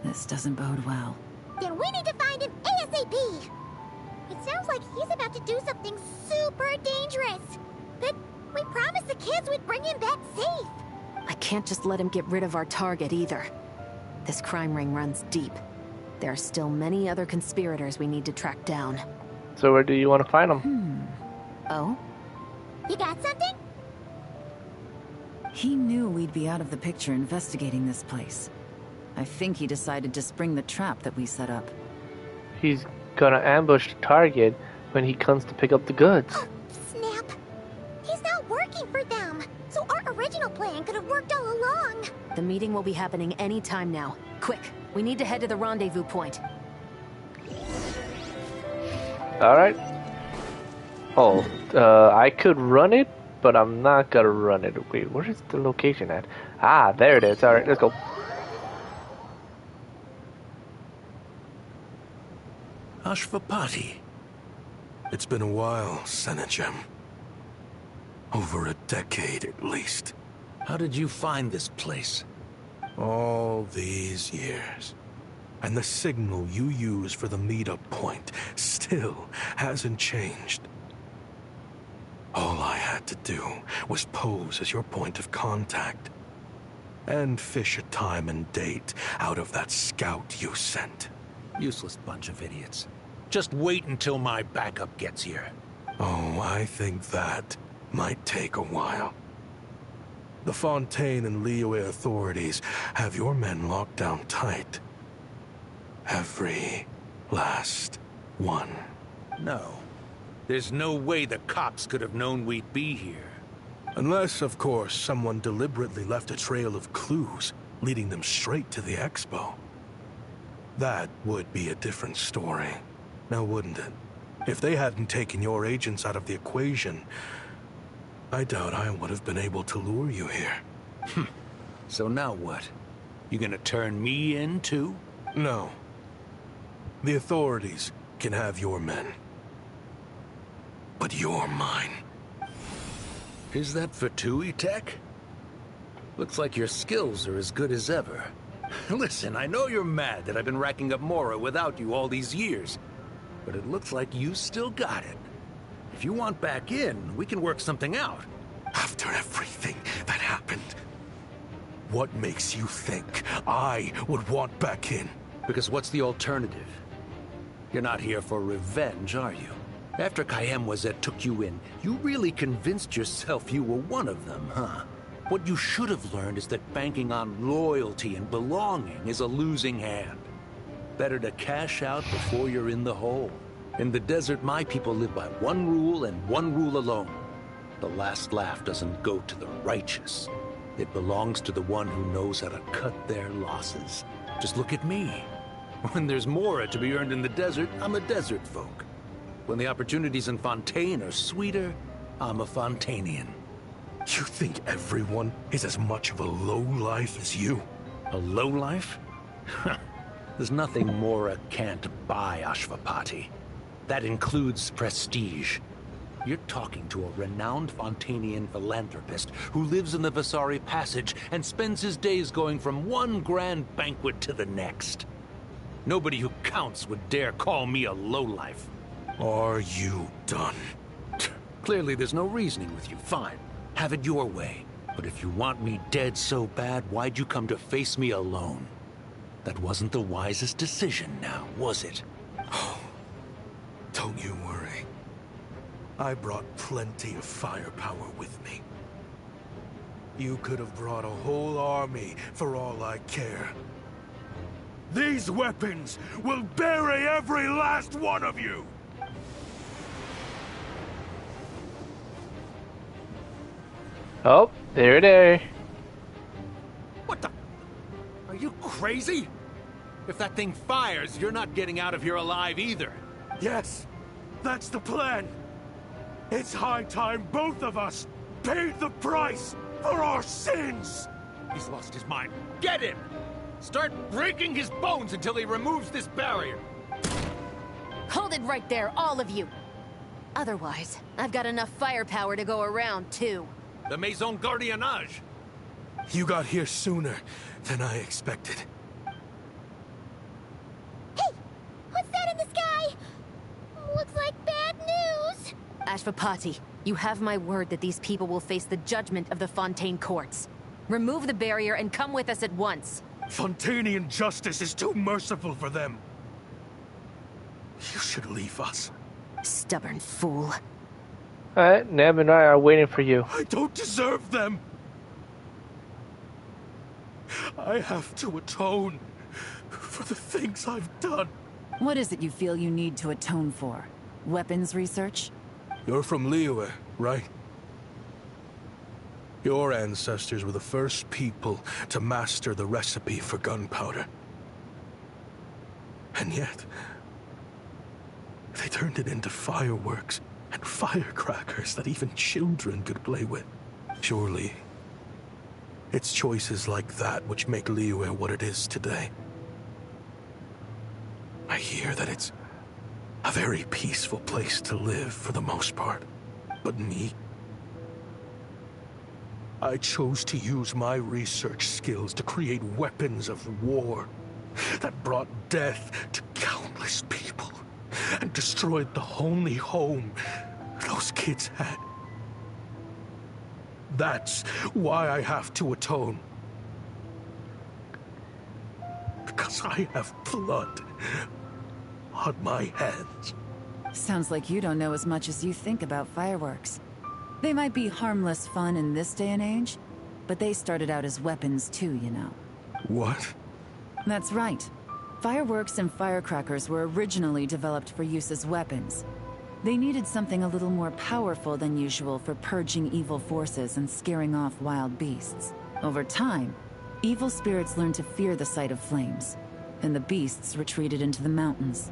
this doesn't bode well. Then we need to find him ASAP! It sounds like he's about to do something super dangerous. But we promised the kids we'd bring him back safe. I can't just let him get rid of our target either. This crime ring runs deep. There are still many other conspirators we need to track down. So where do you want to find them? Oh? You got something? He knew we'd be out of the picture investigating this place. I think he decided to spring the trap that we set up. He's gonna ambush the target when he comes to pick up the goods. Oh, snap. He's not working for them. So our original plan could have worked all along. The meeting will be happening any time now. Quick, we need to head to the rendezvous point. Alright. Oh, I could run it, but I'm not gonna run it. Wait, where is the location at? Ah, there it is. Alright, let's go. Ashvapati. It's been a while, Senegem. Over a decade at least. How did you find this place? All these years. And the signal you use for the meetup point still hasn't changed. All I had to do was pose as your point of contact. And fish a time and date out of that scout you sent. Useless bunch of idiots. Just wait until my backup gets here. Oh, I think that might take a while. The Fontaine and Liyue authorities have your men locked down tight. Every last one. No. There's no way the cops could have known we'd be here. Unless, of course, someone deliberately left a trail of clues, leading them straight to the expo. That would be a different story, now wouldn't it? If they hadn't taken your agents out of the equation, I doubt I would have been able to lure you here. So now what? You gonna turn me in, too? No. The authorities can have your men. But you're mine. Is that for Tui Tech? Looks like your skills are as good as ever. Listen, I know you're mad that I've been racking up Mora without you all these years, but it looks like you still got it. If you want back in, we can work something out. After everything that happened, what makes you think I would want back in? Because what's the alternative? You're not here for revenge, are you? After Kayemwazet took you in, you really convinced yourself you were one of them, huh? What you should have learned is that banking on loyalty and belonging is a losing hand. Better to cash out before you're in the hole. In the desert, my people live by one rule and one rule alone. The last laugh doesn't go to the righteous. It belongs to the one who knows how to cut their losses. Just look at me. When there's Mora to be earned in the desert, I'm a desert folk. When the opportunities in Fontaine are sweeter, I'm a Fontanian. You think everyone is as much of a lowlife as you? A lowlife? There's nothing Mora can't buy, Ashvapati. That includes prestige. You're talking to a renowned Fontanian philanthropist who lives in the Vasari Passage and spends his days going from one grand banquet to the next. Nobody who counts would dare call me a lowlife. Are you done? Clearly there's no reasoning with you. Fine. Have it your way. But if you want me dead so bad, why'd you come to face me alone? That wasn't the wisest decision now, was it? Oh, don't you worry. I brought plenty of firepower with me. You could have brought a whole army for all I care. These weapons will bury every last one of you! Oh, there it is. What the? Are you crazy? If that thing fires, you're not getting out of here alive either. Yes, that's the plan. It's high time both of us paid the price for our sins! He's lost his mind. Get him! Start breaking his bones until he removes this barrier. Hold it right there, all of you. Otherwise, I've got enough firepower to go around, too. The Maison Gardiennage. You got here sooner than I expected. Hey! What's that in the sky? Looks like bad news. Ashvapati, you have my word that these people will face the judgment of the Fontaine courts. Remove the barrier and come with us at once. Fontanian justice is too merciful for them. You should leave us. Stubborn fool. Alright, Neb and I are waiting for you. I don't deserve them. I have to atone for the things I've done. What is it you feel you need to atone for? Weapons research? You're from Liyue, right? Your ancestors were the first people to master the recipe for gunpowder. And yet, they turned it into fireworks and firecrackers that even children could play with. Surely, it's choices like that which make Liyue what it is today. I hear that it's a very peaceful place to live for the most part. But me? I chose to use my research skills to create weapons of war that brought death to countless people and destroyed the only home those kids had. That's why I have to atone. Because I have blood on my hands. Sounds like you don't know as much as you think about fireworks. They might be harmless fun in this day and age, but they started out as weapons too, you know. What? That's right. Fireworks and firecrackers were originally developed for use as weapons. They needed something a little more powerful than usual for purging evil forces and scaring off wild beasts. Over time, evil spirits learned to fear the sight of flames. and the beasts retreated into the mountains.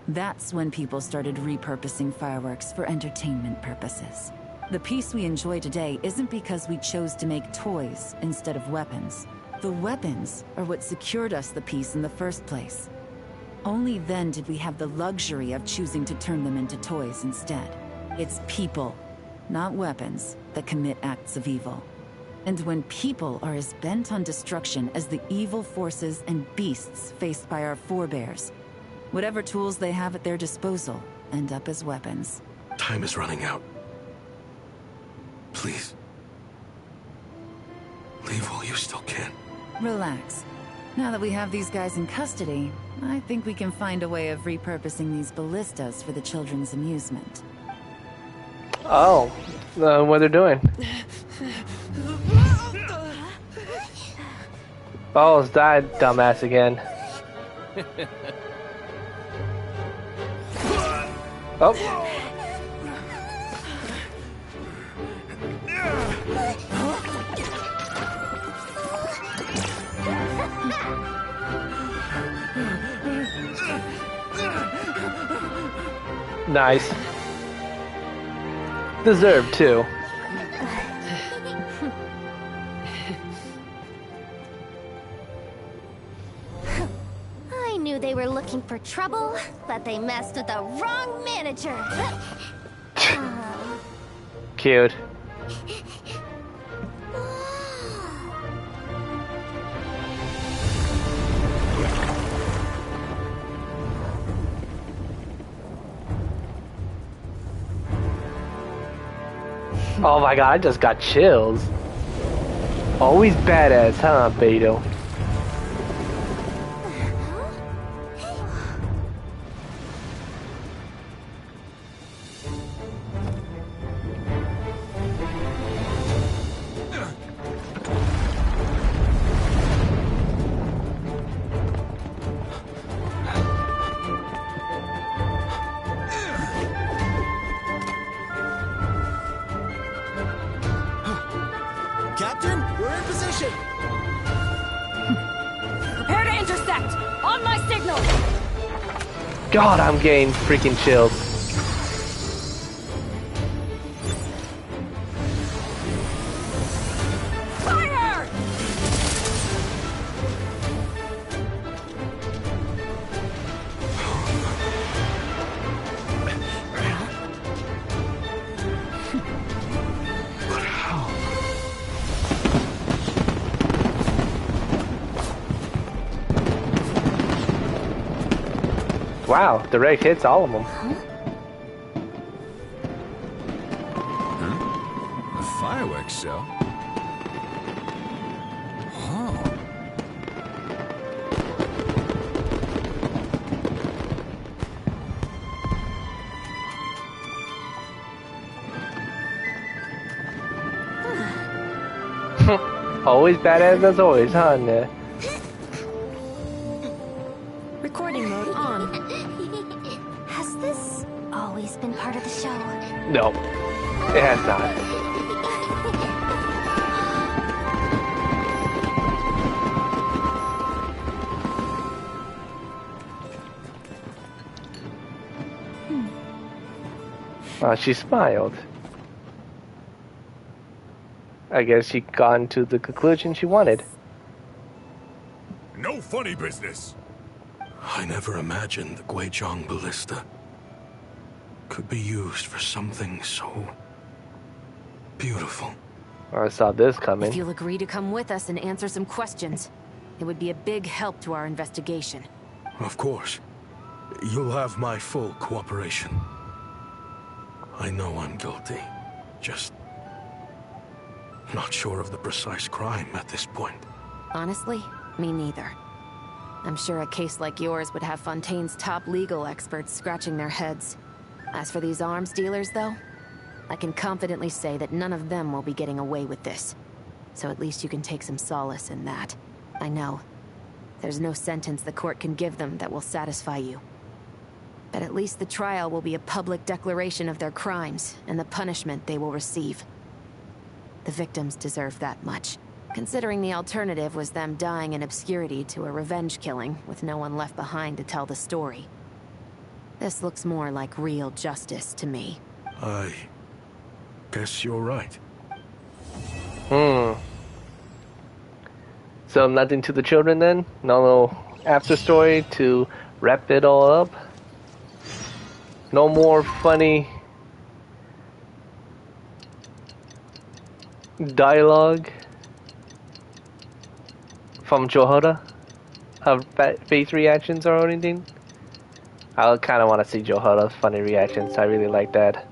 That's when people started repurposing fireworks for entertainment purposes. The peace we enjoy today isn't because we chose to make toys instead of weapons. The weapons are what secured us the peace in the first place. Only then did we have the luxury of choosing to turn them into toys instead. It's people, not weapons, that commit acts of evil. And when people are as bent on destruction as the evil forces and beasts faced by our forebears, whatever tools they have at their disposal end up as weapons. Time is running out. Please. Leave while you still can. Relax. Now that we have these guys in custody, I think we can find a way of repurposing these ballistas for the children's amusement. Oh, what they're doing. Balls died, dumbass again. Oh. Nice. Deserved too. I knew they were looking for trouble, but they messed with the wrong manager. Cute. Oh my god, I just got chills. Always badass, huh, Beto? Captain, we're in position! Prepare to intercept! On my signal! God, I'm getting freaking chills. Fire! But how? Wow, direct hits all of them. Huh? A fireworks show? Oh. Always badass as always, huh? Nah. Recording mode on. Has this always been part of the show? No, it has not. She smiled. I guess she got to the conclusion she wanted. No funny business. I never imagined the Guizhong ballista could be used for something so beautiful. I saw this If coming. you'll agree to come with us and answer some questions, it would be a big help to our investigation. Of course. You'll have my full cooperation. I know I'm guilty. Just not sure of the precise crime at this point. Honestly, me neither. I'm sure a case like yours would have Fontaine's top legal experts scratching their heads. As for these arms dealers, though, I can confidently say that none of them will be getting away with this. So at least you can take some solace in that. I know. There's no sentence the court can give them that will satisfy you. But at least the trial will be a public declaration of their crimes and the punishment they will receive. The victims deserve that much. considering the alternative was them dying in obscurity to a revenge killing with no one left behind to tell the story. This looks more like real justice to me. I guess you're right. So nothing to the children then? No after story to wrap it all up? No more funny dialogue from Johota of face reactions or anything? I kind of want to see Johota's funny reactions. I really like that.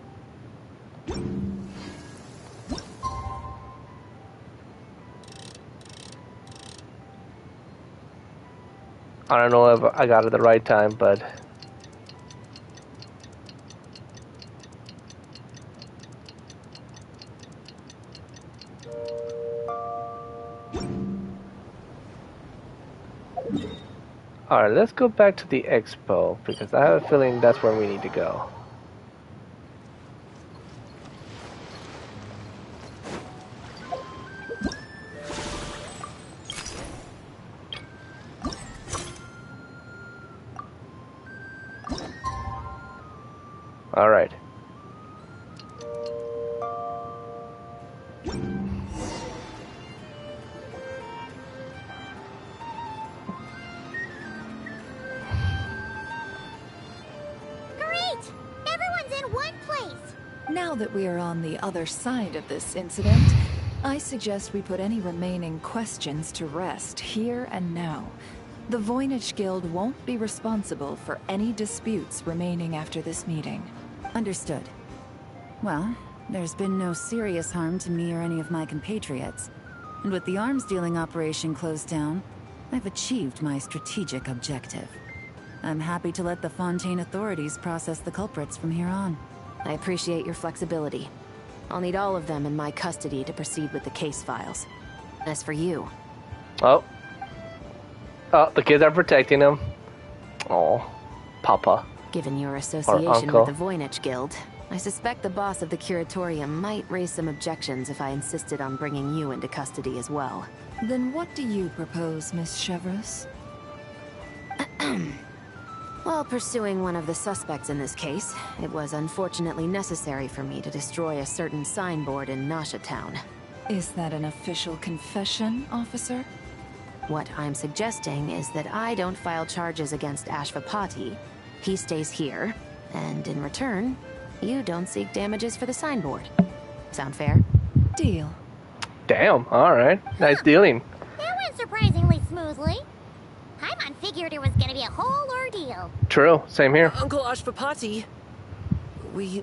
I don't know if I got it the right time, but alright, let's go back to the expo, because I have a feeling that's where we need to go. Alright. Now that we are on the other side of this incident, I suggest we put any remaining questions to rest here and now. The Voynich Guild won't be responsible for any disputes remaining after this meeting. Understood. Well, there's been no serious harm to me or any of my compatriots. And with the arms dealing operation closed down, I've achieved my strategic objective. I'm happy to let the Fontaine authorities process the culprits from here on. I appreciate your flexibility. I'll need all of them in my custody to proceed with the case files. As for you... Oh, the kids are protecting him. Oh, Papa. Given your association with the Voynich Guild, I suspect the boss of the Curatorium might raise some objections if I insisted on bringing you into custody as well. Then what do you propose, Miss Chevreuse? While pursuing one of the suspects in this case, it was unfortunately necessary for me to destroy a certain signboard in Nasha Town. Is that an official confession, officer? What I'm suggesting is that I don't file charges against Ashvapati. He stays here, and in return, you don't seek damages for the signboard. Sound fair? Deal. Damn, alright. Nice dealing. That went surprisingly smoothly. Paimon figured it was gonna be a whole ordeal. True, same here. Uncle Ashvapati, we...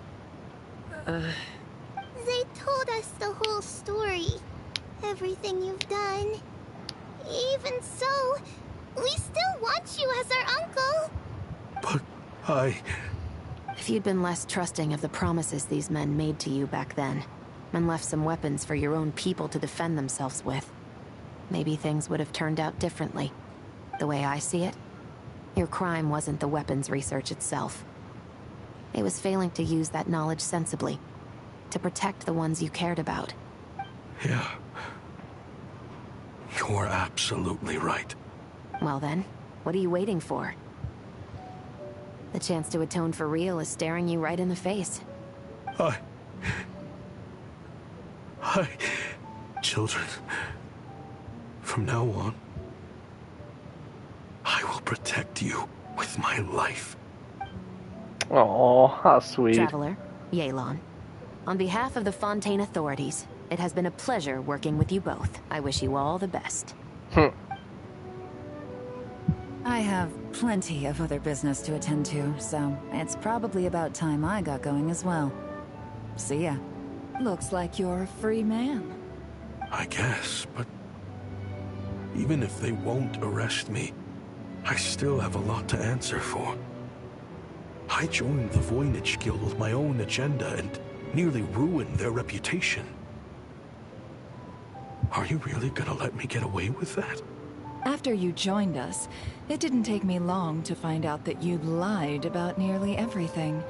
They told us the whole story. Everything you've done. Even so, we still want you as our uncle. But If you'd been less trusting of the promises these men made to you back then, and left some weapons for your own people to defend themselves with, maybe things would have turned out differently. The way I see it, your crime wasn't the weapons research itself. It was failing to use that knowledge sensibly, to protect the ones you cared about. Yeah. You're absolutely right. Well then, what are you waiting for? The chance to atone for real is staring you right in the face. Children, from now on, I will protect you with my life. Oh, how sweet. Traveler, Yelan. On behalf of the Fontaine authorities, it has been a pleasure working with you both. I wish you all the best. I have plenty of other business to attend to, so it's probably about time I got going as well. See ya. Looks like you're a free man. I guess, but even if they won't arrest me, I still have a lot to answer for. I joined the Voynich Guild with my own agenda and nearly ruined their reputation. Are you really gonna let me get away with that? After you joined us, it didn't take me long to find out that you'd lied about nearly everything.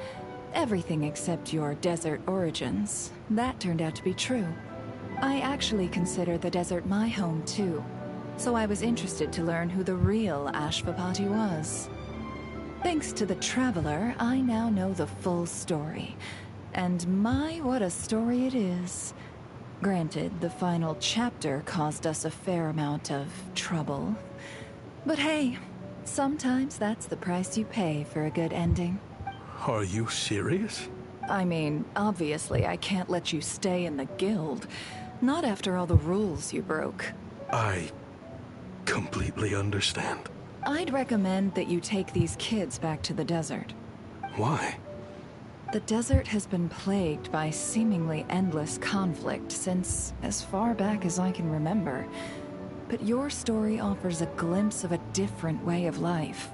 Everything except your desert origins. That turned out to be true. I actually consider the desert my home too, so I was interested to learn who the real Ashvapati was. Thanks to the Traveler, I now know the full story. And my, what a story it is. Granted, the final chapter caused us a fair amount of trouble. But hey, sometimes that's the price you pay for a good ending. Are you serious? I mean, obviously I can't let you stay in the guild. Not after all the rules you broke. I completely understand. I'd recommend that you take these kids back to the desert. Why? The desert has been plagued by seemingly endless conflict since as far back as I can remember. But your story offers a glimpse of a different way of life.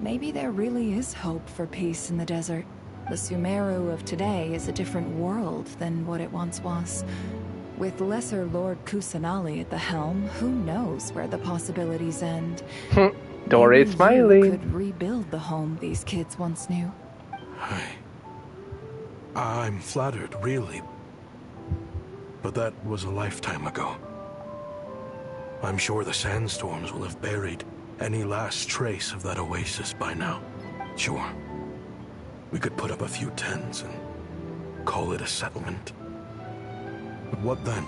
Maybe there really is hope for peace in the desert. The Sumeru of today is a different world than what it once was. With Lesser Lord Kusanali at the helm, who knows where the possibilities end? Dory's smiling. You could rebuild the home these kids once knew. I'm flattered, really. But that was a lifetime ago. I'm sure the sandstorms will have buried any last trace of that oasis by now. Sure, we could put up a few tents and call it a settlement. But what then?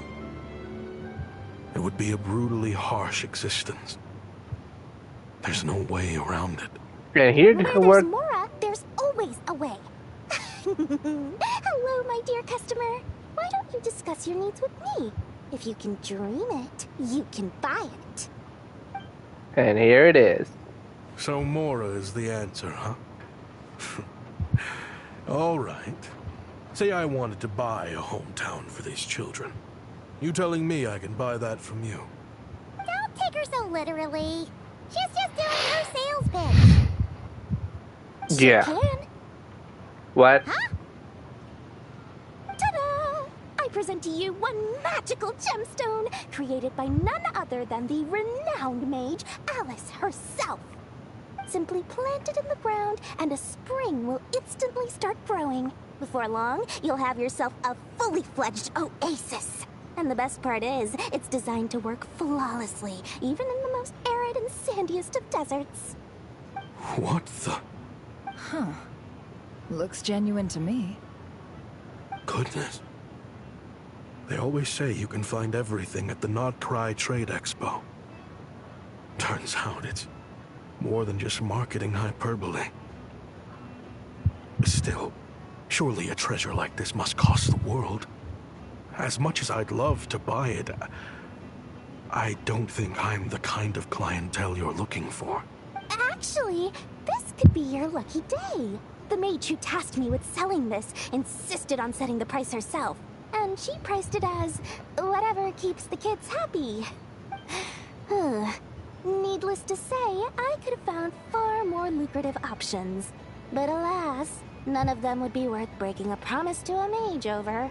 It would be a brutally harsh existence. There's no way around it. And here Where to there's work. Mora, there's always a way. Hello, my dear customer. Why don't you discuss your needs with me? If you can dream it, you can buy it. And here it is. So Mora is the answer, huh? All right. Say I wanted to buy a hometown for these children. You telling me I can buy that from you? Don't take her so literally. She's just doing her sales pitch. Yeah. She can. What? Huh? Ta-da! I present to you one magical gemstone created by none other than the renowned mage Alice herself. Simply plant it in the ground and a spring will instantly start growing. Before long, you'll have yourself a fully fledged oasis. And the best part is, it's designed to work flawlessly, even in the most arid and sandiest of deserts. What the? Huh. Looks genuine to me. Goodness. They always say you can find everything at the Not Cry Trade Expo. Turns out it's more than just marketing hyperbole. Still, surely a treasure like this must cost the world. As much as I'd love to buy it, I don't think I'm the kind of clientele you're looking for. Actually, this could be your lucky day. The mage who tasked me with selling this insisted on setting the price herself, and she priced it as whatever keeps the kids happy. Needless to say, I could have found far more lucrative options. But alas, none of them would be worth breaking a promise to a mage over.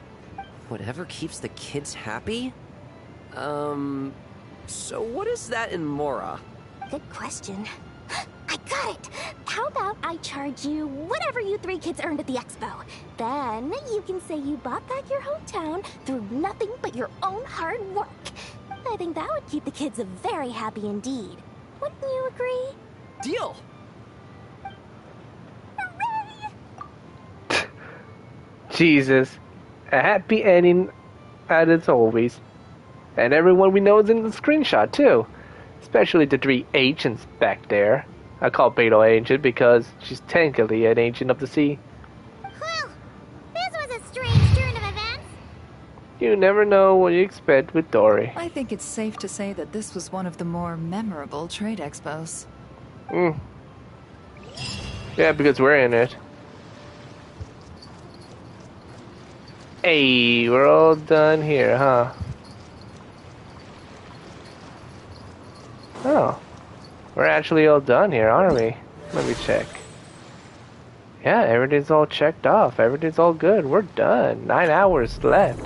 Whatever keeps the kids happy? So what is that in Mora? Good question. I got it! How about I charge you whatever you three kids earned at the expo? Then you can say you bought back your hometown through nothing but your own hard work. I think that would keep the kids very happy indeed. Wouldn't you agree? Deal! Jesus. A happy ending as always. And everyone we know is in the screenshot too. Especially the three ancients back there. I call Beto ancient because she's technically an ancient of the sea. Well, this was a strange turn of events. You never know what you expect with Dory. I think it's safe to say that this was one of the more memorable trade expos. Yeah, because we're in it. Hey, we're all done here, huh? Oh. We're actually all done here, aren't we? Let me check. Yeah, everything's all checked off. Everything's all good. We're done. 9 hours left.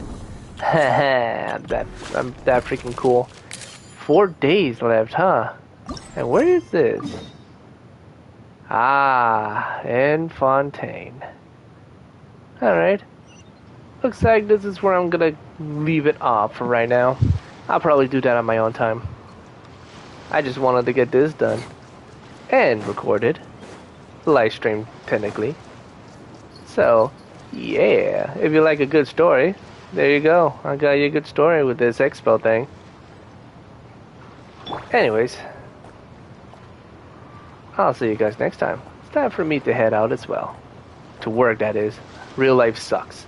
I'm that freaking cool. 4 days left, huh? And where is this? Ah, in Fontaine. Alright. Looks like this is where I'm gonna leave it off for right now. I'll probably do that on my own time. I just wanted to get this done. And recorded. Live stream, technically. So, yeah. If you like a good story, there you go. I got you a good story with this expo thing. Anyways. I'll see you guys next time. It's time for me to head out as well. To work, that is. Real life sucks.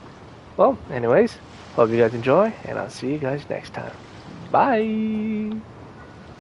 Well, anyways, hope you guys enjoy, and I'll see you guys next time. Bye!